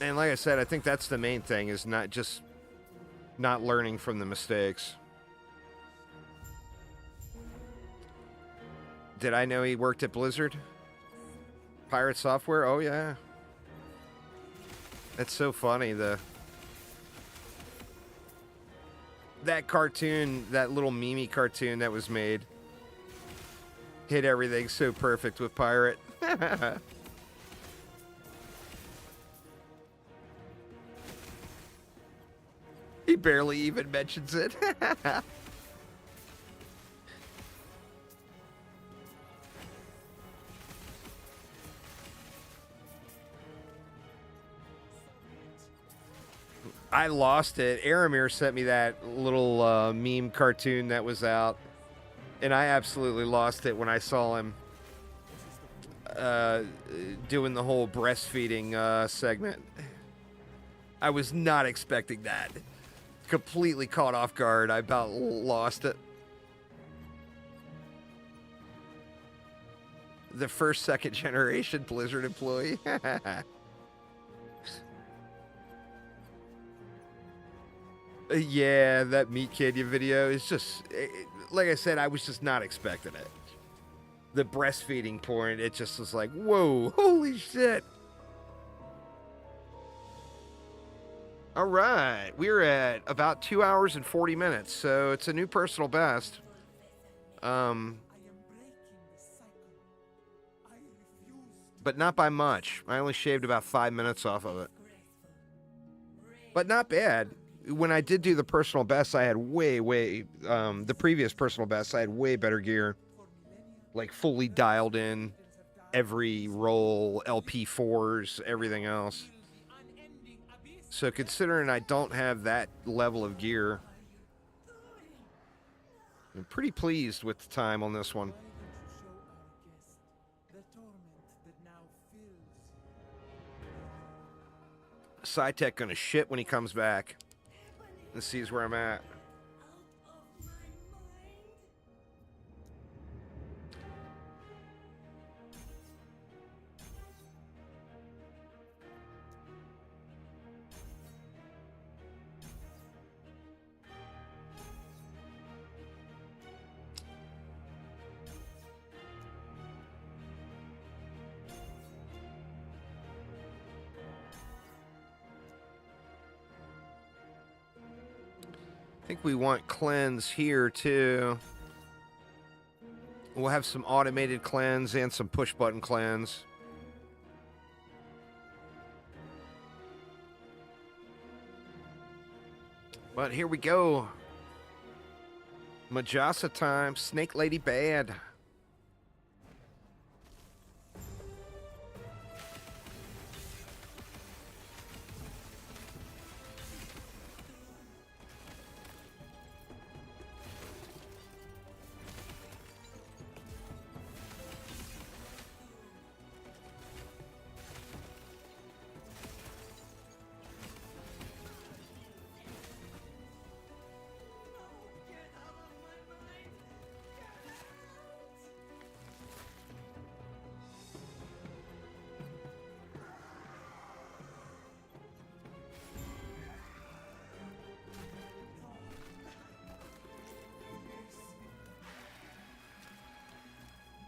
And like I said, I think that's the main thing, is not learning from the mistakes. Did I know he worked at Blizzard? Pirate Software? Oh, yeah. That's so funny. That cartoon, that little Mimi cartoon that was made, hit everything so perfect with Pirate. He barely even mentions it. I lost it. Aramir sent me that little meme cartoon that was out, and I absolutely lost it when I saw him doing the whole breastfeeding segment. I was not expecting that. Completely caught off guard. I about lost it. The first, second generation Blizzard employee. Yeah, that Meat Canyon video is just, like I said, I was just not expecting it. The breastfeeding porn, it just was like, whoa, holy shit. All right, we're at about 2 hours and 40 minutes, so it's a new personal best. I am breaking the cycle. I refuse But not by much. I only shaved about 5 minutes off of it. But not bad. When I did do the personal best, I had the previous personal best, I had way better gear. Like fully dialed in every roll, LP4s, everything else. So considering I don't have that level of gear, I'm pretty pleased with the time on this one. SciTech gonna shit when he comes back and sees where I'm at. I think we want cleanse here too. We'll have some automated cleanse and some push button cleanse. But here we go. Majasa time. Snake Lady bad.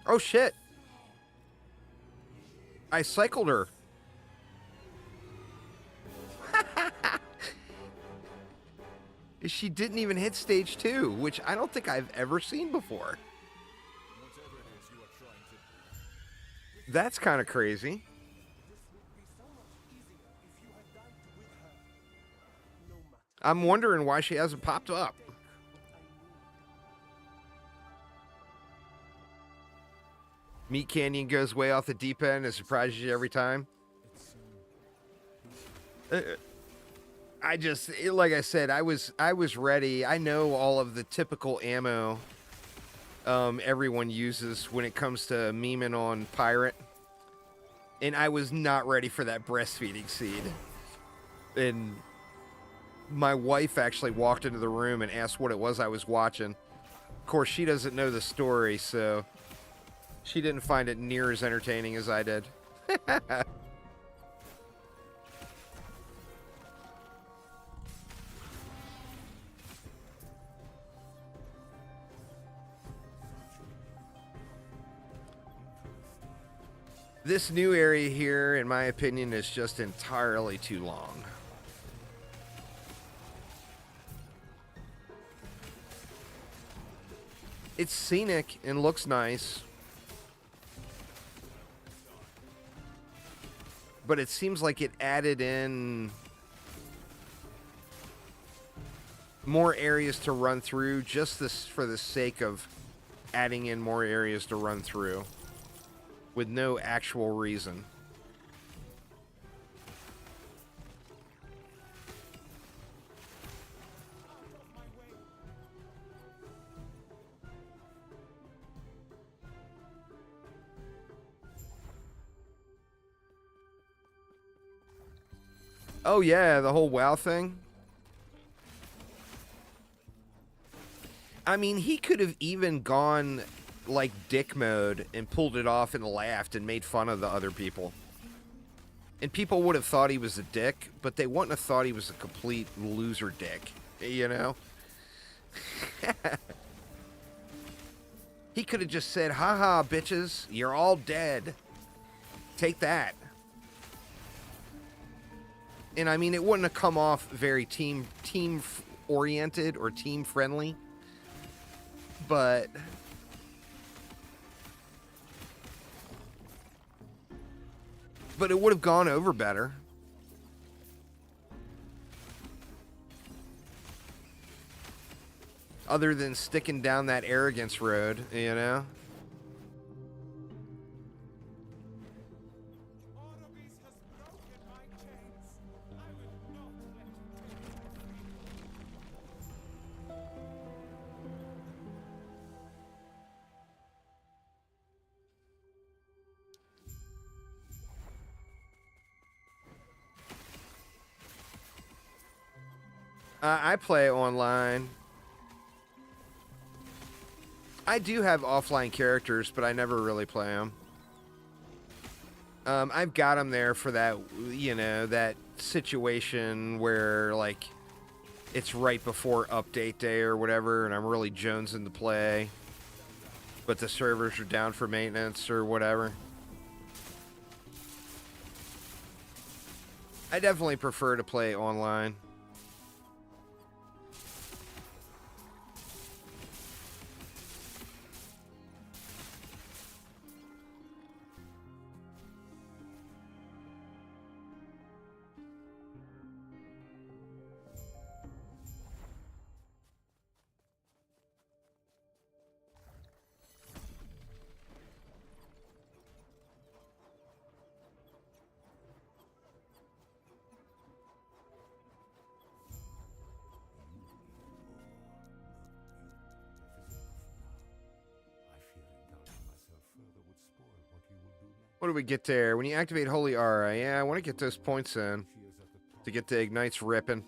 Oh shit. I cycled her. She didn't even hit stage 2, which I don't think I've ever seen before. That's kind of crazy. I'm wondering why she hasn't popped up. Meat Canyon goes way off the deep end and surprises you every time. Like I said, I was ready. I know all of the typical ammo everyone uses when it comes to memeing on Pirate. And I was not ready for that breastfeeding scene. And my wife actually walked into the room and asked what it was I was watching. Of course, she doesn't know the story, so she didn't find it near as entertaining as I did. This new area here, in my opinion, is just entirely too long. It's scenic and looks nice, but it seems like it added in more areas to run through just this for the sake of adding in more areas to run through with no actual reason. Oh yeah, the whole WoW thing. I mean, he could have even gone like dick mode and pulled it off and laughed and made fun of the other people. And people would have thought he was a dick, but they wouldn't have thought he was a complete loser dick, you know? He could have just said, haha, bitches, you're all dead. Take that. And I mean, it wouldn't have come off very team oriented or team friendly, but it would have gone over better. Other than sticking down that arrogance road, you know? Orobis has broken my chains. I will not let him take my freedom. I play online. I do have offline characters, but I never really play them. I've got them there for that, you know, that situation where, like, it's right before update day or whatever, and I'm really jonesing to play, but the servers are down for maintenance or whatever. I definitely prefer to play online. What do we get there? When you activate Holy Aura, yeah, I want to get those points in to get the ignites ripping.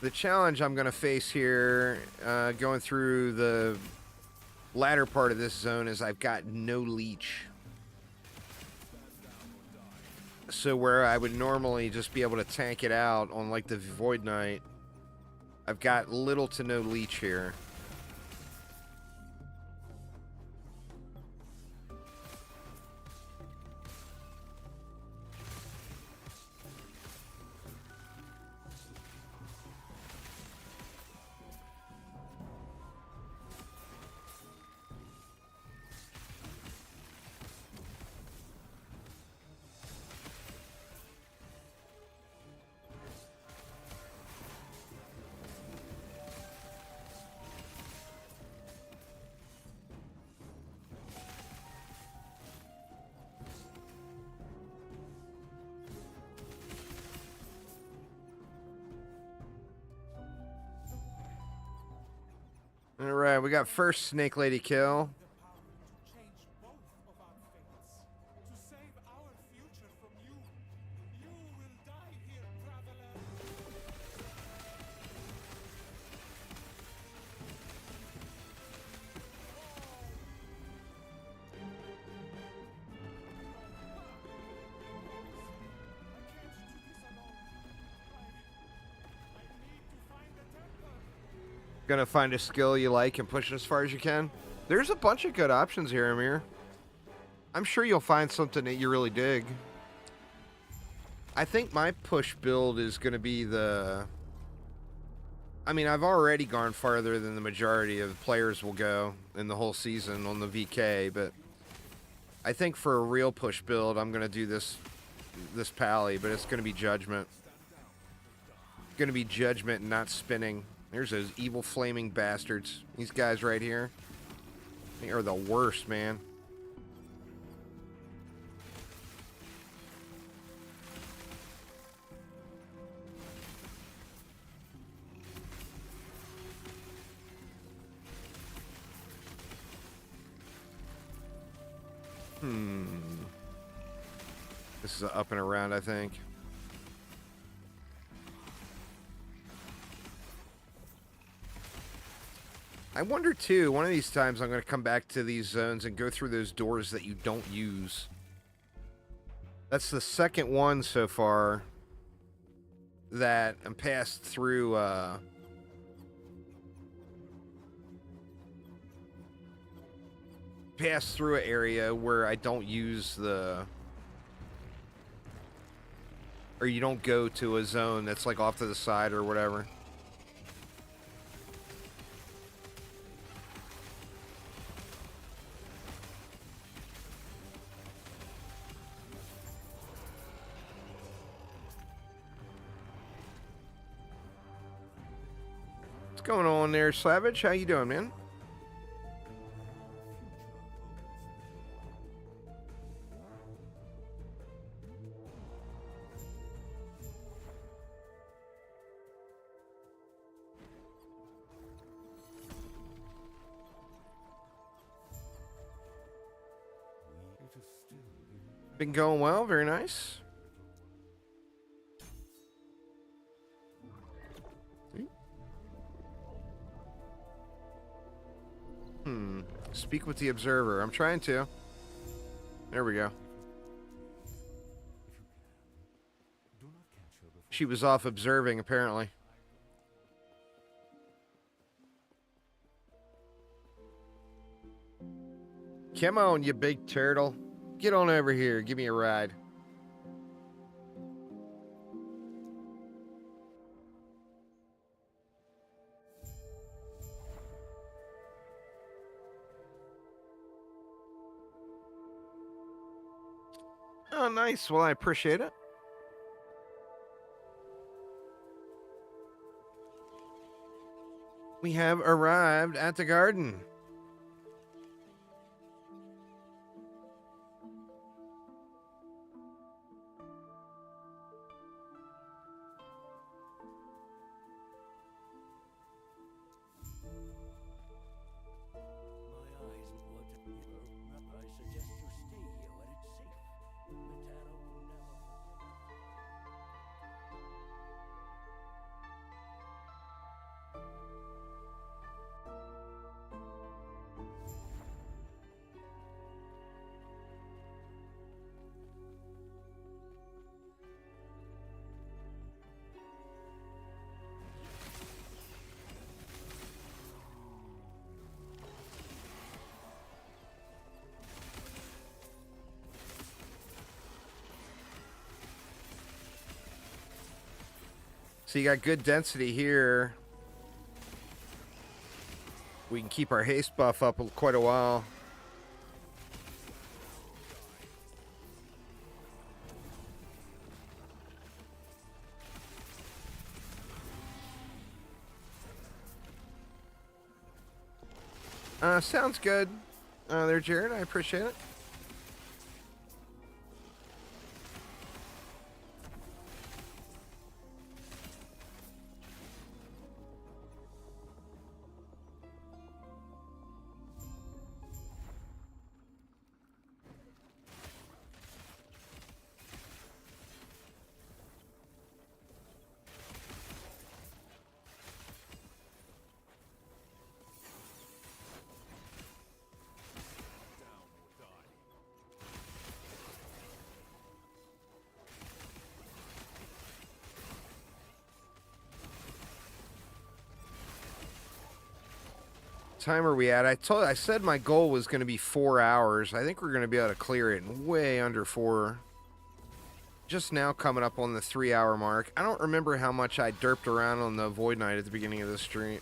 The challenge I'm going to face here, going through the latter part of this zone, is I've got no leech. So where I would normally just be able to tank it out on like the Void Knight, I've got little to no leech here. Alright, we got first Snake Lady kill. The power to change both of our fates. To save our future from you. You will die here, traveler. Gonna find a skill you like and push it as far as you can. There's a bunch of good options here, Amir. I'm sure you'll find something that you really dig. I think my push build is gonna be the... I mean, I've already gone farther than the majority of players will go in the whole season on the VK, but I think for a real push build, I'm gonna do this Paly, but it's gonna be Judgment. It's gonna be Judgment and not spinning. There's those evil flaming bastards. These guys right here. They are the worst, man. This is a up and around, I think. I wonder, too, one of these times I'm going to come back to these zones and go through those doors that you don't use. That's the second one so far that I'm passed through, an area where I don't use the... Or you don't go to a zone that's, like, off to the side or whatever. What's going on there, Savage? How you doing, man? Been going well, very nice. Speak with the observer. I'm trying to. There we go. She was off observing, apparently. Come on, you big turtle. Get on over here. Give me a ride. Oh, nice. Well, I appreciate it. We have arrived at the garden. So you got good density here. We can keep our haste buff up quite a while. Sounds good. There, Jared. I appreciate it. time are we at? I said my goal was going to be 4 hours. I think we're going to be able to clear it in way under 4. Just now coming up on the 3-hour mark. I don't remember how much I derped around on the Void Knight at the beginning of the stream.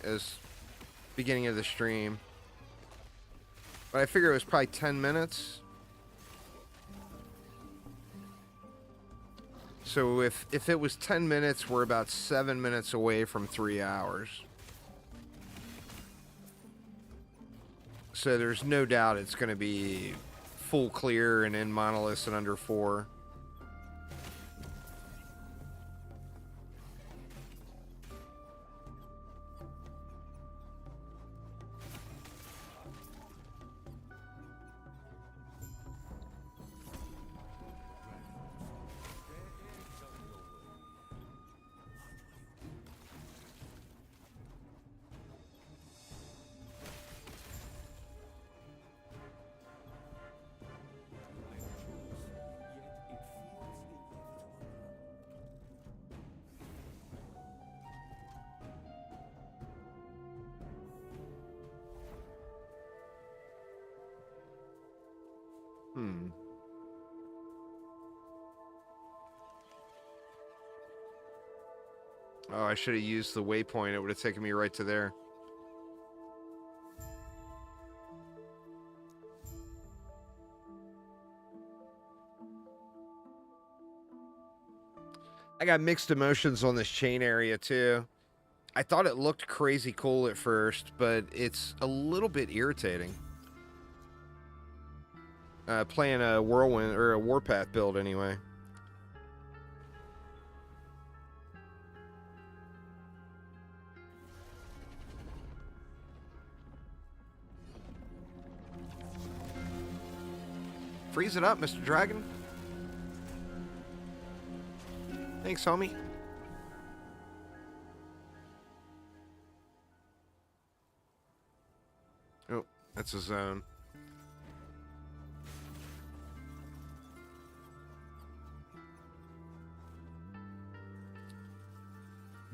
But I figure it was probably 10 minutes. So if it was 10 minutes, we're about 7 minutes away from 3 hours. So there's no doubt it's going to be full clear and in monoliths in under 4. Oh, I should have used the waypoint. It would have taken me right to there. I got mixed emotions on this chain area, too. I thought it looked crazy cool at first, but it's a little bit irritating. Playing a Whirlwind, or a Warpath build, anyway. Freeze it up, Mr. Dragon. Thanks, homie. Oh, that's a zone.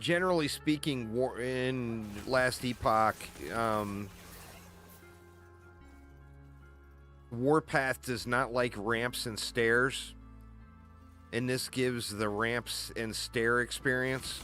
Generally speaking, in Last Epoch, Warpath does not like ramps and stairs, and this gives the ramps and stair experience.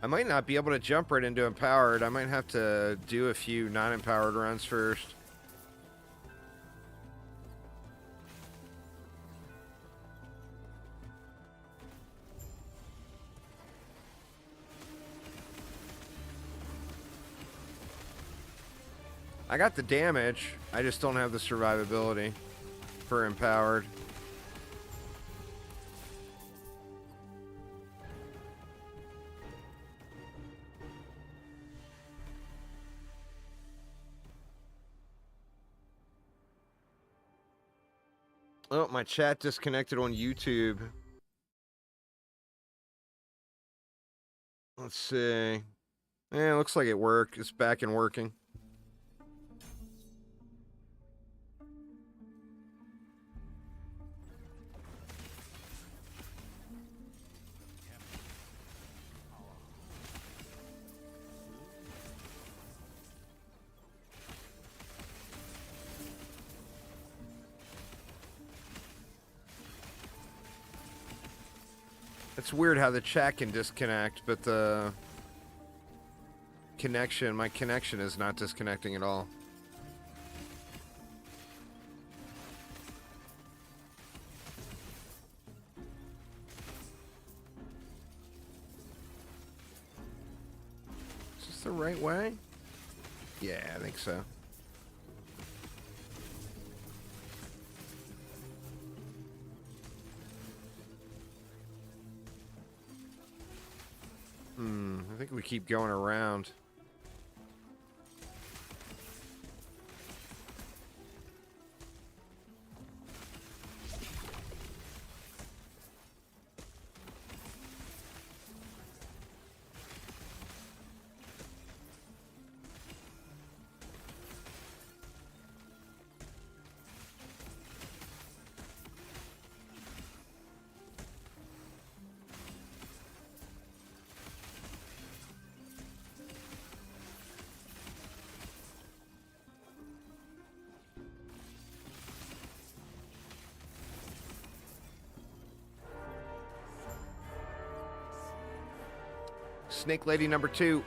I might not be able to jump right into empowered. I might have to do a few non-empowered runs first. I got the damage. I just don't have the survivability for empowered. Oh, my chat disconnected on YouTube. Let's see. Yeah, looks like it worked. It's back and working. It's weird how the chat can disconnect, but the connection, my connection is not disconnecting at all. the right way? Yeah, I think so. I think we keep going around. Snake Lady number 2.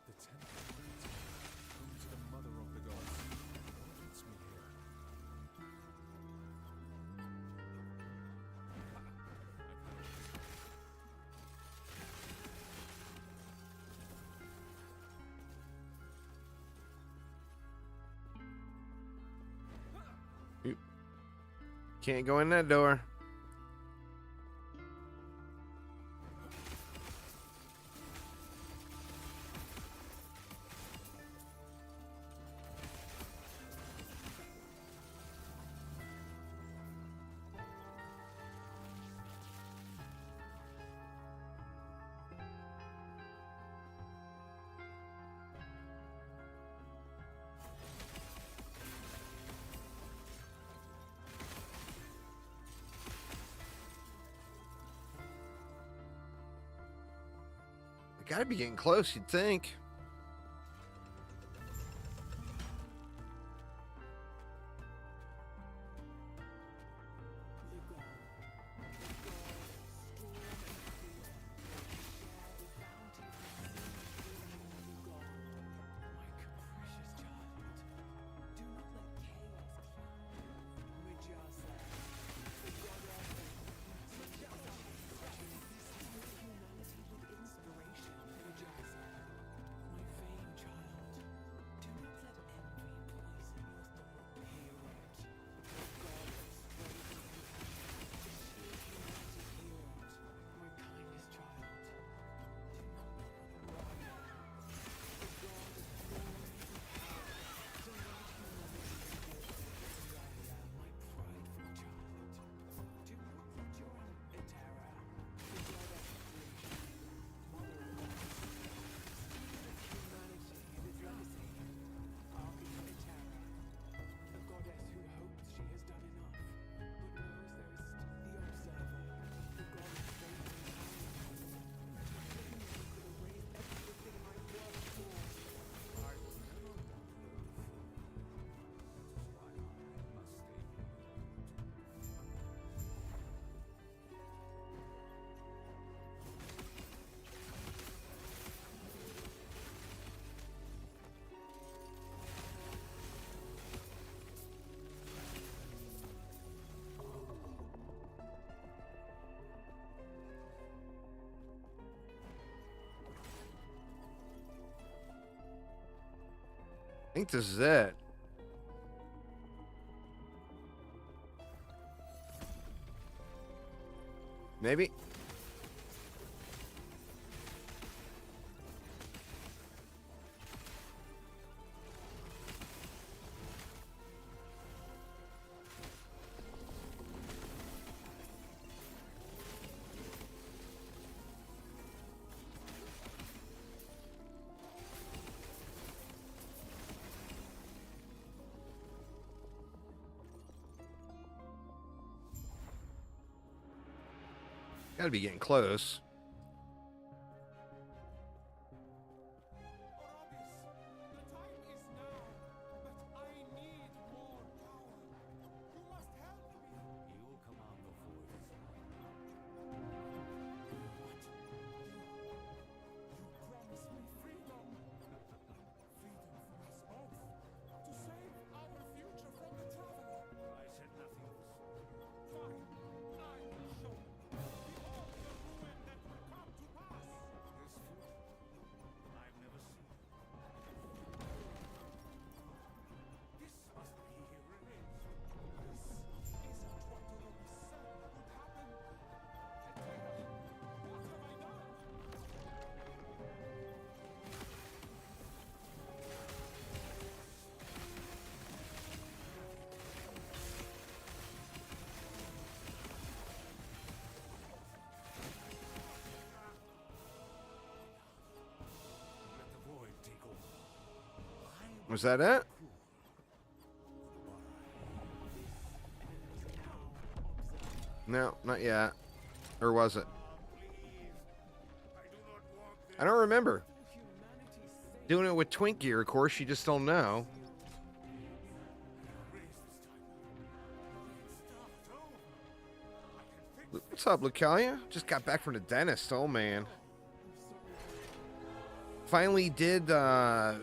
The tenth fruit, home to the mother of the gods. What awaits me here? Can't go in that door. I gotta be getting close, you'd think. I think this is it. Maybe. Gotta be getting close. Or obvious. Was that it? No, not yet. Or was it? I don't remember. Doing it with Twink gear, of course, you just don't know. What's up, Lucalia? Just got back from the dentist. Oh, man. Finally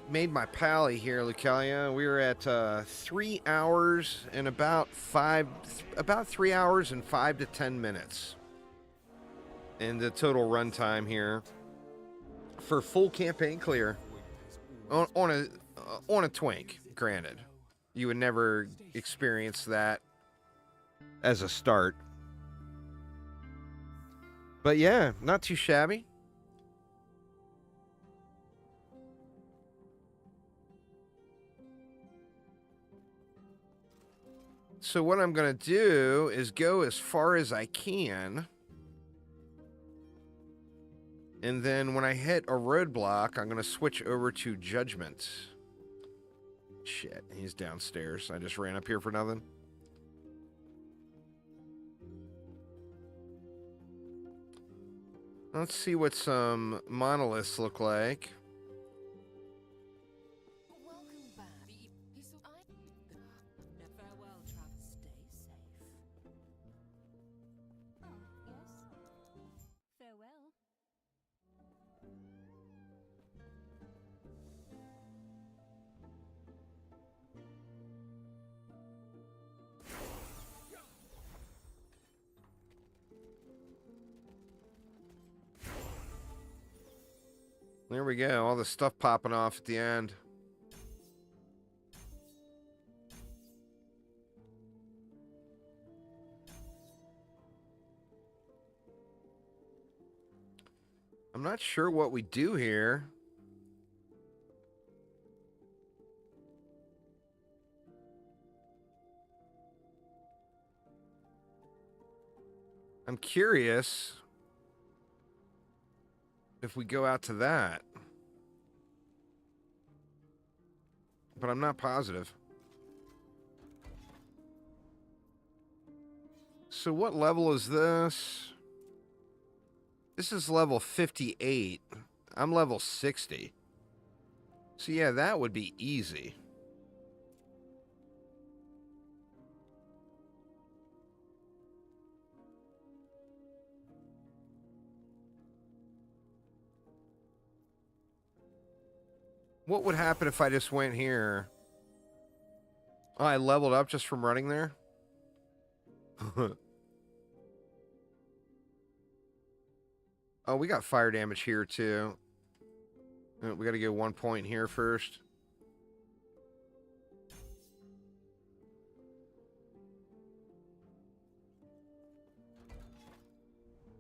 made my Paly here, Lucalia. We were at 3 hours and about 3 hours and 5 to 10 minutes. And the total runtime here for full campaign clear on a Twink. Granted, you would never experience that as a start. But yeah, not too shabby. So what I'm going to do is go as far as I can. And then when I hit a roadblock, I'm going to switch over to Judgment. Shit, he's downstairs. I just ran up here for nothing. Let's see what some monoliths look like. Welcome back. Farewell, Travis. Stay safe. Oh, yes. Farewell. There we go. All the stuff popping off at the end. I'm not sure what we do here. I'm curious if we go out to that. But I'm not positive. So what level is this? This is level 58. I'm level 60. So yeah, that would be easy. What would happen if I just went here? Oh, I leveled up just from running there? Oh, we got fire damage here, too. We got to get 1 point here first.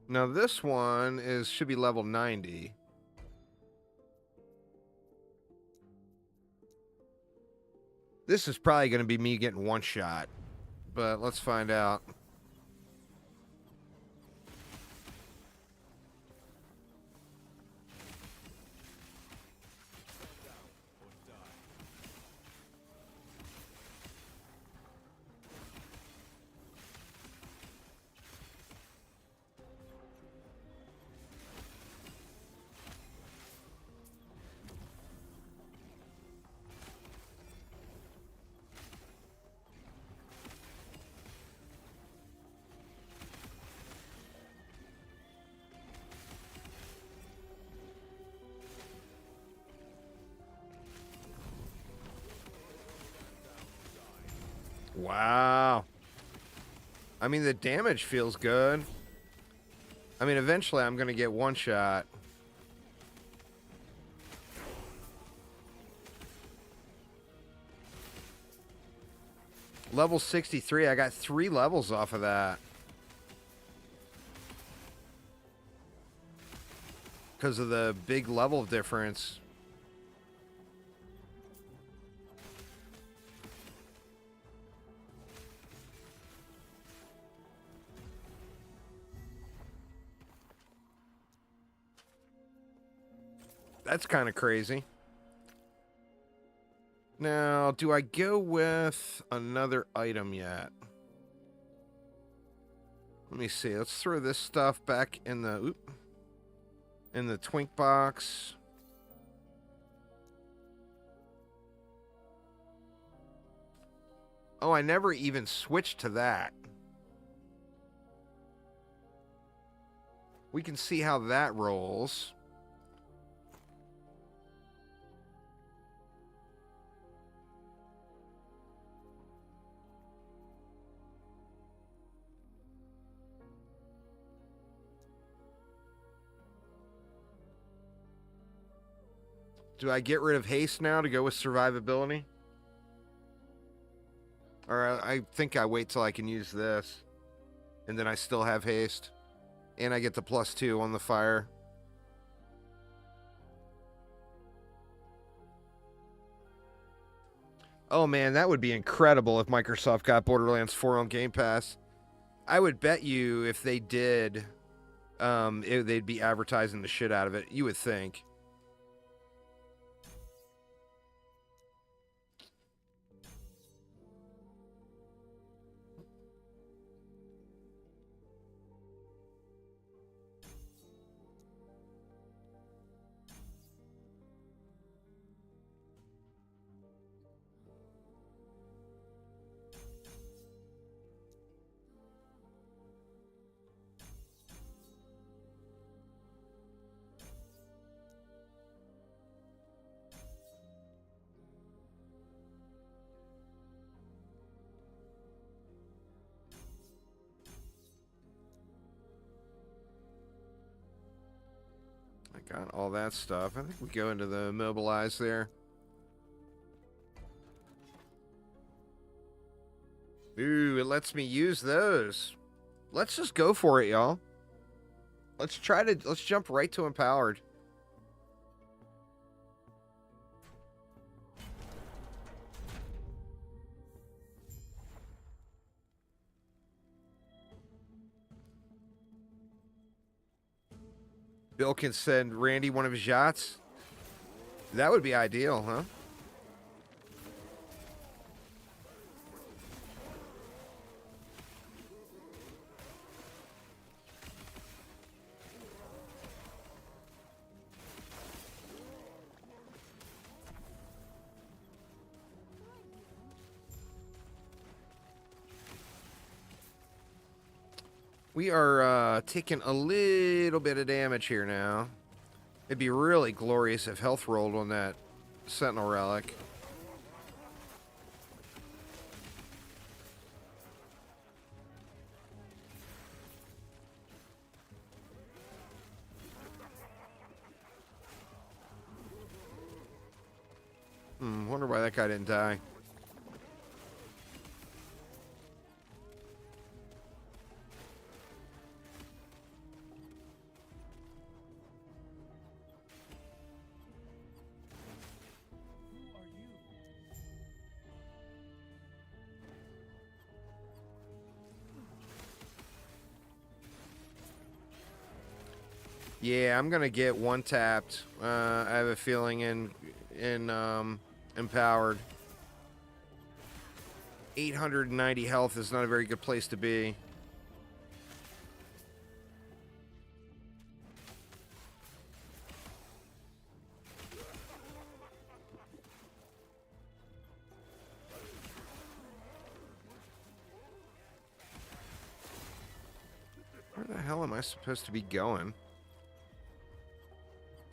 Now, this one should be level 90. This is probably going to be me getting one shot, but let's find out. Wow. I mean, the damage feels good. I mean, eventually I'm going to get one shot. Level 63. I got 3 levels off of that. Because of the big level difference. That's kind of crazy. Now, do I go with another item yet? Let me see. Let's throw this stuff back in the twink box. Oh, I never even switched to that. We can see how that rolls. Do I get rid of haste now to go with survivability? Or I think I wait till I can use this. And then I still have haste. And I get the +2 on the fire. Oh man, that would be incredible if Microsoft got Borderlands 4 on Game Pass. I would bet you if they did, they'd be advertising the shit out of it. You would think. I got all that stuff. I think we go into the mobilize there. Ooh, it lets me use those. Let's just go for it, y'all. Let's jump right to empowered. Bill can send Randy one of his yachts. That would be ideal, huh? We are taking a little bit of damage here now. It'd be really glorious if health rolled on that Sentinel relic. Wonder why that guy didn't die. Yeah, I'm gonna get one tapped. I have a feeling in empowered. 890 health is not a very good place to be. Where the hell am I supposed to be going?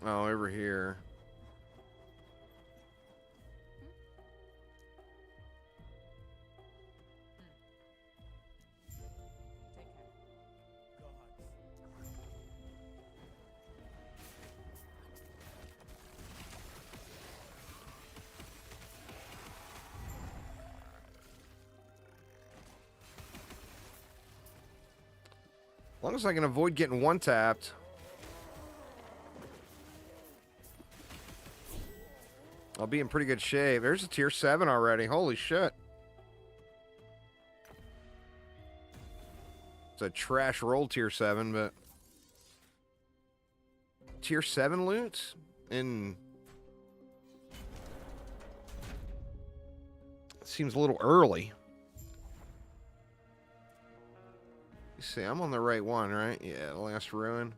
Oh, over here. As long as I can avoid getting one tapped. I'll be in pretty good shape. There's a tier 7 already. Holy shit. It's a trash roll tier 7, but... Tier 7 loot? In... Seems a little early. You see, I'm on the right one, right? Yeah, the last ruin.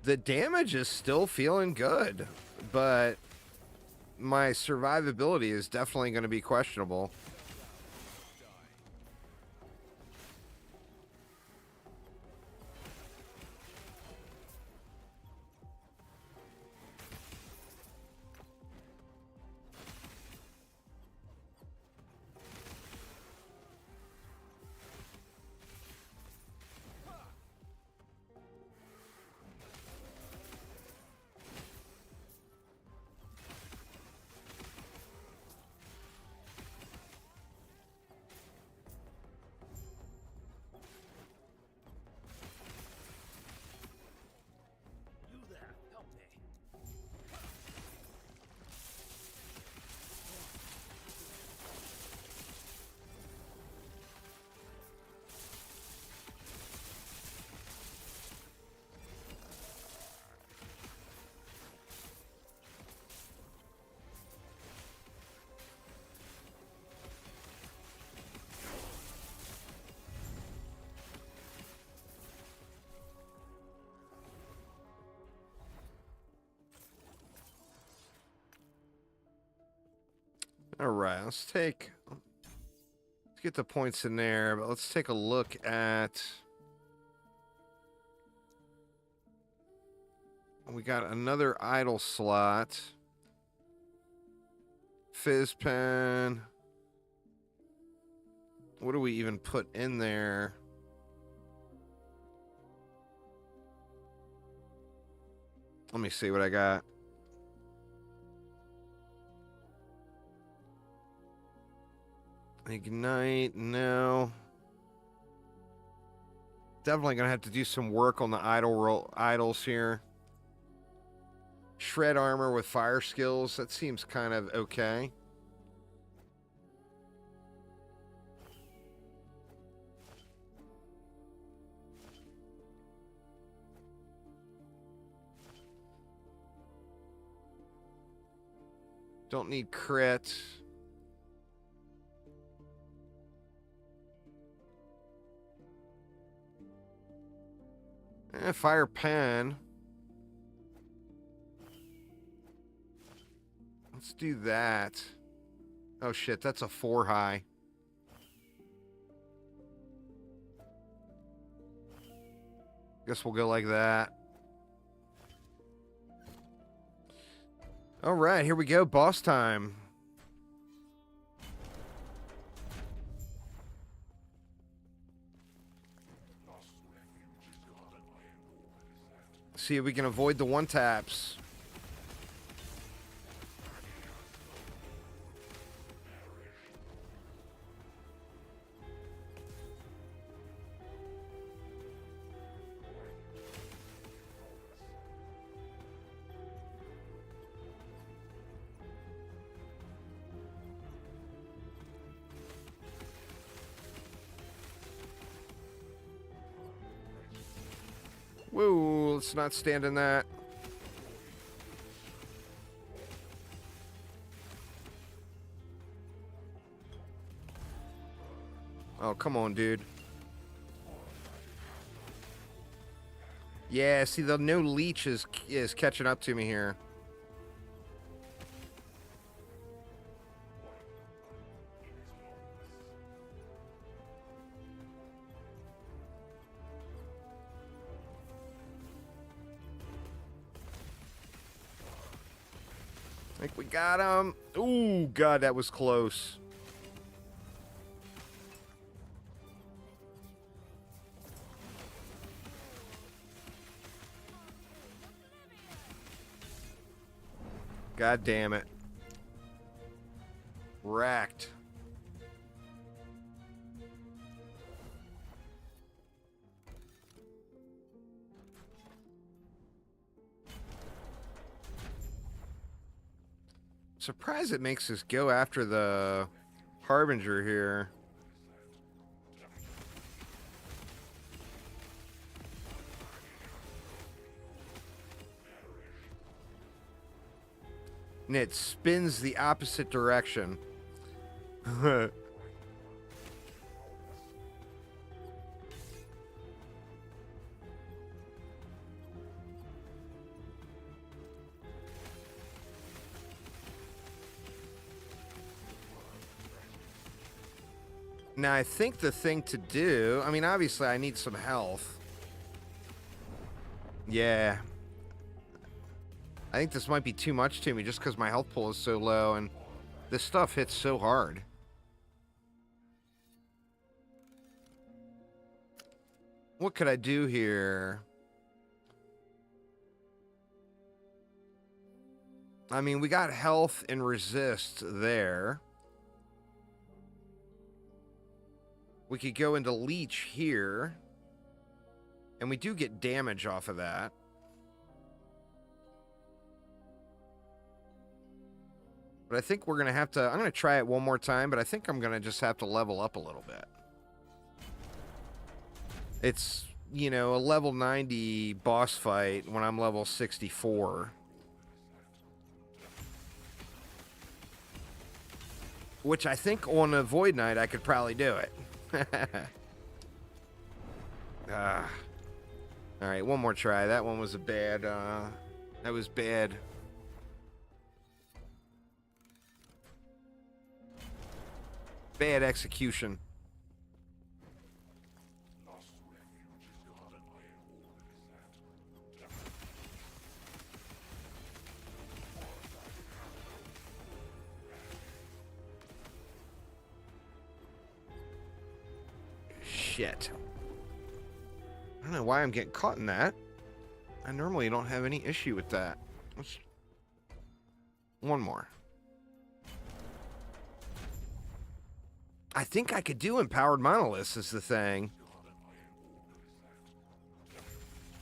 The damage is still feeling good, but my survivability is definitely going to be questionable. You there, help me. All right, let's get the points in there, but let's take a look at. We got another idle slot. Fizz pen. What do we even put in there? Let me see what I got. Ignite, no. Definitely gonna have to do some work on the idols here. Shred armor with fire skills, that seems kind of okay. Don't need crit. Fire pen. Let's do that. Oh shit, that's a 4 high. Guess we'll go like that. All right, here we go. Boss time. See if we can avoid the one taps. Whoa, let's not stand in that. Oh, come on, dude. Yeah, see, the no leech is catching up to me here. I think we got him. Ooh, God, that was close. God damn it. Wrecked. surprised it makes us go after the Harbinger here. And it spins the opposite direction. Now, I think the thing to do... I mean, obviously, I need some health. Yeah. I think this might be too much to me just because my health pool is so low and this stuff hits so hard. What could I do here? I mean, we got health and resist there. We could go into leech here. And we do get damage off of that. But I think we're going to have to... I'm going to try it one more time, but I think I'm going to just have to level up a little bit. It's, you know, a level 90 boss fight when I'm level 64. Which I think on a Void Knight I could probably do it. Alright, one more try. That one was a bad... that was bad. Bad execution. Shit. I don't know why I'm getting caught in that. I normally don't have any issue with that. Let's... One more. I think I could do Empowered Monoliths is the thing.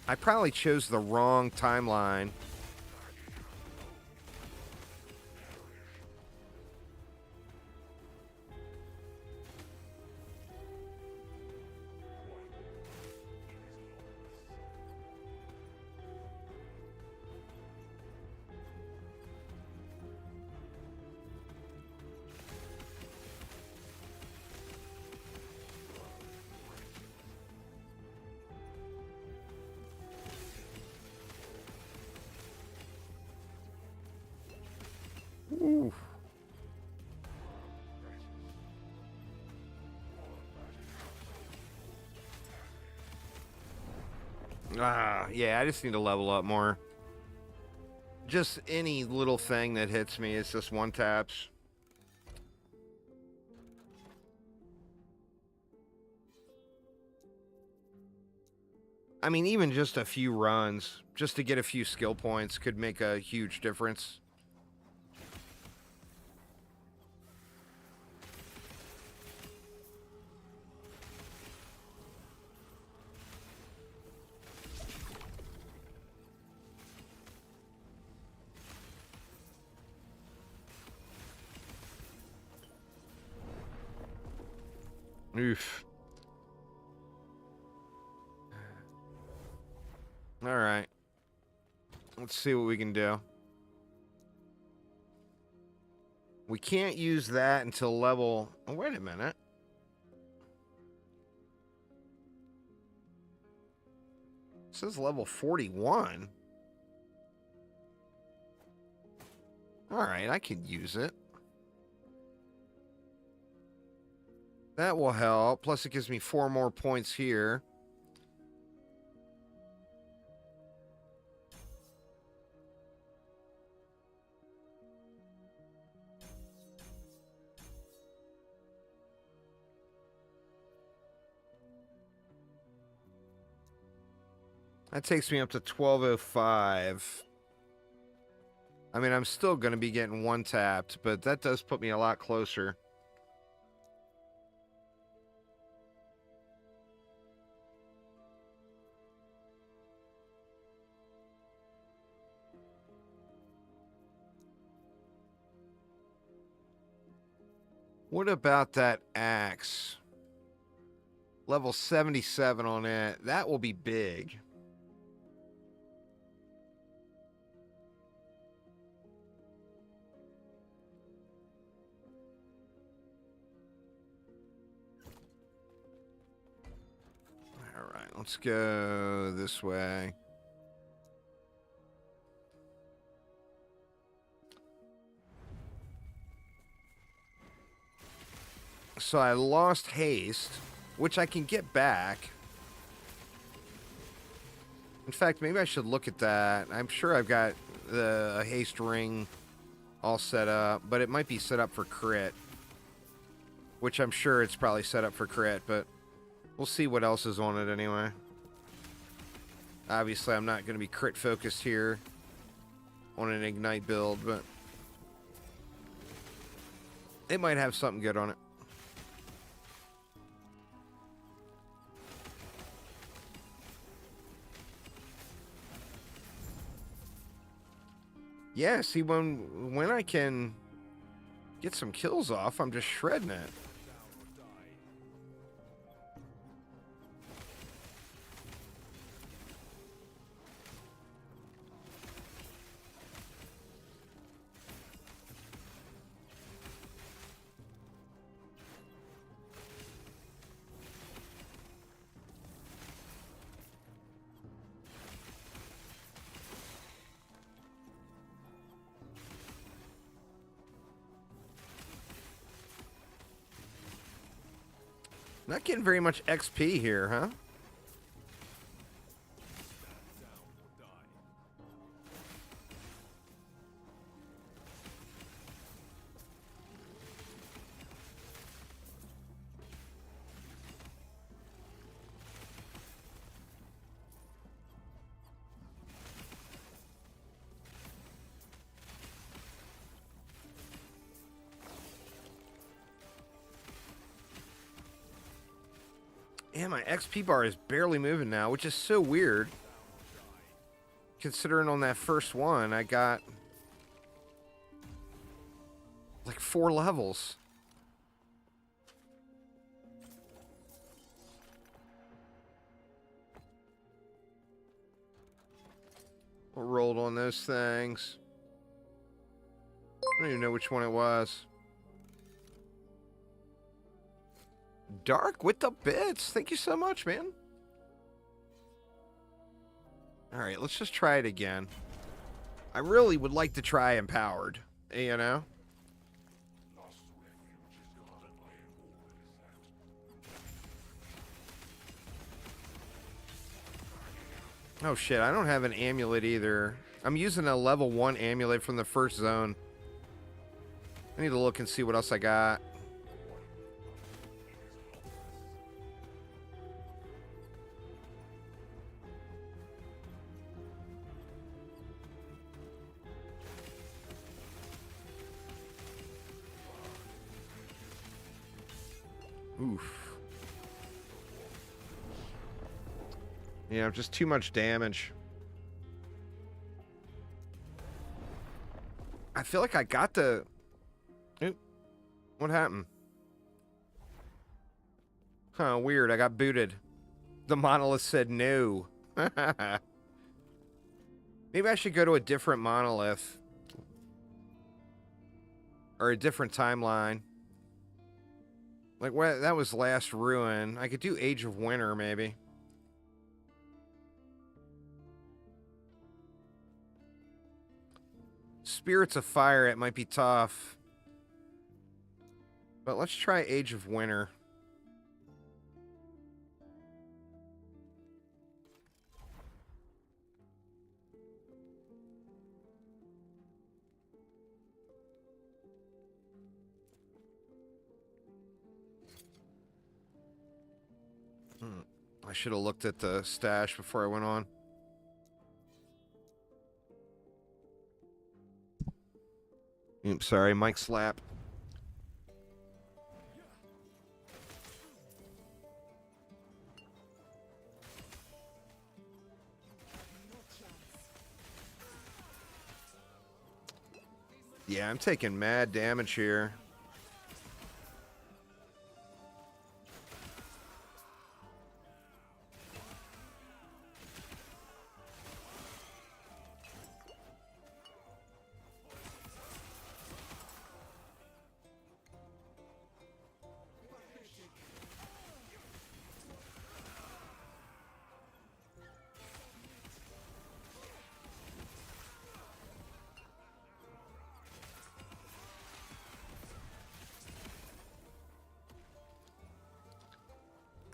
I probably chose the wrong timeline. Ooh. Yeah, I just need to level up more. Just any little thing that hits me is just one taps. I mean, even just a few runs, just to get a few skill points could make a huge difference. Oof. All right. Let's see what we can do. We can't use that until level... Oh, wait a minute. It says level 41. All right, I can use it. That will help. Plus, it gives me 4 more points here. That takes me up to 1205. I mean, I'm still going to be getting one tapped, but that does put me a lot closer. What about that axe? Level 77 on it. That will be big. All right, let's go this way. So I lost haste, which I can get back. In fact, maybe I should look at that. I'm sure I've got the haste ring all set up, but it might be set up for crit. Which I'm sure it's probably set up for crit, but we'll see what else is on it anyway. Obviously, I'm not going to be crit focused here on an ignite build, but it might have something good on it. Yeah, see, when I can get some kills off, I'm just shredding it. Not getting very much XP here, huh? Yeah, my XP bar is barely moving now, which is so weird. Considering on that first one, I got like 4 levels. What rolled on those things? I don't even know which one it was. Dark with the bits. Thank you so much, man. All right, let's just try it again. I really would like to try empowered, you know? Oh shit, I don't have an amulet either. I'm using a level 1 amulet from the first zone. I need to look and see what else I got. Oof. Yeah, just too much damage. I feel like I got the... Oop. What happened? Huh, weird. I got booted. The monolith said no. Maybe I should go to a different monolith. Or a different timeline. Like, what? That was Last Ruin. I could do Age of Winter, maybe. Spirits of Fire, it might be tough. But let's try Age of Winter. I should have looked at the stash before I went on. Oops, sorry, mic slap. Yeah, I'm taking mad damage here.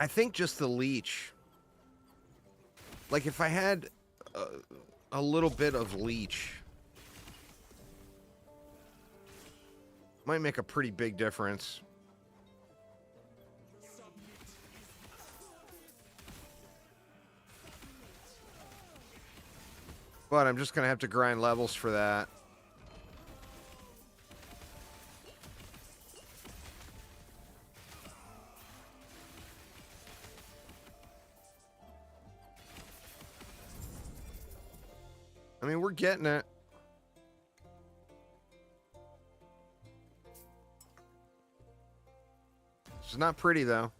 I think just the leech. Like, if I had a little bit of leech, might make a pretty big difference. But I'm just going to have to grind levels for that. I mean, we're getting it. It's not pretty, though.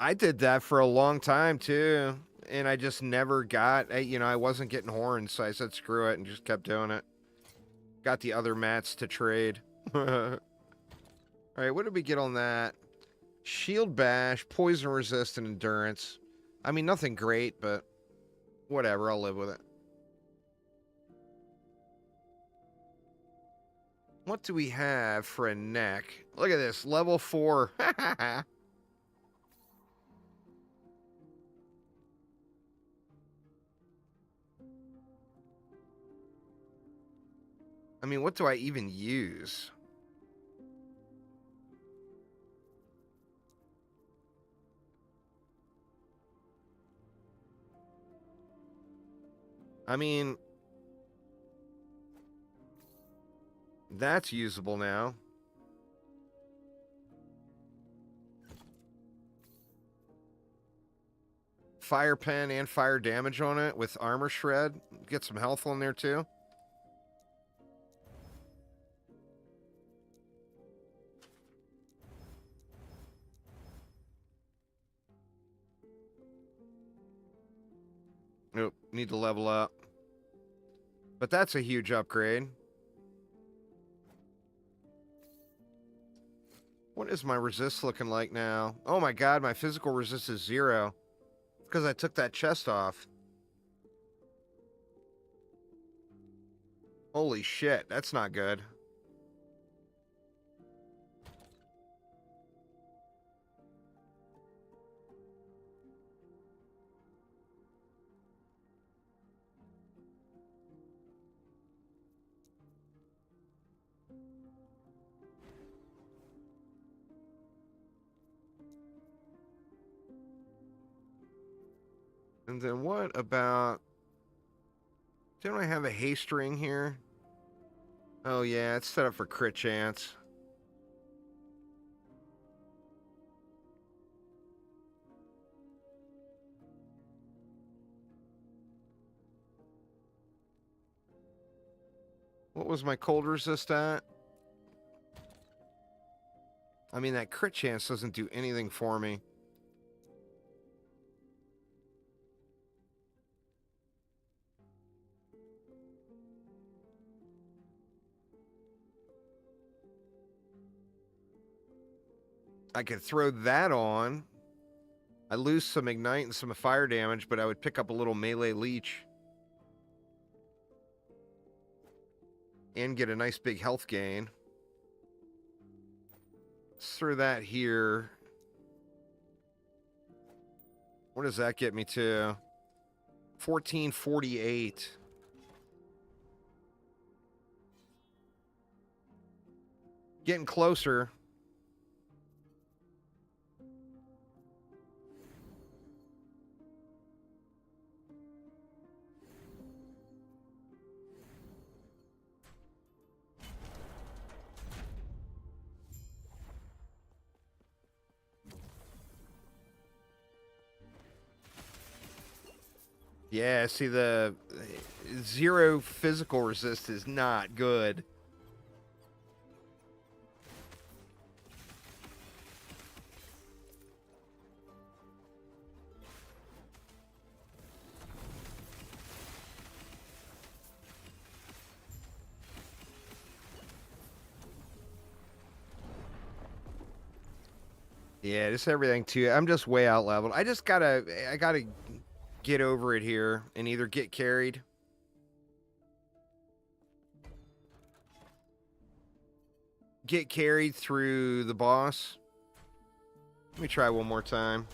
I did that for a long time, too. And I just never got, I wasn't getting horns, so I said screw it and just kept doing it. Got the other mats to trade. All right, what did we get on that? Shield bash, poison resist, and endurance. I mean, nothing great, but whatever, I'll live with it. What do we have for a neck? Look at this, level 4. I mean, what do I even use? I mean, that's usable now. Fire pen and fire damage on it with armor shred. Get some health on there too. Nope, need to level up. But that's a huge upgrade. What is my resist looking like now? Oh my god, my physical resist is 0. Because I took that chest off. Holy shit, that's not good. And then what about... Don't I have a haste ring here? Oh yeah, it's set up for crit chance. What was my cold resist at? I mean, that crit chance doesn't do anything for me. I could throw that on. I lose some ignite and some fire damage, but I would pick up a little melee leech. And get a nice big health gain. Let's throw that here. What does that get me to? 1448. Getting closer. Yeah, see, the 0 physical resist is not good. Yeah, just everything too. I'm just way out leveled. I gotta get over it here and either get carried. get carried through the boss. Let me try one more time.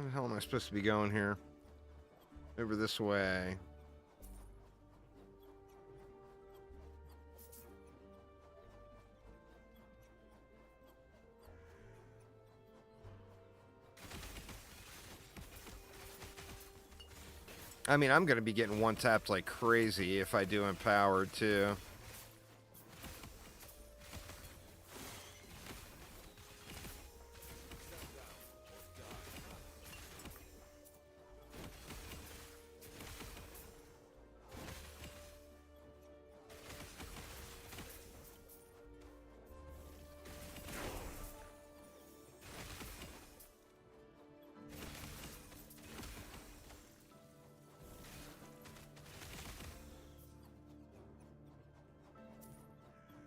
Where the hell am I supposed to be going here? Over this way. I mean, I'm going to be getting one-tapped like crazy if I do Empowered, too.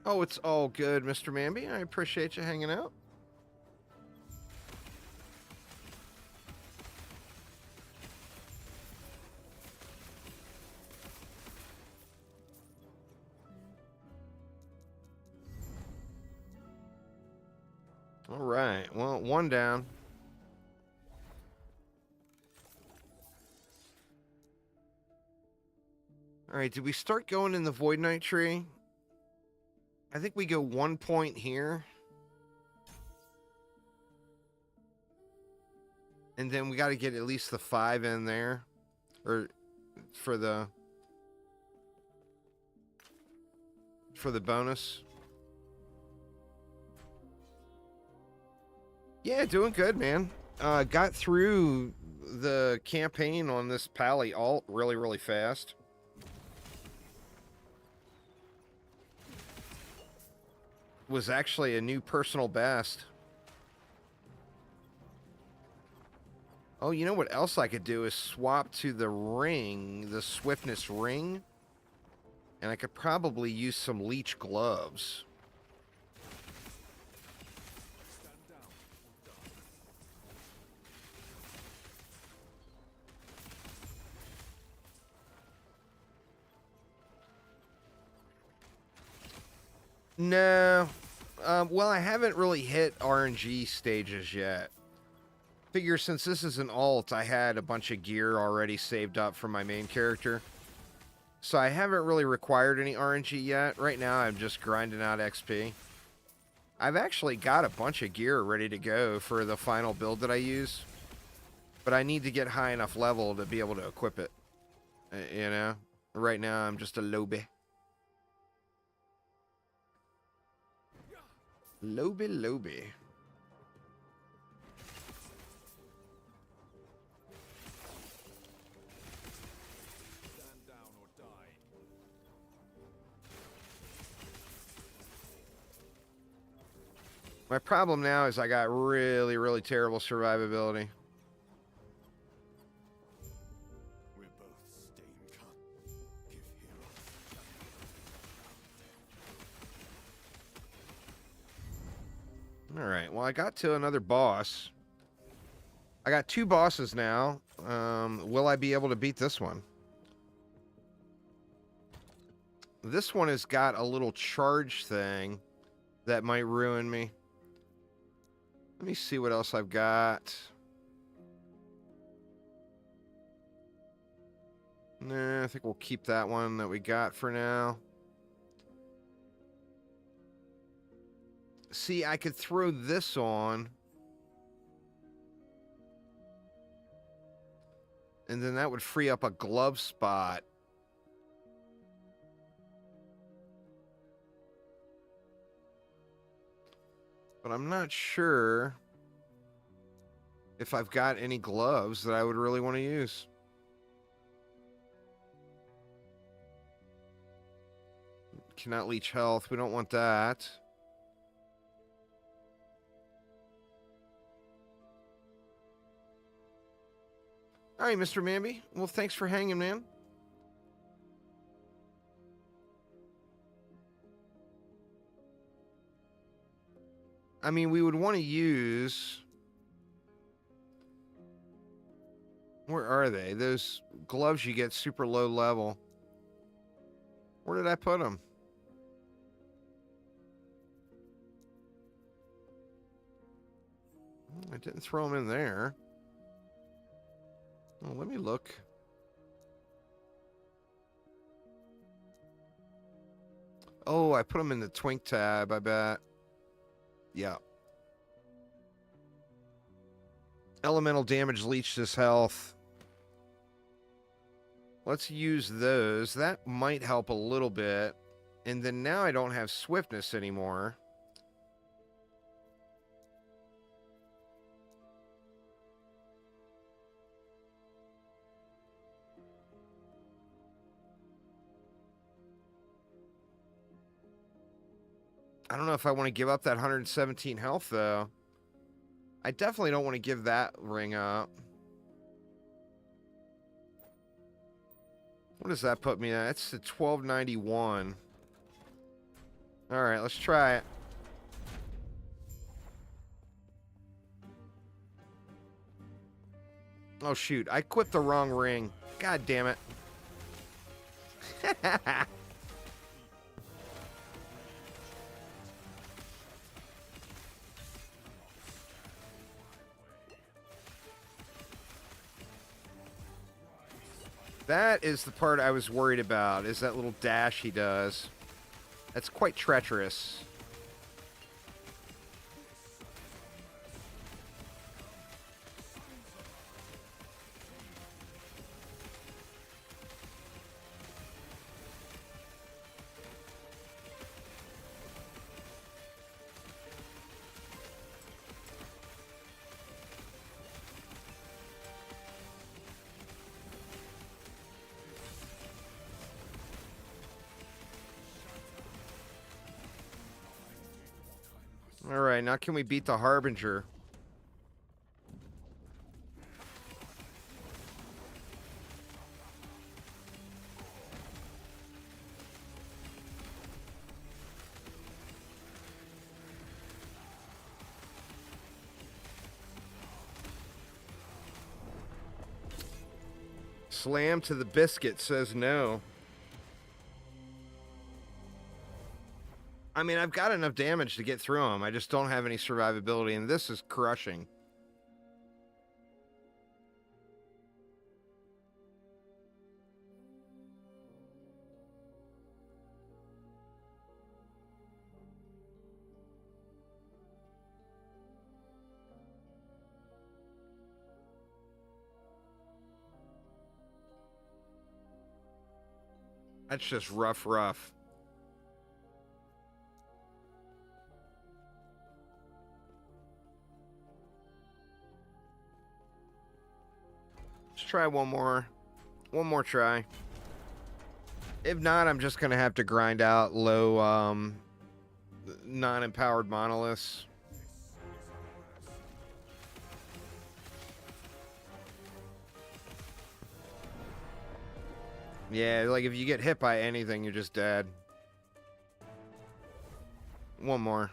Oh, it's all good, Mr. Mamby. I appreciate you hanging out. All right. Well, one down. All right. Did we start going in the Void Knight tree? I think we go 1 point here. And then we got to get at least the 5 in there. Or for the bonus. Yeah, doing good, man. Got through the campaign on this Paly alt really, really fast. Was actually a new personal best. Oh, you know what else I could do is swap to the ring, the swiftness ring. And I could probably use some leech gloves. No. Well, I haven't really hit RNG stages yet. Figure since this is an alt, I had a bunch of gear already saved up for my main character. So I haven't really required any RNG yet. Right now, I'm just grinding out XP. I've actually got a bunch of gear ready to go for the final build that I use. But I need to get high enough level to be able to equip it. You know? Right now, I'm just a lowbie. Lobby. My problem now is I got really, really terrible survivability. We're both staying calm. Give heroes. All right. Well, I got to another boss. I got 2 bosses now. Will I be able to beat this one? This one has got a little charge thing that might ruin me. Let me see what else I've got. Nah, I think we'll keep that one that we got for now. See, I could throw this on. And then that would free up a glove spot. But I'm not sure if I've got any gloves that I would really want to use. Cannot leech health. We don't want that. All right, Mr. Mamby. Well, thanks for hanging, man. I mean, we would want to use... Where are they? Those gloves you get super low level. Where did I put them? I didn't throw them in there. Oh, let me look. Oh, I put them in the Twink tab, I bet. Yeah. Elemental damage leached his health. Let's use those. That might help a little bit. And then now I don't have swiftness anymore. I don't know if I want to give up that 117 health, though. I definitely don't want to give that ring up. What does that put me at? It's the 1291. Alright, let's try it. Oh, shoot. I equipped the wrong ring. God damn it. That is the part I was worried about, is that little dash he does. That's quite treacherous. Alright, now can we beat the Harbinger? Slam to the biscuit says no. I mean, I've got enough damage to get through them. I just don't have any survivability, and this is crushing. That's just rough. Let's try one more. One more try. If not, I'm just going to have to grind out low non-empowered monoliths. Yeah, like if you get hit by anything, you're just dead. One more.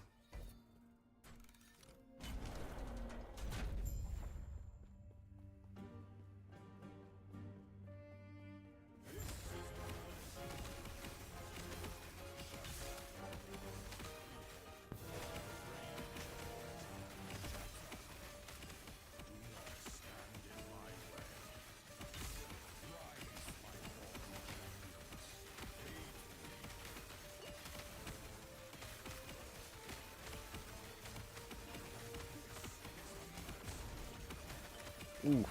Oof.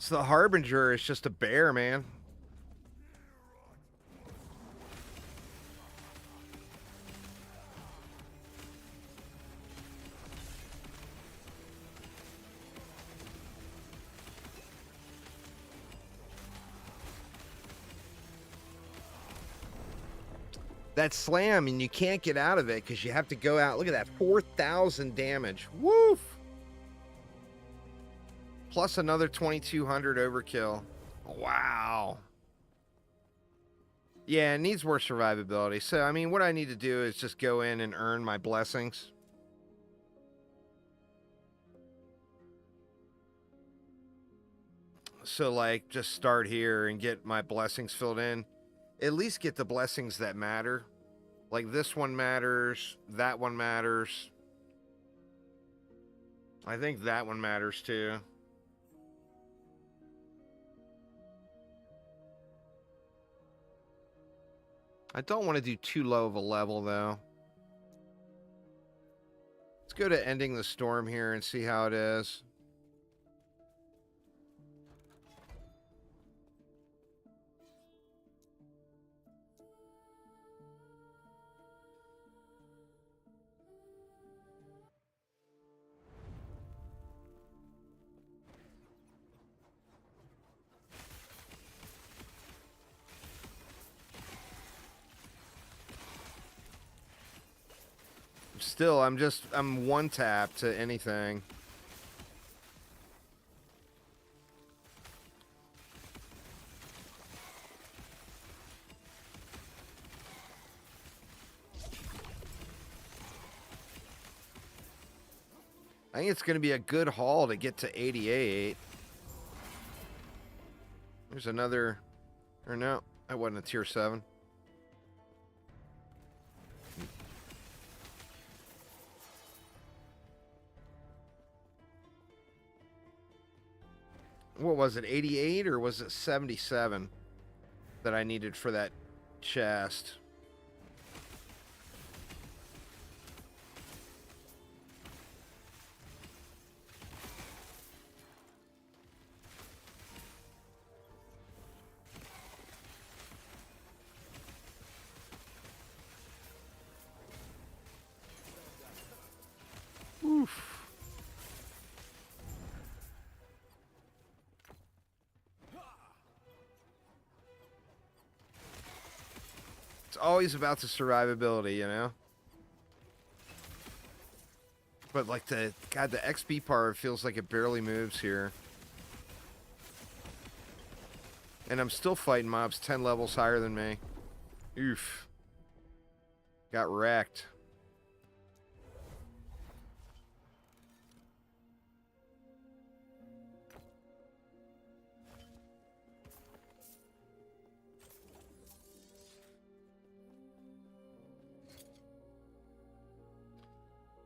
It's the Harbinger. It's just a bear, man. That slam, and you can't get out of it because you have to go out. Look at that, 4,000 damage. Woof! Plus another 2,200 overkill. Wow. Yeah, it needs more survivability. So, I mean, what I need to do is just go in and earn my blessings. So, like, just start here and get my blessings filled in. At least get the blessings that matter. Like, this one matters. That one matters. I think that one matters, too. I don't want to do too low of a level, though. Let's go to ending the storm here and see how it is. Still, I'm one tap to anything. I think it's going to be a good haul to get to 88. There's another, or no, that wasn't a tier 7. What was it, 88 or was it 77 that I needed for that chest? Oof. It's always about the survivability, you know? But like the XP part feels like it barely moves here. And I'm still fighting mobs 10 levels higher than me. Oof. Got wrecked.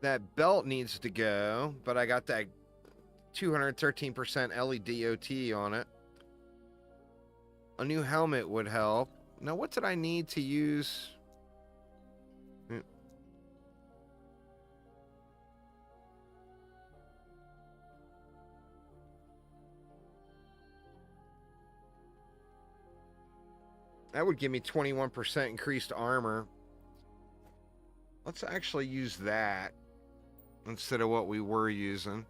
That belt needs to go, but I got that 213% LEDOT on it. A new helmet would help. Now, what did I need to use? That would give me 21% increased armor. Let's actually use that instead of what we were using.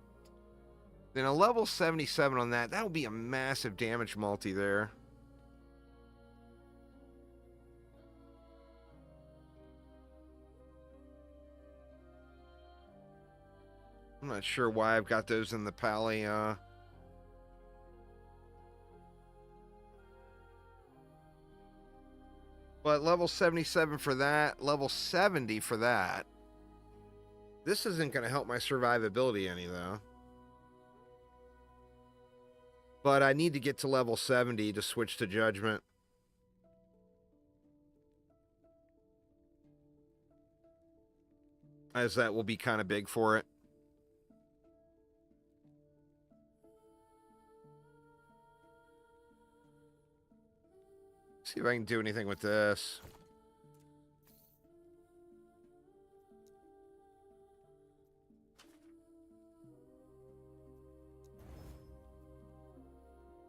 Then a level 77 on that. That would be a massive damage multi there. I'm not sure why I've got those in the Paly. But level 77 for that, level 70 for that. This isn't going to help my survivability any, though. But I need to get to level 70 to switch to Judgment. As that will be kind of big for it. See if I can do anything with this.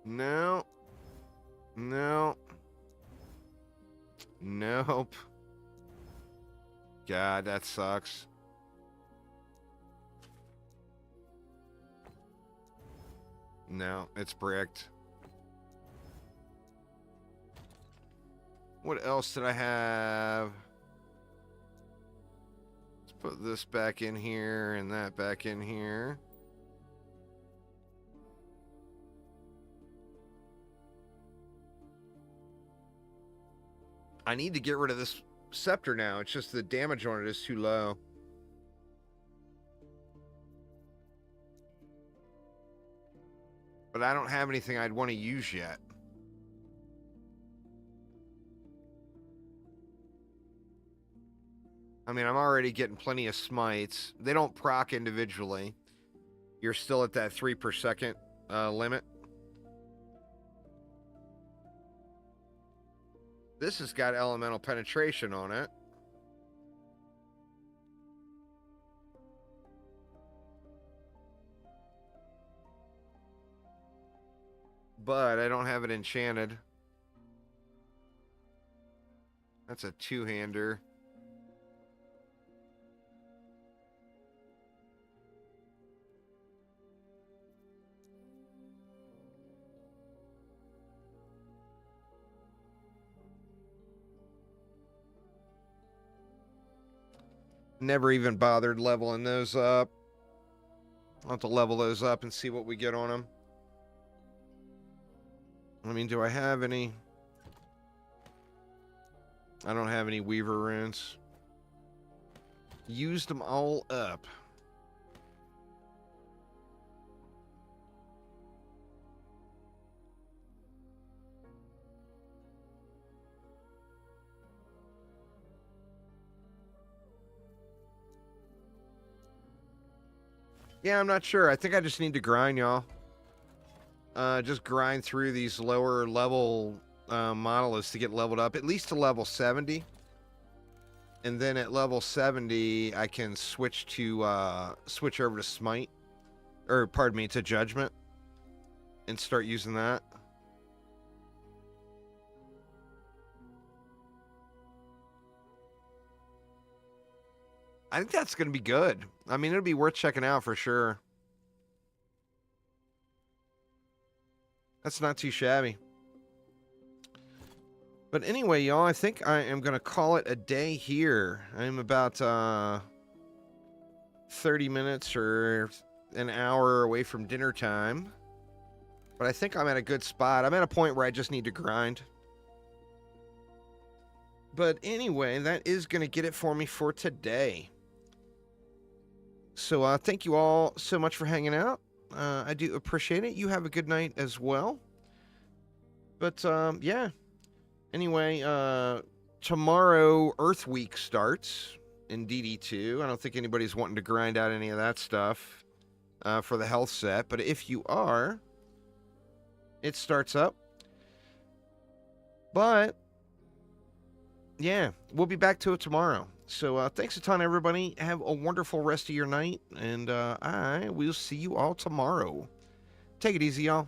No. No. Nope. God, that sucks. No, it's bricked. What else did I have? Let's put this back in here and that back in here. I need to get rid of this scepter now. It's just the damage on it is too low. But I don't have anything I'd want to use yet. I mean, I'm already getting plenty of smites. They don't proc individually. You're still at that 3 per second limit. This has got elemental penetration on it. But I don't have it enchanted. That's a two-hander. Never even bothered leveling those up. I'll have to level those up and see what we get on them. I mean, do I have any? I don't have any Weaver runes. Used them all up. Yeah, I'm not sure. I think I just need to grind, y'all. Just grind through these lower level monoliths to get leveled up, at least to level 70. And then at level 70, I can switch to switch over to Smite, or pardon me, to Judgment, and start using that. I think that's going to be good. I mean, it'll be worth checking out for sure. That's not too shabby. But anyway, y'all, I think I am going to call it a day here. I'm about 30 minutes or an hour away from dinner time. But I think I'm at a good spot. I'm at a point where I just need to grind. But anyway, that is going to get it for me for today. So thank you all so much for hanging out. I do appreciate it. You have a good night as well. But yeah. Anyway, tomorrow Earth Week starts in DD2. I don't think anybody's wanting to grind out any of that stuff for the health set. But if you are, it starts up. But yeah, we'll be back to it tomorrow. So thanks a ton, everybody. Have a wonderful rest of your night. And I will see you all tomorrow. Take it easy, y'all.